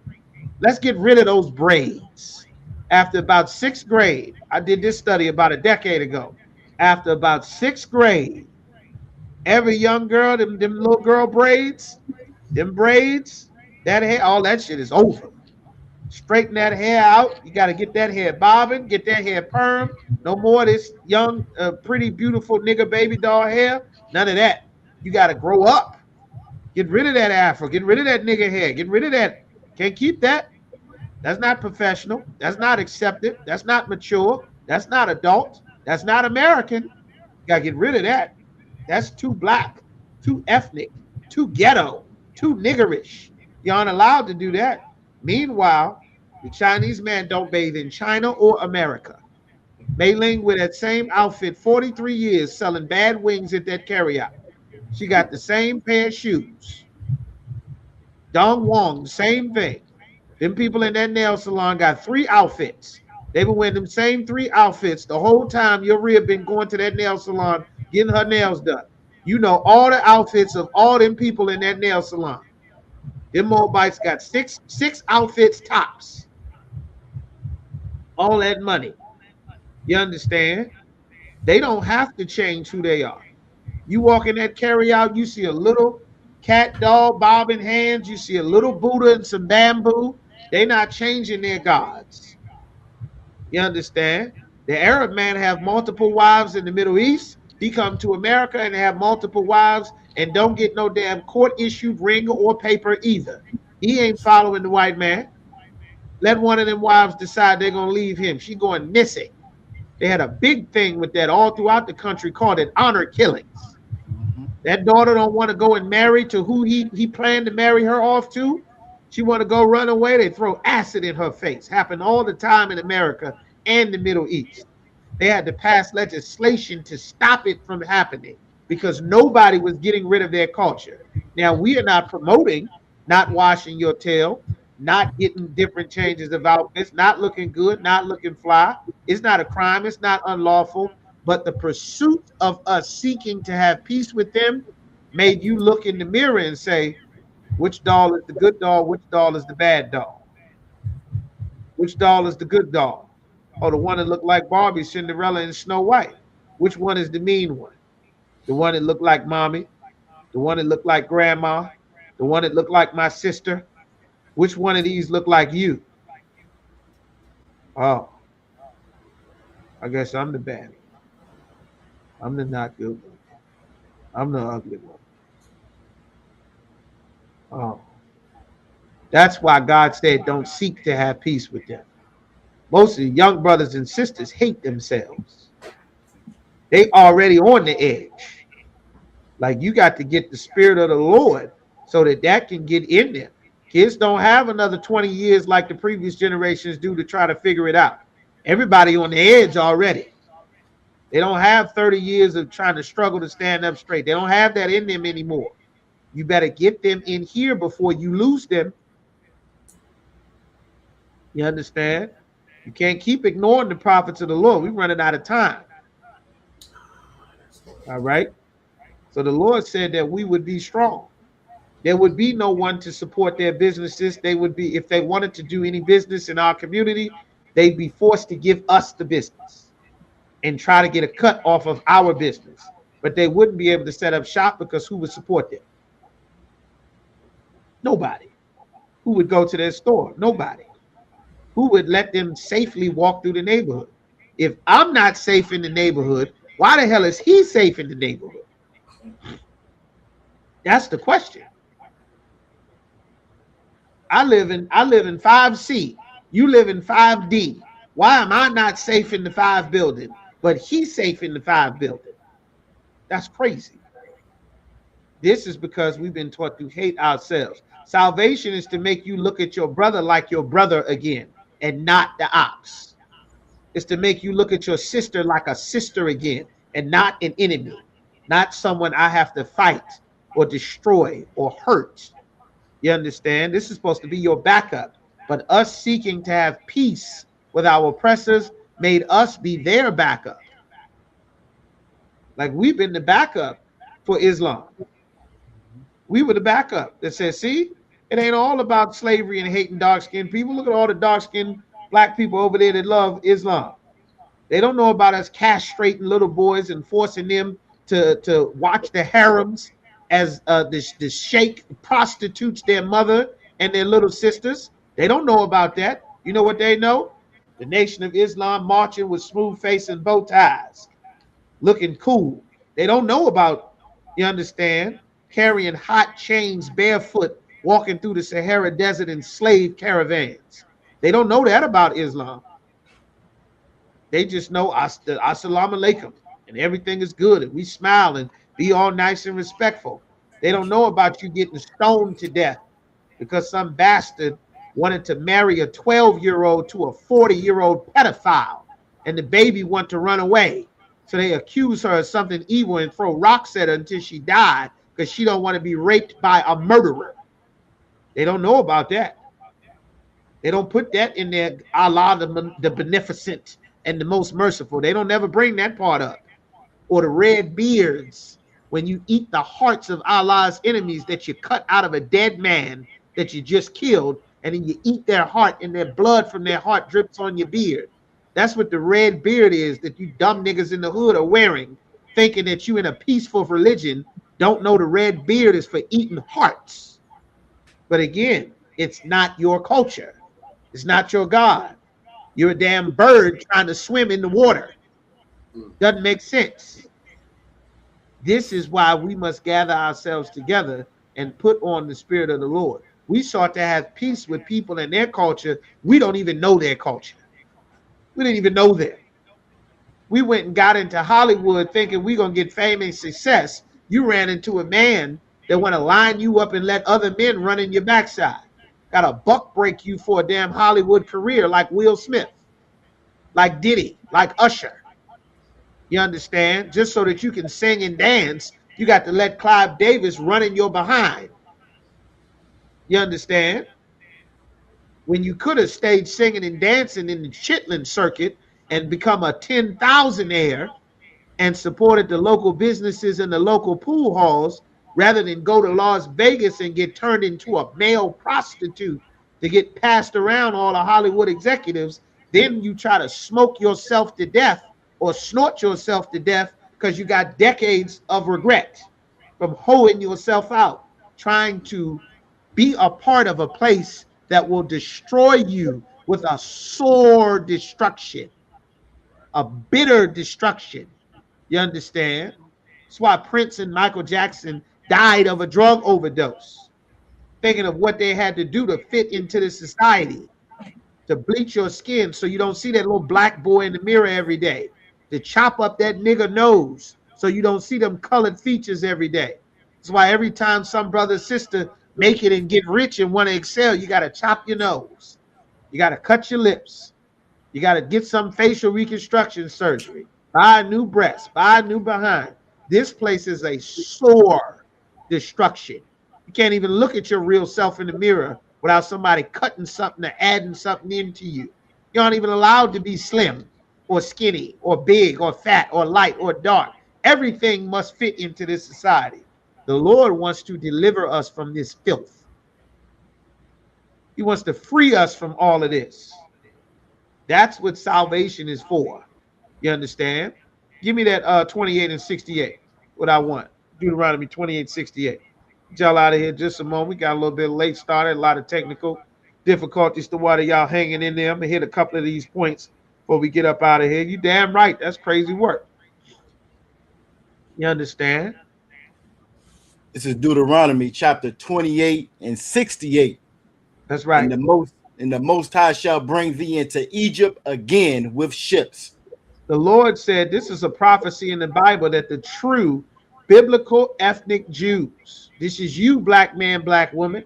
Let's get rid of those braids. After about 6th grade, I did this study about a decade ago. After about 6th grade, every young girl, them little girl braids, that hair, all that shit is over. Straighten that hair out. You got to get that hair bobbing, get that hair perm. No more of this young, pretty, beautiful nigger baby doll hair. None of that. You got to grow up. Get rid of that afro. Get rid of that nigger hair. Get rid of that. Can't keep that. That's not professional. That's not accepted. That's not mature. That's not adult. That's not American. You got to get rid of that. That's too black, too ethnic, too ghetto, too niggerish. You aren't allowed to do that. Meanwhile, the Chinese man don't bathe in China or America. Mei Ling with that same outfit, 43 years, selling bad wings at that carryout. She got the same pair of shoes. Dong Wong, same thing. Them people in that nail salon got 3 outfits. They been wearing them same 3 outfits the whole time your rib been going to that nail salon, getting her nails done. You know all the outfits of all them people in that nail salon. Them Moabites got six outfits tops. All that money. You understand? They don't have to change who they are. You walk in that carryout, you see a little cat, dog, bobbing hands. You see a little Buddha and some bamboo. They're not changing their gods. You understand? The Arab man have multiple wives in the Middle East. He come to America and have multiple wives and don't get no damn court-issued ring or paper either. He ain't following the white man. Let one of them wives decide they're going to leave him. She going missing. They had a big thing with that all throughout the country called it honor killings. That daughter don't want to go and marry to who he planned to marry her off to. She want to go run away. They throw acid in her face. Happened all the time in America and the Middle East. They had to pass legislation to stop it from happening. because nobody was getting rid of their culture. Now, we are not promoting not washing your tail, not getting different changes of outfits, not looking good, not looking fly. It's not a crime. It's not unlawful. But the pursuit of us seeking to have peace with them made you look in the mirror and say, which doll is the good doll? Which doll is the bad doll? Which doll is the good doll? Oh, the one that looked like Barbie, Cinderella, and Snow White. Which one is the mean one? The one that looked like mommy? The one that looked like grandma? The one that looked like my sister? Which one of these look like you? Oh, I guess I'm the bad one. I'm the not good one. I'm the ugly one. Oh, that's why God said, don't seek to have peace with them. Most of the young brothers and sisters hate themselves. They already on the edge. Like, you got to get the spirit of the Lord so that can get in them. Kids don't have another 20 years like the previous generations do to try to figure it out. Everybody on the edge already. They don't have 30 years of trying to struggle to stand up straight. They don't have that in them anymore. You better get them in here before you lose them. You understand? You can't keep ignoring the prophets of the Lord. We're running out of time. All right? So the Lord said that we would be strong. There would be no one to support their businesses. They would be, if they wanted to do any business in our community, they'd be forced to give us the business and try to get a cut off of our business. But they wouldn't be able to set up shop because who would support them? Nobody. Who would go to their store? Nobody. Who would let them safely walk through the neighborhood? If I'm not safe in the neighborhood, why the hell is he safe in the neighborhood? That's the question. I live in 5C. You live in 5D. Why am I not safe in the 5 building, but he's safe in the 5 building? That's crazy. This is because we've been taught to hate ourselves. Salvation is to make you look at your brother like your brother again and not the ox. It's to make you look at your sister like a sister again and not an enemy, not someone I have to fight or destroy or hurt. You understand? This is supposed to be your backup. But us seeking to have peace with our oppressors made us be their backup. Like, we've been the backup for Islam. We were the backup that said, see, it ain't all about slavery and hating dark-skinned people. Look at all the dark-skinned black people over there that love Islam. They don't know about us castrating little boys and forcing them to watch the harems as the sheikh prostitutes their mother and their little sisters. They don't know about that. You know what they know? The Nation of Islam marching with smooth face and bow ties, looking cool. They don't know about, you understand, carrying hot chains barefoot, walking through the Sahara Desert in slave caravans. They don't know that about Islam. They just know assalamu alaikum and everything is good and we smile and be all nice and respectful. They don't know about you getting stoned to death because some bastard wanted to marry a 12-year-old to a 40-year-old pedophile and the baby wanted to run away. So they accuse her of something evil and throw rocks at her until she died because she don't want to be raped by a murderer. They don't know about that. They don't put that in there, Allah the beneficent and the most merciful. They don't never bring that part up. Or the red beards, when you eat the hearts of Allah's enemies that you cut out of a dead man that you just killed, and then you eat their heart and their blood from their heart drips on your beard. That's what the red beard is that you dumb niggas in the hood are wearing, thinking that you in a peaceful religion don't know the red beard is for eating hearts. But again, it's not your culture. It's not your God. You're a damn bird trying to swim in the water. Doesn't make sense. This is why we must gather ourselves together and put on the spirit of the Lord. We sought to have peace with people and their culture. We don't even know their culture. We didn't even know them. We went and got into Hollywood thinking we're going to get fame and success. You ran into a man that want to line you up and let other men run in your backside. Got a buck break you for a damn Hollywood career like Will Smith, like Diddy, like Usher. You understand? Just so that you can sing and dance, you got to let Clive Davis run in your behind. You understand? When you could have stayed singing and dancing in the Chitlin circuit and become a 10,000-aire and supported the local businesses and the local pool halls rather than go to Las Vegas and get turned into a male prostitute to get passed around all the Hollywood executives, then you try to smoke yourself to death or snort yourself to death because you got decades of regret from hoeing yourself out, trying to be a part of a place that will destroy you with a sore destruction, a bitter destruction. You understand? That's why Prince and Michael Jackson died of a drug overdose, thinking of what they had to do to fit into the society, to bleach your skin so you don't see that little black boy in the mirror every day, to chop up that nigger nose so you don't see them colored features every day. That's why every time some brother or sister make it and get rich and want to excel, you got to chop your nose. You got to cut your lips. You got to get some facial reconstruction surgery. Buy a new breast, buy a new behind. This place is a sore destruction. You can't even look at your real self in the mirror without somebody cutting something or adding something into you. You aren't even allowed to be slim or skinny or big or fat or light or dark. Everything must fit into this society. The Lord wants to deliver us from this filth. He wants to free us from all of this. That's what salvation is for. You understand? Give me that 28 and 68. What I want. Deuteronomy 28, 68. Get y'all out of here just a moment. We got a little bit late started, a lot of technical difficulties to water y'all hanging in there. I'm gonna hit a couple of these points before we get up out of here. You damn right. That's crazy work. You understand? This is Deuteronomy chapter 28 and 68. That's right. And the Most High shall bring thee into Egypt again with ships. The Lord said, this is a prophecy in the Bible that the true biblical ethnic Jews, this is you, black man, black woman,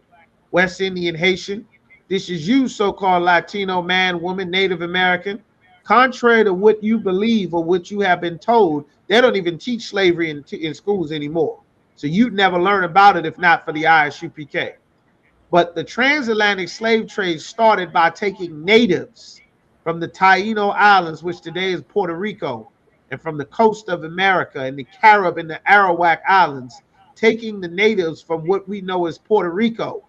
West Indian, Haitian, this is you, so-called Latino man, woman, Native American, contrary to what you believe or what you have been told, they don't even teach slavery in schools anymore. So you'd never learn about it if not for the ISUPK. But the transatlantic slave trade started by taking natives from the Taino Islands, which today is Puerto Rico, and from the coast of America and the Carib and the Arawak Islands, taking the natives from what we know as Puerto Rico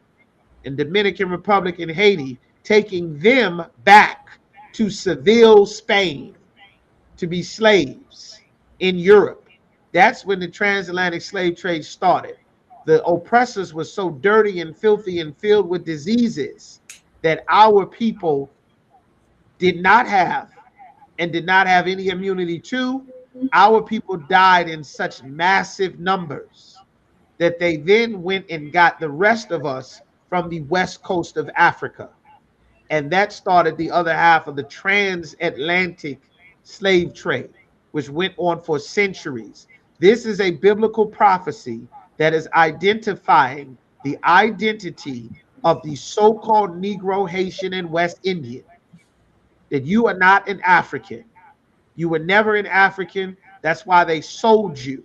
and Dominican Republic and Haiti, taking them back to Seville, Spain, to be slaves in Europe. That's when the transatlantic slave trade started. The oppressors were so dirty and filthy and filled with diseases that our people did not have any immunity to. Our people died in such massive numbers that they then went and got the rest of us from the west coast of Africa. And that started the other half of the transatlantic slave trade, which went on for centuries. This is a biblical prophecy that is identifying the identity of the so-called Negro, Haitian, and West Indian. That you are not an African. You were never an African. That's why they sold you.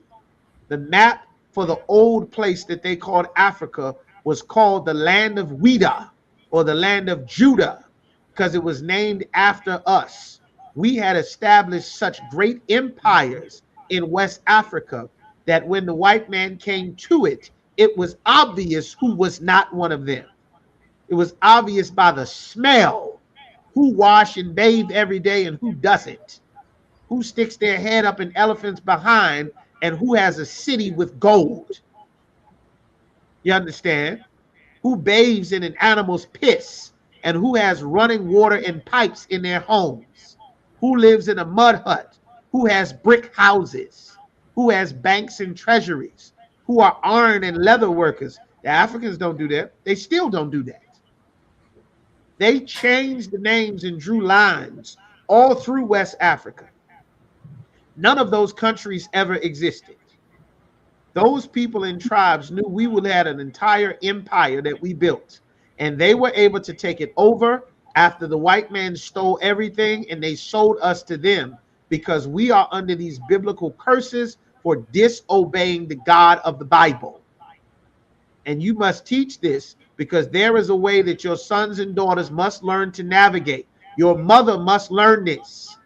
The map for the old place that they called Africa was called the land of Wida, or the land of Judah, because it was named after us. We had established such great empires in West Africa that when the white man came to it, it was obvious who was not one of them. It was obvious by the smell who wash and bathe every day and who doesn't, who sticks their head up in elephants behind, and who has a city with gold. You understand? Who bathes in an animal's piss, and who has running water in pipes in their homes, who lives in a mud hut, who has brick houses, who has banks and treasuries, who are iron and leather workers. The Africans don't do that. They still don't do that. They changed the names and drew lines all through West Africa. None of those countries ever existed. Those people and tribes knew we would have an entire empire that we built, and they were able to take it over after the white man stole everything and they sold us to them because we are under these biblical curses for disobeying the God of the Bible. And you must teach this, because there is a way that your sons and daughters must learn to navigate. Your mother must learn this.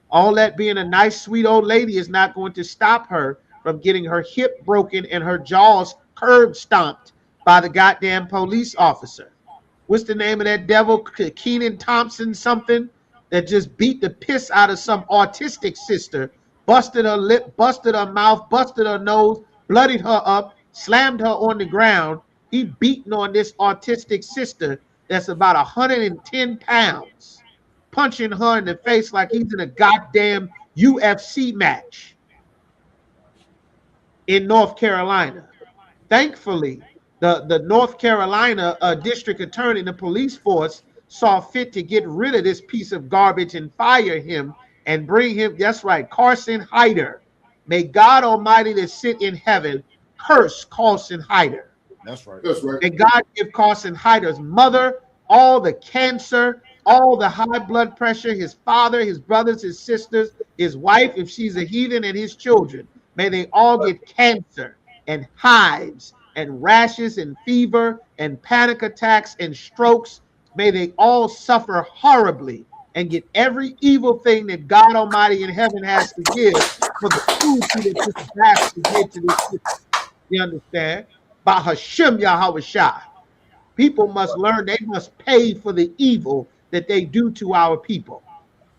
All that being a nice, sweet old lady is not going to stop her from getting her hip broken and her jaws curb stomped by the goddamn police officer. What's the name of that devil? Keenan Thompson something, that just beat the piss out of some autistic sister, busted her lip, busted her mouth, busted her nose, bloodied her up, slammed her on the ground. He beating on this autistic sister that's about 110 pounds, punching her in the face like he's in a goddamn UFC match in North Carolina. Thankfully, the North Carolina district attorney and the police force saw fit to get rid of this piece of garbage and fire him and bring him, that's right, Carson Hyder. May God Almighty that sit in heaven curse Carson Hyder. That's right. That's right. May God give Carson Hyder's mother all the cancer, all the high blood pressure, his father, his brothers, his sisters, his wife, if she's a heathen, and his children. May they all get cancer and hives and rashes and fever and panic attacks and strokes. May they all suffer horribly and get every evil thing that God Almighty in heaven has to give for the cruelty that this bastard did to this system. You understand? By Hashem Yahweh. People must learn they must pay for the evil that they do to our people.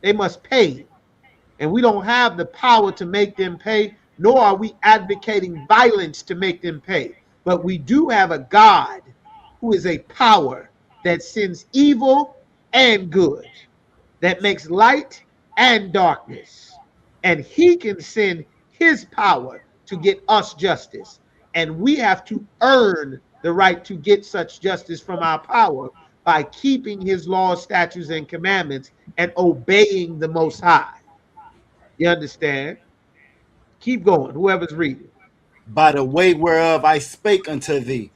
They must pay. And we don't have the power to make them pay, nor are we advocating violence to make them pay. But we do have a God who is a power that sends evil and good, that makes light and darkness. And he can send his power to get us justice. And we have to earn the right to get such justice from our power by keeping his laws, statutes, and commandments and obeying the Most High. You understand? Keep going, whoever's reading. By the way whereof I spake unto thee.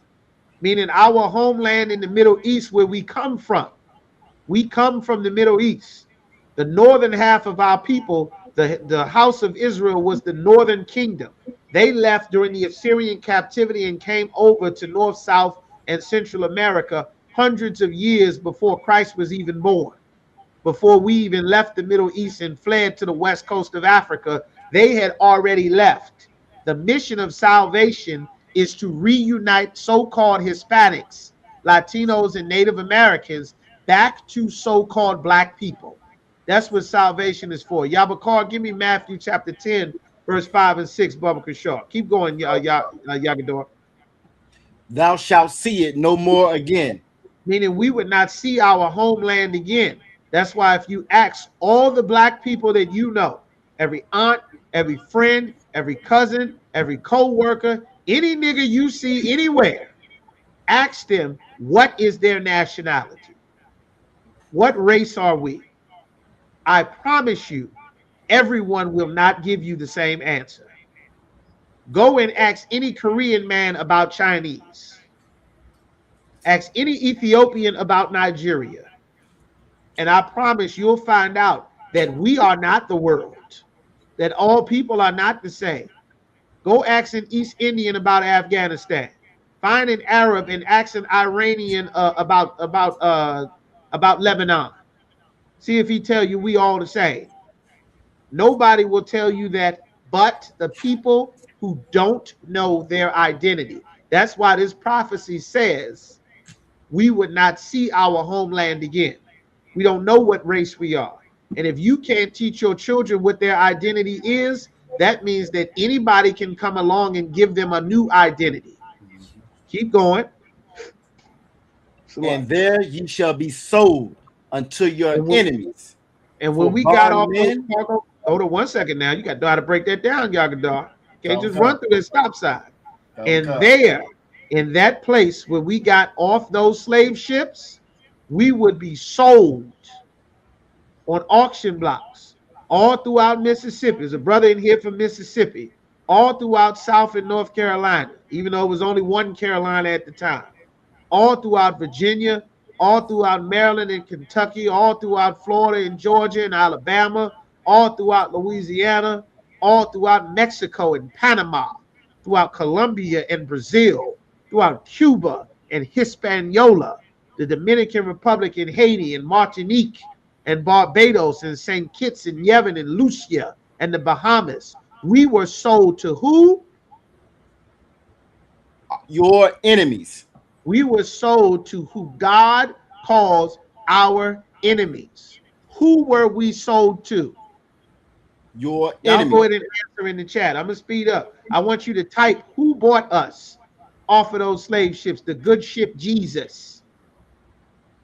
Meaning our homeland in the Middle East, where we come from. We come from the Middle East. The northern half of our people, the house of Israel, was the northern kingdom. They left during the Assyrian captivity and came over to North, South, and Central America hundreds of years before Christ was even born. Before we even left the Middle East and fled to the west coast of Africa, they had already left. The mission of salvation is to reunite so-called Hispanics, Latinos, and Native Americans back to so-called black people. That's what salvation is for. Yabakar, give me Matthew chapter 10, verse 5 and 6, Baba Kishar. Keep going, Yagador. Thou shalt see it no more again. Meaning we would not see our homeland again. That's why if you ask all the black people that you know, every aunt, every friend, every cousin, every co-worker, any nigga you see anywhere, ask them, what is their nationality? What race are we? I promise you, everyone will not give you the same answer. Go and ask any Korean man about Chinese. Ask any Ethiopian about Nigeria. And I promise you'll find out that we are not the world, that all people are not the same. Go ask an East Indian about Afghanistan. Find an Arab and ask an Iranian about Lebanon. See if he tell you we all the same. Nobody will tell you that but the people who don't know their identity. That's why this prophecy says we would not see our homeland again. We don't know what race we are. And if you can't teach your children what their identity is, that means that anybody can come along and give them a new identity. Keep going. And there ye shall be sold unto your enemies. And when we got off hold on 1 second now. You got to know how to break that down, Yagadar. Can't just run through that stop sign. And there, in that place where we got off those slave ships, we would be sold on auction blocks all throughout Mississippi. There's a brother in here from Mississippi, all throughout South and North Carolina, even though it was only one Carolina at the time, all throughout Virginia, all throughout Maryland and Kentucky, all throughout Florida and Georgia and Alabama, all throughout Louisiana, all throughout Mexico and Panama, throughout Colombia and Brazil, throughout Cuba and Hispaniola, the Dominican Republic and Haiti and Martinique and Barbados and St. Kitts and Nevis and Lucia and the Bahamas. We were sold to who? Your enemies. We were sold to who God calls our enemies. Who were we sold to? Your Y'all enemies. go ahead and answer in the chat. I'm going to speed up. I want you to type who bought us off of those slave ships. The good ship Jesus.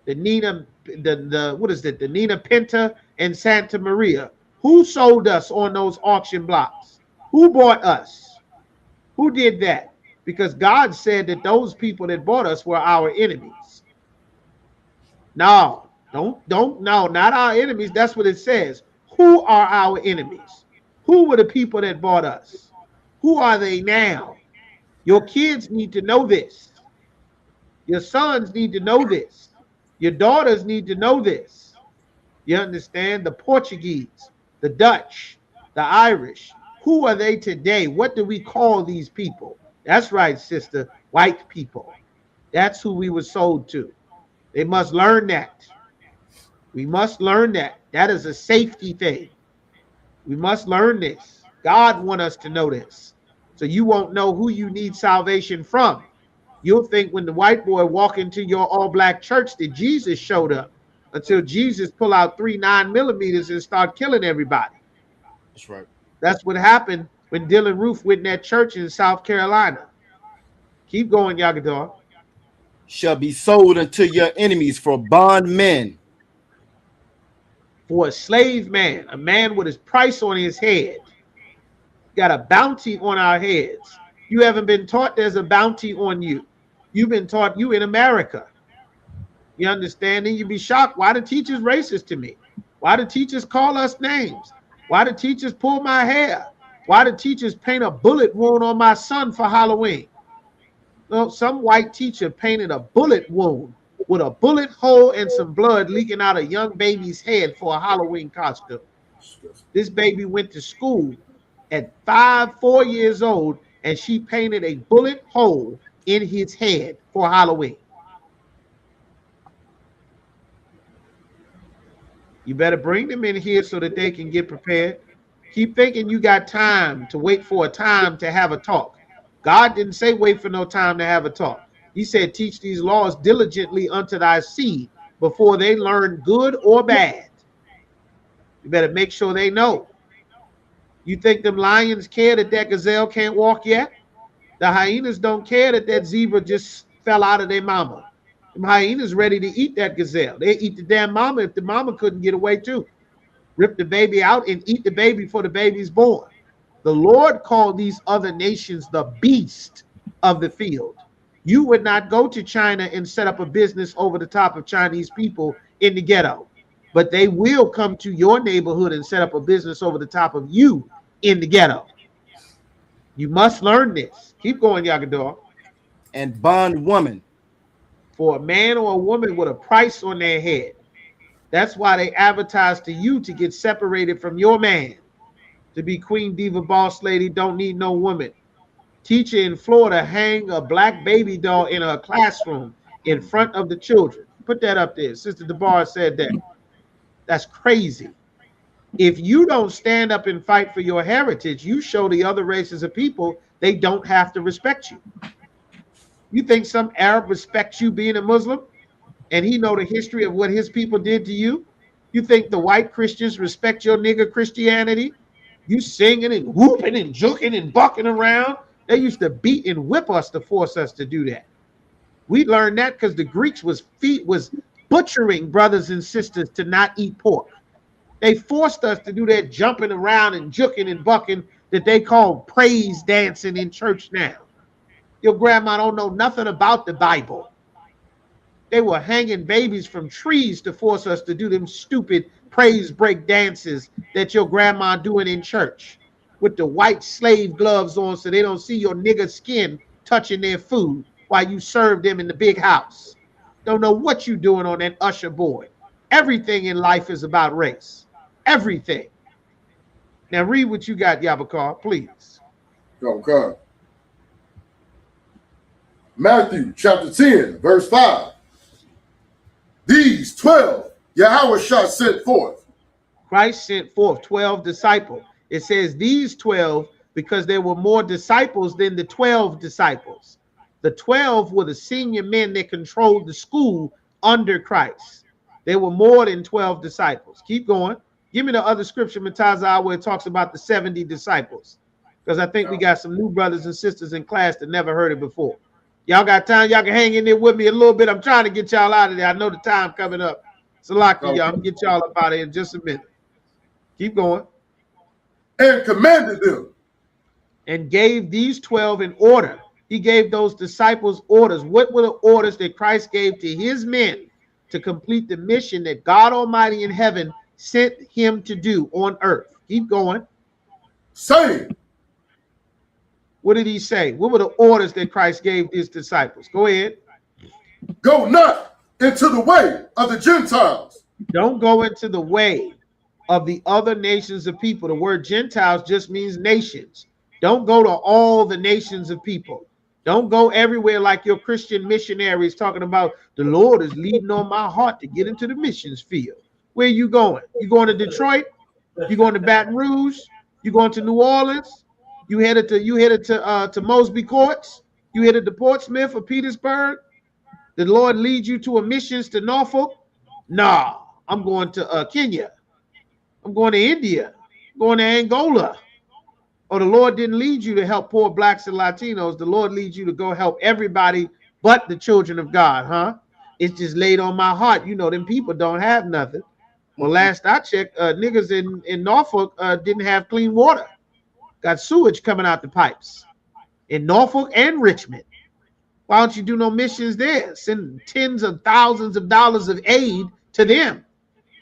The Nina, what is it? The Nina Pinta and Santa Maria. Who sold us on those auction blocks? Who bought us? Who did that? Because God said that those people that bought us were our enemies. No, no, not our enemies. That's what it says. Who are our enemies? Who were the people that bought us? Who are they now? Your kids need to know this. Your sons need to know this. Your daughters need to know this. You understand? The Portuguese, the Dutch, the Irish. Who are they today? What do we call these people? That's right, sister. White people. That's who we were sold to. They must learn that. We must learn that. That is a safety thing. We must learn this. God wants us to know this. So you won't know who you need salvation from. You'll think when the white boy walk into your all-black church that Jesus showed up, until Jesus pull out 3 9mm and start killing everybody. That's right. That's what happened when Dylan Roof went in that church in South Carolina. Keep going, Yagador. Shall be sold unto your enemies for bondmen. For a slave man, a man with his price on his head. Got a bounty on our heads. You haven't been taught there's a bounty on you. You've been taught you in America. You understand? And you'd be shocked. Why the teachers racist to me? Why the teachers call us names? Why the teachers pull my hair? Why the teachers paint a bullet wound on my son for Halloween? No, some white teacher painted a bullet wound with a bullet hole and some blood leaking out a young baby's head for a Halloween costume. This baby went to school at 4 years old, and she painted a bullet hole in his head for Halloween. You better bring them in here so that they can get prepared. Keep thinking you got time to wait for a time to have a talk. God didn't say wait for no time to have a talk. He said teach these laws diligently unto thy seed before they learn good or bad. You better make sure they know. You think them lions care that gazelle can't walk yet? The hyenas don't care that zebra just fell out of their mama. Them hyenas ready to eat that gazelle. They eat the damn mama if the mama couldn't get away too. Rip the baby out and eat the baby before the baby's born. The Lord called these other nations the beast of the field. You would not go to China and set up a business over the top of Chinese people in the ghetto, but they will come to your neighborhood and set up a business over the top of you in the ghetto. You must learn this. Keep going, Yagador. And bondwoman. For a man or a woman with a price on their head. That's why they advertise to you to get separated from your man. To be queen, diva, boss lady, don't need no woman. Teacher in Florida hang a black baby doll in her classroom in front of the children. Put that up there. Sister DeBar said that. That's crazy. If you don't stand up and fight for your heritage, you show the other races of people they don't have to respect you. You think some Arab respects you being a Muslim and he know the history of what his people did to you? You think the white Christians respect your nigger Christianity? You singing and whooping and juking and bucking around. They used to beat and whip us to force us to do that. We learned that because the Greeks was butchering brothers and sisters to not eat pork. They forced us to do that jumping around and juking and bucking that they call praise dancing in church now. Your grandma don't know nothing about the Bible. They were hanging babies from trees to force us to do them stupid praise break dances that your grandma doing in church with the white slave gloves on so they don't see your nigger skin touching their food while you serve them in the big house. Don't know what you doing on that usher board. Everything in life is about race. Everything. Now read what you got, Yabakar, please. Okay. Matthew chapter 10, verse 5. These 12 Yahweh sent forth. Christ sent forth 12 disciples. It says these 12 because there were more disciples than the 12 disciples. The 12 were the senior men that controlled the school under Christ. There were more than 12 disciples. Keep going. Give me the other scripture, NATAZACH, where it talks about the 70 disciples. Because I think we got some new brothers and sisters in class that never heard it before. Y'all got time? Y'all can hang in there with me a little bit. I'm trying to get y'all out of there. I know the time coming up. Salaki, y'all. I'm going to get y'all up out of here in just a minute. Keep going. And commanded them. And gave these 12 in order. He gave those disciples orders. What were the orders that Christ gave to his men to complete the mission that God Almighty in heaven sent him to do on earth? Keep going. Saying. What did he say? What were the orders that Christ gave his disciples? Go ahead. Go not into the way of the Gentiles. Don't go into the way of the other nations of people. The word Gentiles just means nations. Don't go to all the nations of people. Don't go everywhere like your Christian missionaries talking about the Lord is leading on my heart to get into the missions field. Where you going? You going to Detroit? You going to Baton Rouge? You going to New Orleans? You headed to Mosby Courts? You headed to Portsmouth or Petersburg? Did the Lord lead you to a missions to Norfolk? Nah, I'm going to Kenya. I'm going to India. I'm going to Angola. Or the Lord didn't lead you to help poor blacks and Latinos. The Lord leads you to go help everybody but the children of God, huh? It's just laid on my heart. You know, them people don't have nothing. Well, last I checked, niggas in Norfolk didn't have clean water. Got sewage coming out the pipes in Norfolk and Richmond. Why don't you do no missions there? Send tens of thousands of dollars of aid to them.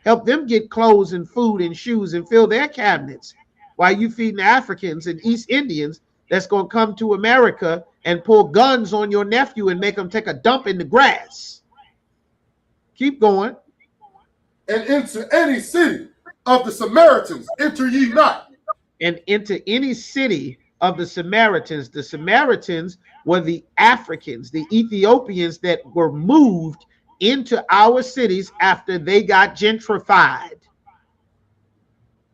Help them get clothes and food and shoes and fill their cabinets. While you feeding Africans and East Indians that's going to come to America and pull guns on your nephew and make him take a dump in the grass. Keep going. And into any city of the Samaritans enter ye not. And into any city of the Samaritans. The Samaritans were the Africans, the Ethiopians that were moved into our cities after they got gentrified.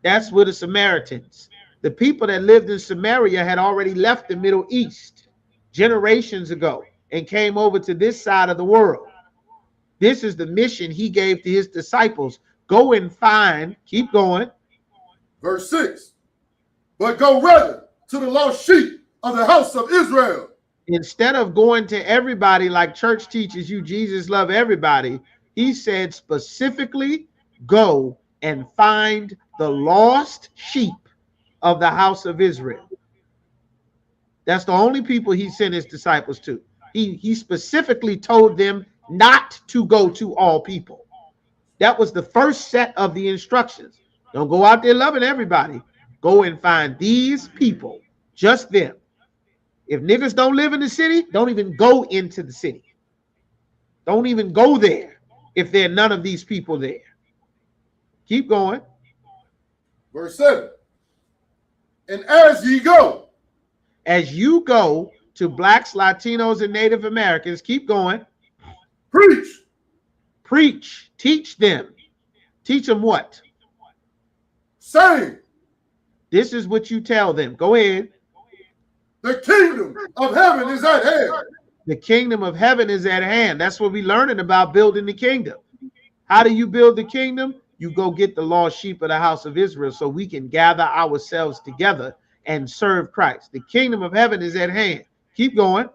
That's where the Samaritans. The people that lived in Samaria had already left the Middle East generations ago and came over to this side of the world. This is the mission he gave to his disciples. Go and find, keep going. Verse 6. But go rather to the lost sheep of the house of Israel. Instead of going to everybody like church teaches you, Jesus love everybody. He said specifically, go and find the lost sheep of the house of Israel. That's the only people he sent his disciples to. He specifically told them not to go to all people. That was the first set of the instructions. Don't go out there loving everybody. Go and find these people, just them. If niggas don't live in the city, don't even go into the city. Don't even go there if there are none of these people there. Keep going. Verse 7. And as ye go. As you go to blacks, Latinos, and Native Americans, keep going. Preach. Preach. Teach them. Teach them what? Saying. This is what you tell them. Go ahead. The kingdom of heaven is at hand. The kingdom of heaven is at hand. That's what we're learning about building the kingdom. How do you build the kingdom? You go get the lost sheep of the house of Israel so we can gather ourselves together and serve Christ. The kingdom of heaven is at hand. Keep going.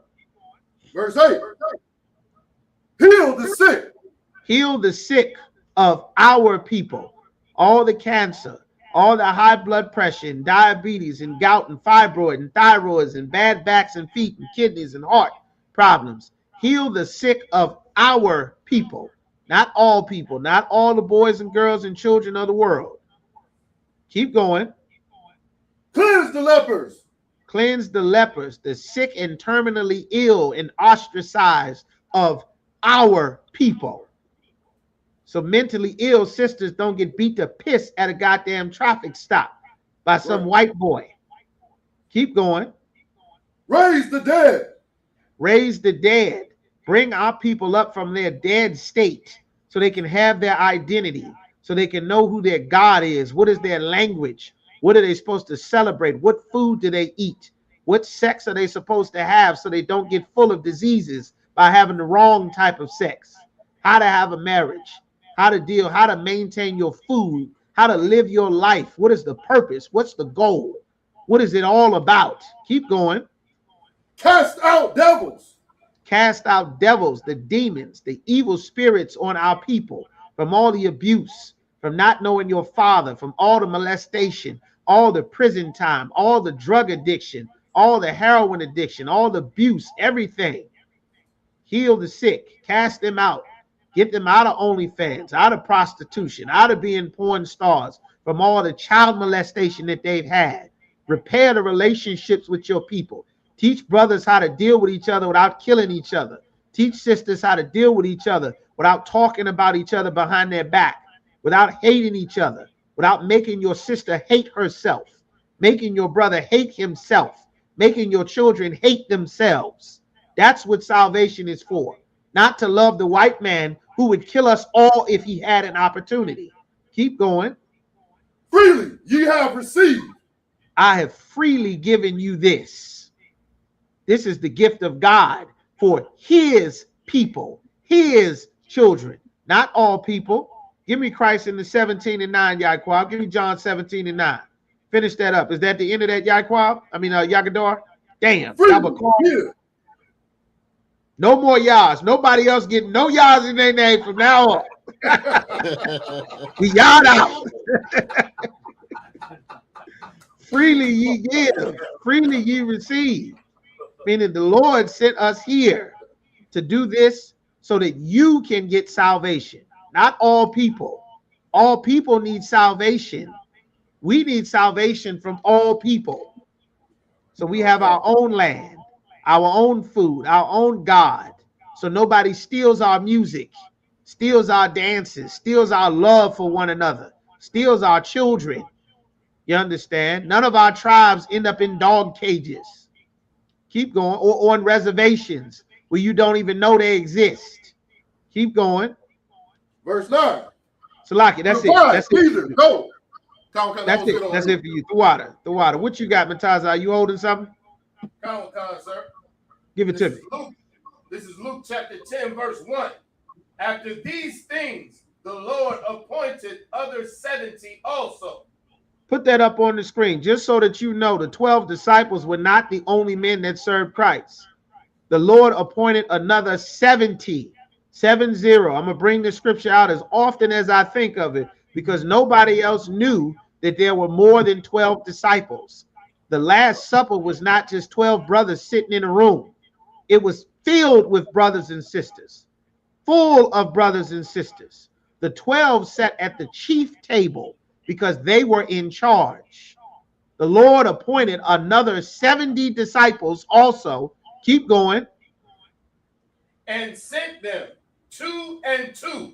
Verse 8. Heal the sick. Heal the sick of our people. All the cancer, all the high blood pressure and diabetes and gout and fibroid and thyroids and bad backs and feet and kidneys and heart problems. Heal the sick of our people. Not all people, not all the boys and girls and children of the world. Keep going. Cleanse the lepers. Cleanse the lepers, the sick and terminally ill and ostracized of our people. So mentally ill sisters don't get beat to piss at a goddamn traffic stop. by some white boy. Keep going. Raise the dead. Raise the dead. Bring our people up from their dead state so they can have their identity, so they can know who their God is. What is their language? What are they supposed to celebrate? What food do they eat? What sex are they supposed to have so they don't get full of diseases by having the wrong type of sex? How to have a marriage, how to deal, how to maintain your food, how to live your life. What is the purpose? What's the goal? What is it all about? Keep going. Cast out devils. Cast out devils, the demons, the evil spirits on our people, from all the abuse, from not knowing your father, from all the molestation, all the prison time, all the drug addiction, all the heroin addiction, all the abuse, everything. Heal the sick, cast them out, get them out of OnlyFans, out of prostitution, out of being porn stars, from all the child molestation that they've had. Repair the relationships with your people. Teach brothers how to deal with each other without killing each other. Teach sisters how to deal with each other without talking about each other behind their back, without hating each other, without making your sister hate herself, making your brother hate himself, making your children hate themselves. That's what salvation is for. Not to love the white man who would kill us all if he had an opportunity. Keep going. Freely ye have received. I have freely given you this. This is the gift of God for his people, his children, not all people. Give me Christ in the 17 and 9, Yaquab. Give me John 17 and 9. Finish that up. Is that the end of that, Yaquab? I mean, Yagador? Damn. No more yahs. Nobody else getting no yahs in their name from now on. We yah'd out. Freely ye give, freely ye receive. Meaning the Lord sent us here to do this so that you can get salvation. Not all people. All people need salvation. We need salvation from all people. So we have our own land, our own food, our own God. So nobody steals our music, steals our dances, steals our love for one another, steals our children. You understand? None of our tribes end up in dog cages. Keep going. Or on reservations where you don't even know they exist. Keep going. Verse 9. Salaki, that's it. That's it. Go. That's it. That's it for you. The water. What you got, Nataza? Are you holding something? Sir. Give it to me. This is Luke chapter 10, verse 1. After these things, the Lord appointed other 70 also. Put that up on the screen just so that you know the 12 disciples were not the only men that served Christ. The Lord appointed another 70. 70. I'm going to bring the scripture out as often as I think of it because nobody else knew that there were more than 12 disciples. The Last Supper was not just 12 brothers sitting in a room. It was filled with brothers and sisters, full of brothers and sisters. The 12 sat at the chief table because they were in charge. The Lord appointed another 70 disciples also. Keep going. And sent them 2 and 2.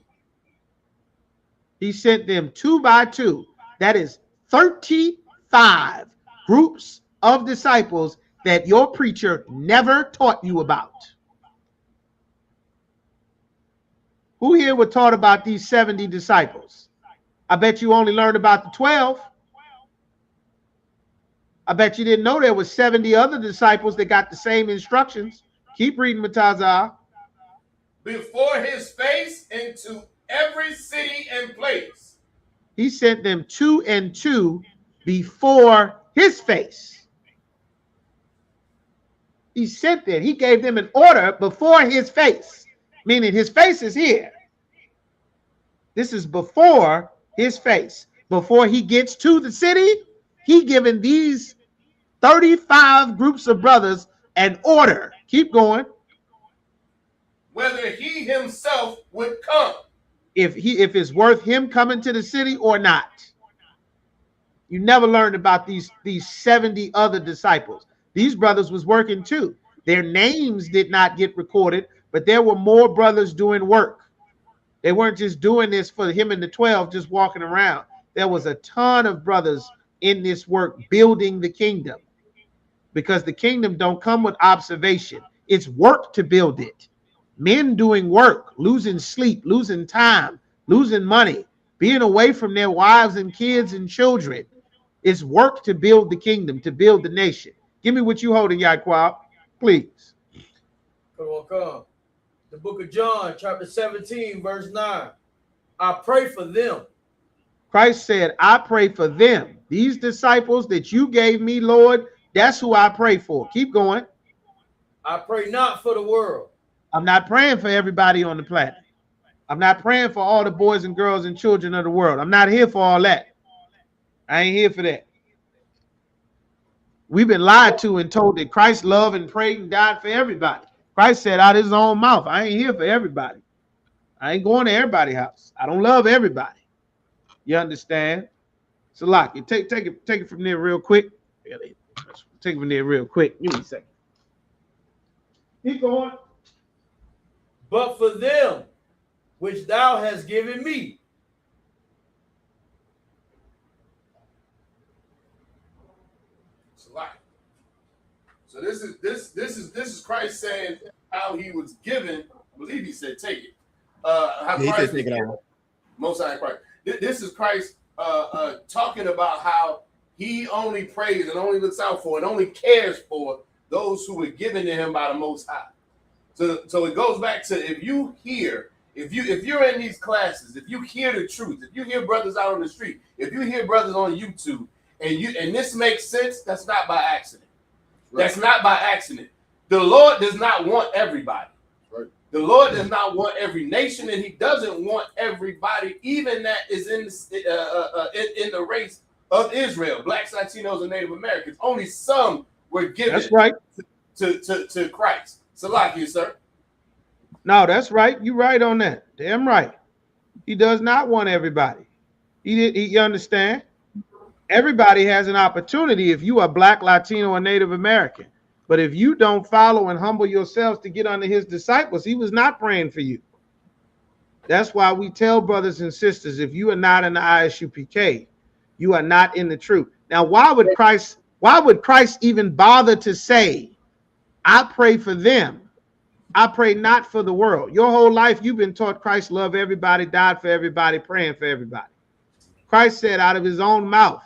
He sent them 2 by 2. That is 35 groups of disciples that your preacher never taught you about. Who here were taught about these 70 disciples? I bet you only learned about the 12. I bet you didn't know there were 70 other disciples that got the same instructions. Keep reading, Matazah. Before his face into every city and place. He sent them 2 and 2 before his face. He sent them. He gave them an order before his face, meaning his face is here. This is before his face. Before he gets to the city, he given these 35 groups of brothers an order. Keep going. Whether he himself would come. If it's worth him coming to the city or not. You never learned about these 70 other disciples. These brothers was working too. Their names did not get recorded, but there were more brothers doing work. They weren't just doing this for him and the 12 just walking around. There was a ton of brothers in this work building the kingdom, because the kingdom don't come with observation. It's work to build it. Men doing work, losing sleep, losing time, losing money, being away from their wives and kids and children. It's work to build the kingdom, to build the nation. Give me what you holding, Yaquab, please. Come on, come. The book of John, chapter 17, verse 9. I pray for them. Christ said, I pray for them. These disciples that you gave me, Lord, that's who I pray for. Keep going. I pray not for the world. I'm not praying for everybody on the planet. I'm not praying for all the boys and girls and children of the world. I'm not here for all that. I ain't here for that. We've been lied to and told that Christ loved and prayed and died for everybody. Christ said out of his own mouth, I ain't here for everybody. I ain't going to everybody's house. I don't love everybody. You understand? So, lock you take it from there real quick. Take it from there real quick. Give me a second. Keep going. But for them which thou hast given me. So this is Christ saying how he was given. I believe he said take it. How Christ take it out. Most High Christ. This is Christ talking about how he only prays and only looks out for and only cares for those who were given to him by the Most High. So it goes back to if you're in these classes, if you hear the truth, if you hear brothers out on the street, if you hear brothers on YouTube, and this makes sense, that's not by accident. Right. That's not by accident. The Lord does not want everybody. Right. The Lord does not want every nation, and he doesn't want everybody, even that is in the race of Israel, blacks, Latinos, and Native Americans. Only some were given that's right. to Christ. Salakia, sir. No, that's right. You're right on that. Damn right. He does not want everybody. You understand? Everybody has an opportunity if you are black, Latino, or Native American. But if you don't follow and humble yourselves to get under his disciples, he was not praying for you. That's why we tell brothers and sisters, if you are not in the ISUPK, you are not in the truth. Now, why would Christ even bother to say, I pray for them? I pray not for the world. Your whole life, you've been taught Christ loved everybody, died for everybody, praying for everybody. Christ said out of his own mouth,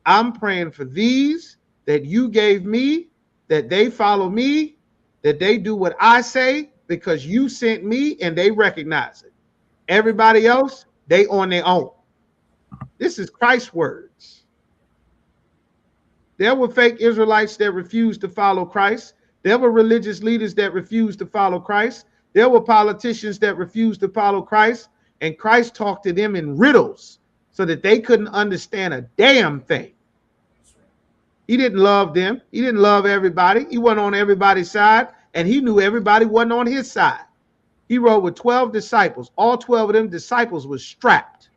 I'm praying for these that you gave me, that they follow me, that they do what I say because you sent me and they recognize it. Everybody else, they on their own. This is Christ's words. There were fake Israelites that refused to follow Christ. There were religious leaders that refused to follow Christ. There were politicians that refused to follow Christ. And Christ talked to them in riddles so that they couldn't understand a damn thing. He didn't love them. He didn't love everybody. He wasn't on everybody's side. And he knew everybody wasn't on his side. He rode with 12 disciples. All 12 of them disciples were strapped.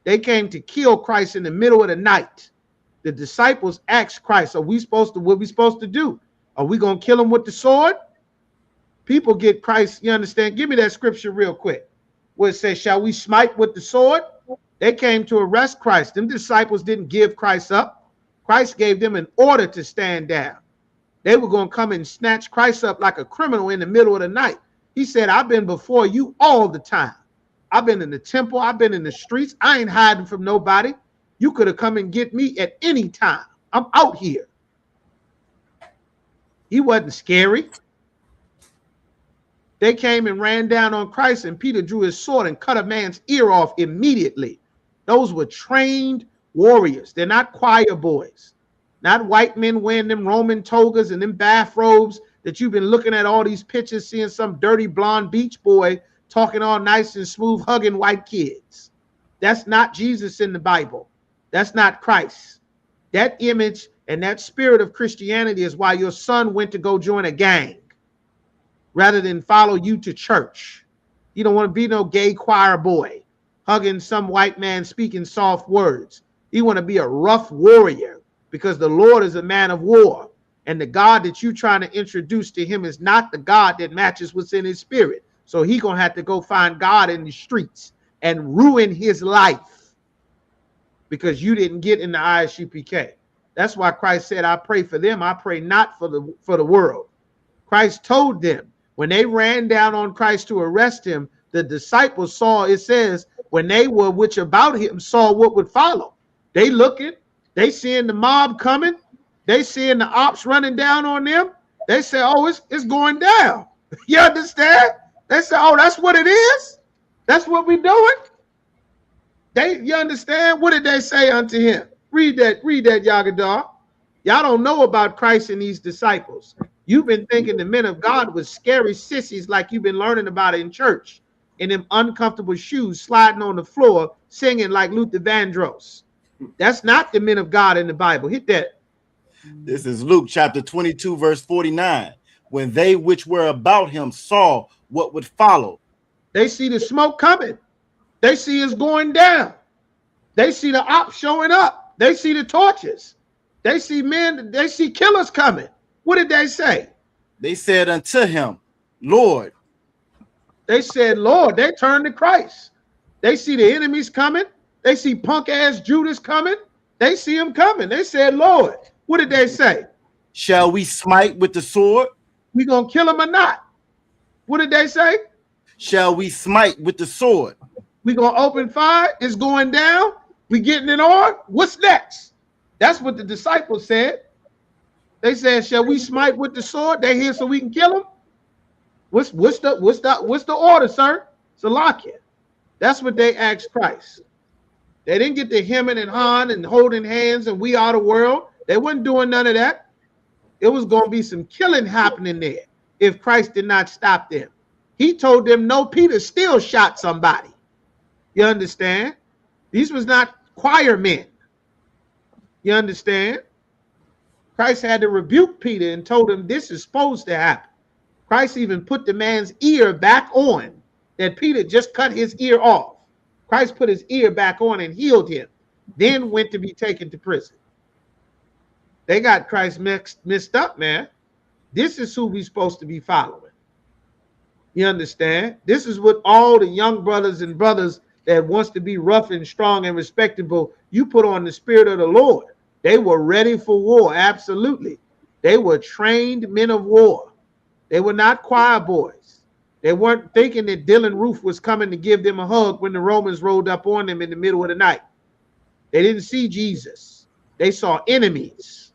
They came to kill Christ in the middle of the night. The disciples asked Christ, what are we supposed to do? Are we going to kill him with the sword? People get Christ, you understand? Give me that scripture real quick. Where it says, shall we smite with the sword? They came to arrest Christ. Them disciples didn't give Christ up. Christ gave them an order to stand down. They were going to come and snatch Christ up like a criminal in the middle of the night. He said, I've been before you all the time. I've been in the temple. I've been in the streets. I ain't hiding from nobody. You could have come and get me at any time. I'm out here. He wasn't scary. They came and ran down on Christ, and Peter drew his sword and cut a man's ear off immediately. Those were trained warriors. They're not choir boys, not white men wearing them Roman togas and them bathrobes that you've been looking at all these pictures, seeing some dirty blonde beach boy talking all nice and smooth, hugging white kids. That's not Jesus in the Bible. That's not Christ. That image and that spirit of Christianity is why your son went to go join a gang rather than follow you to church. You don't want to be no gay choir boy hugging some white man speaking soft words. You want to be a rough warrior because the Lord is a man of war. And the God that you're trying to introduce to him is not the God that matches what's in his spirit. So he's going to have to go find God in the streets and ruin his life because you didn't get in the ISUPK. That's why Christ said, I pray for them. I pray not for the world. Christ told them when they ran down on Christ to arrest him, the disciples saw, it says, when they were which about him saw what would follow. They looking, they seeing the mob coming, they seeing the ops running down on them. They say, oh, it's going down. You understand? They say, oh, that's what it is? That's what we doing? You understand? What did they say unto him? Read that, Yagadar. Y'all don't know about Christ and these disciples. You've been thinking the men of God was scary sissies like you've been learning about it in church, in them uncomfortable shoes, sliding on the floor, singing like Luther Vandross. That's not the men of God in the Bible. Hit that. This is Luke chapter 22, verse 49. When they which were about him saw what would follow. They see the smoke coming. They see it's going down. They see the ops showing up. They see the torches. They see men. They see killers coming. What did they say? They said unto him, Lord. They said, Lord. They turned to Christ. They see the enemies coming. They see punk ass Judas coming. They see him coming. They said, Lord. What did they say? Shall we smite with the sword? We gonna kill him or not? What did they say? Shall we smite with the sword? We gonna open fire? It's going down. We getting it on. What's next? That's what the disciples said. They said, "Shall we smite with the sword?" They here so we can kill him. What's the order, sir? Salakia. That's what they asked Christ. They didn't get the hemming and hawing and holding hands and we are the world. They wasn't doing none of that. It was going to be some killing happening there if Christ did not stop them. He told them, no, Peter still shot somebody. You understand? These was not choir men. You understand? Christ had to rebuke Peter and told him this is supposed to happen. Christ even put the man's ear back on that Peter just cut his ear off. Christ put his ear back on and healed him, then went to be taken to prison. They got Christ mixed up, man. This is who we're supposed to be following. You understand? This is what all the young brothers and brothers that wants to be rough and strong and respectable, you put on the spirit of the Lord. They were ready for war, absolutely. They were trained men of war. They were not choir boys. They weren't thinking that Dylan Roof was coming to give them a hug when the Romans rolled up on them in the middle of the night. They didn't see Jesus. They saw enemies.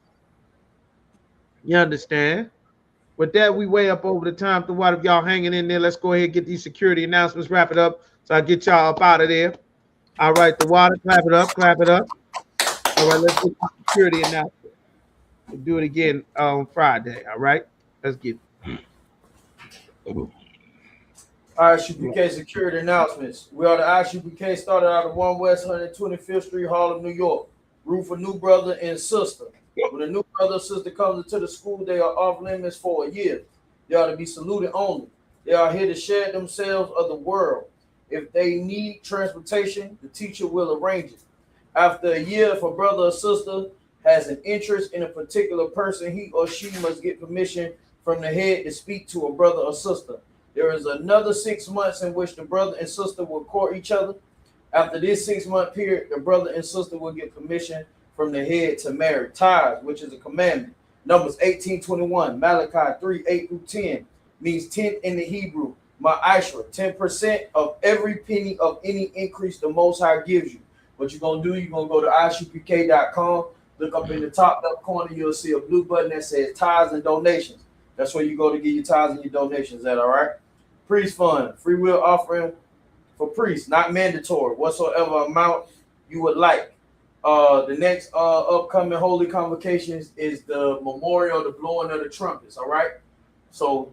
You understand? With that, we way up over the time. The water, if y'all hanging in there, let's go ahead and get these security announcements, wrap it up, so I get y'all up out of there. All right, the water, clap it up, clap it up. All right, let's get the security announcement. We'll do it again on Friday. All right, let's get it. ISUPK security announcements. We are the ISUPK, started out of 1 West 125th Street, Harlem, New York. Room for new brother and sister. When a new brother or sister comes into the school, they are off limits for a year. They are to be saluted only. They are here to share themselves of the world. If they need transportation, the teacher will arrange it. After a year, if a brother or sister has an interest in a particular person, he or she must get permission from the head to speak to a brother or sister. There is another 6 months in which the brother and sister will court each other. After this 6-month period, the brother and sister will get permission from the head to marry. Tithes, which is a commandment. Numbers 18:21, Malachi 3:8-10, means 10 in the Hebrew. Ma'ashra, 10% of every penny of any increase the Most High gives you. What you're going to do, you're going to go to ISUPK.com, look up in the top left corner, you'll see a blue button that says tithes and donations. That's where you go to get your tithes and your donations at, all right? Priest fund, free will offering for priests, not mandatory, whatsoever amount you would like. The next upcoming holy convocations is the memorial, the blowing of the trumpets, all right? So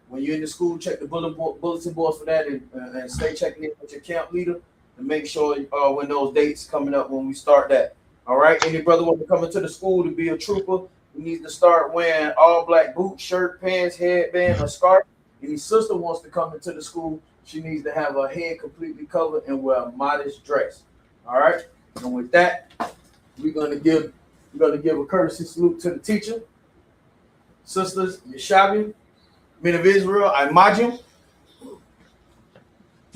when you're in the school, check the bulletin boards for that and stay checking in with your camp leader and make sure when those dates coming up when we start that, all right? Any brother want to come into the school to be a trooper, he needs to start wearing all black boots, shirt, pants, headband, or scarf. Any sister wants to come into the school, she needs to have her head completely covered and wear a modest dress. All right. And with that, we're gonna give a courtesy salute to the teacher. Sisters, Yeshavian, men of Israel, Imajim.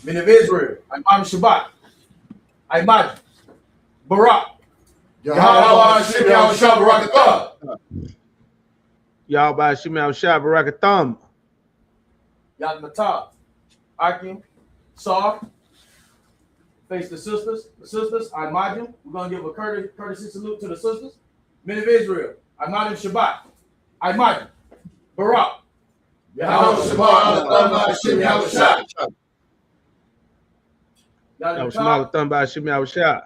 Men of Israel, Imam Shabbat. Imajim. Barak. Yahweh Hashem Yahushua Barakatah. Y'all by Shemal Shah Barakatham. Yahannah. Akim. Sar. Face the sisters. The sisters. Imagine. We're going to give a courtesy salute to the sisters. Men of Israel. Imagine Shabbat. Imagine. Barak. Yahweh Hashem Yahushua. Shemal Thumb by Shemal Shah.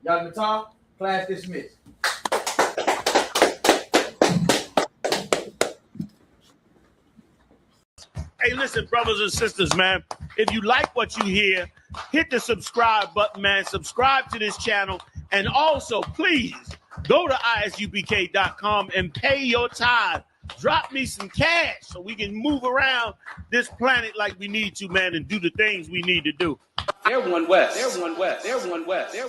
Yahannah. Class dismissed. Hey, listen, brothers and sisters, man. If you like what you hear, hit the subscribe button, man. Subscribe to this channel. And also, please, go to ISUPK.com and pay your tithe. Drop me some cash so we can move around this planet like we need to, man, and do the things we need to do. They're one West. They're one West. They're one West. They're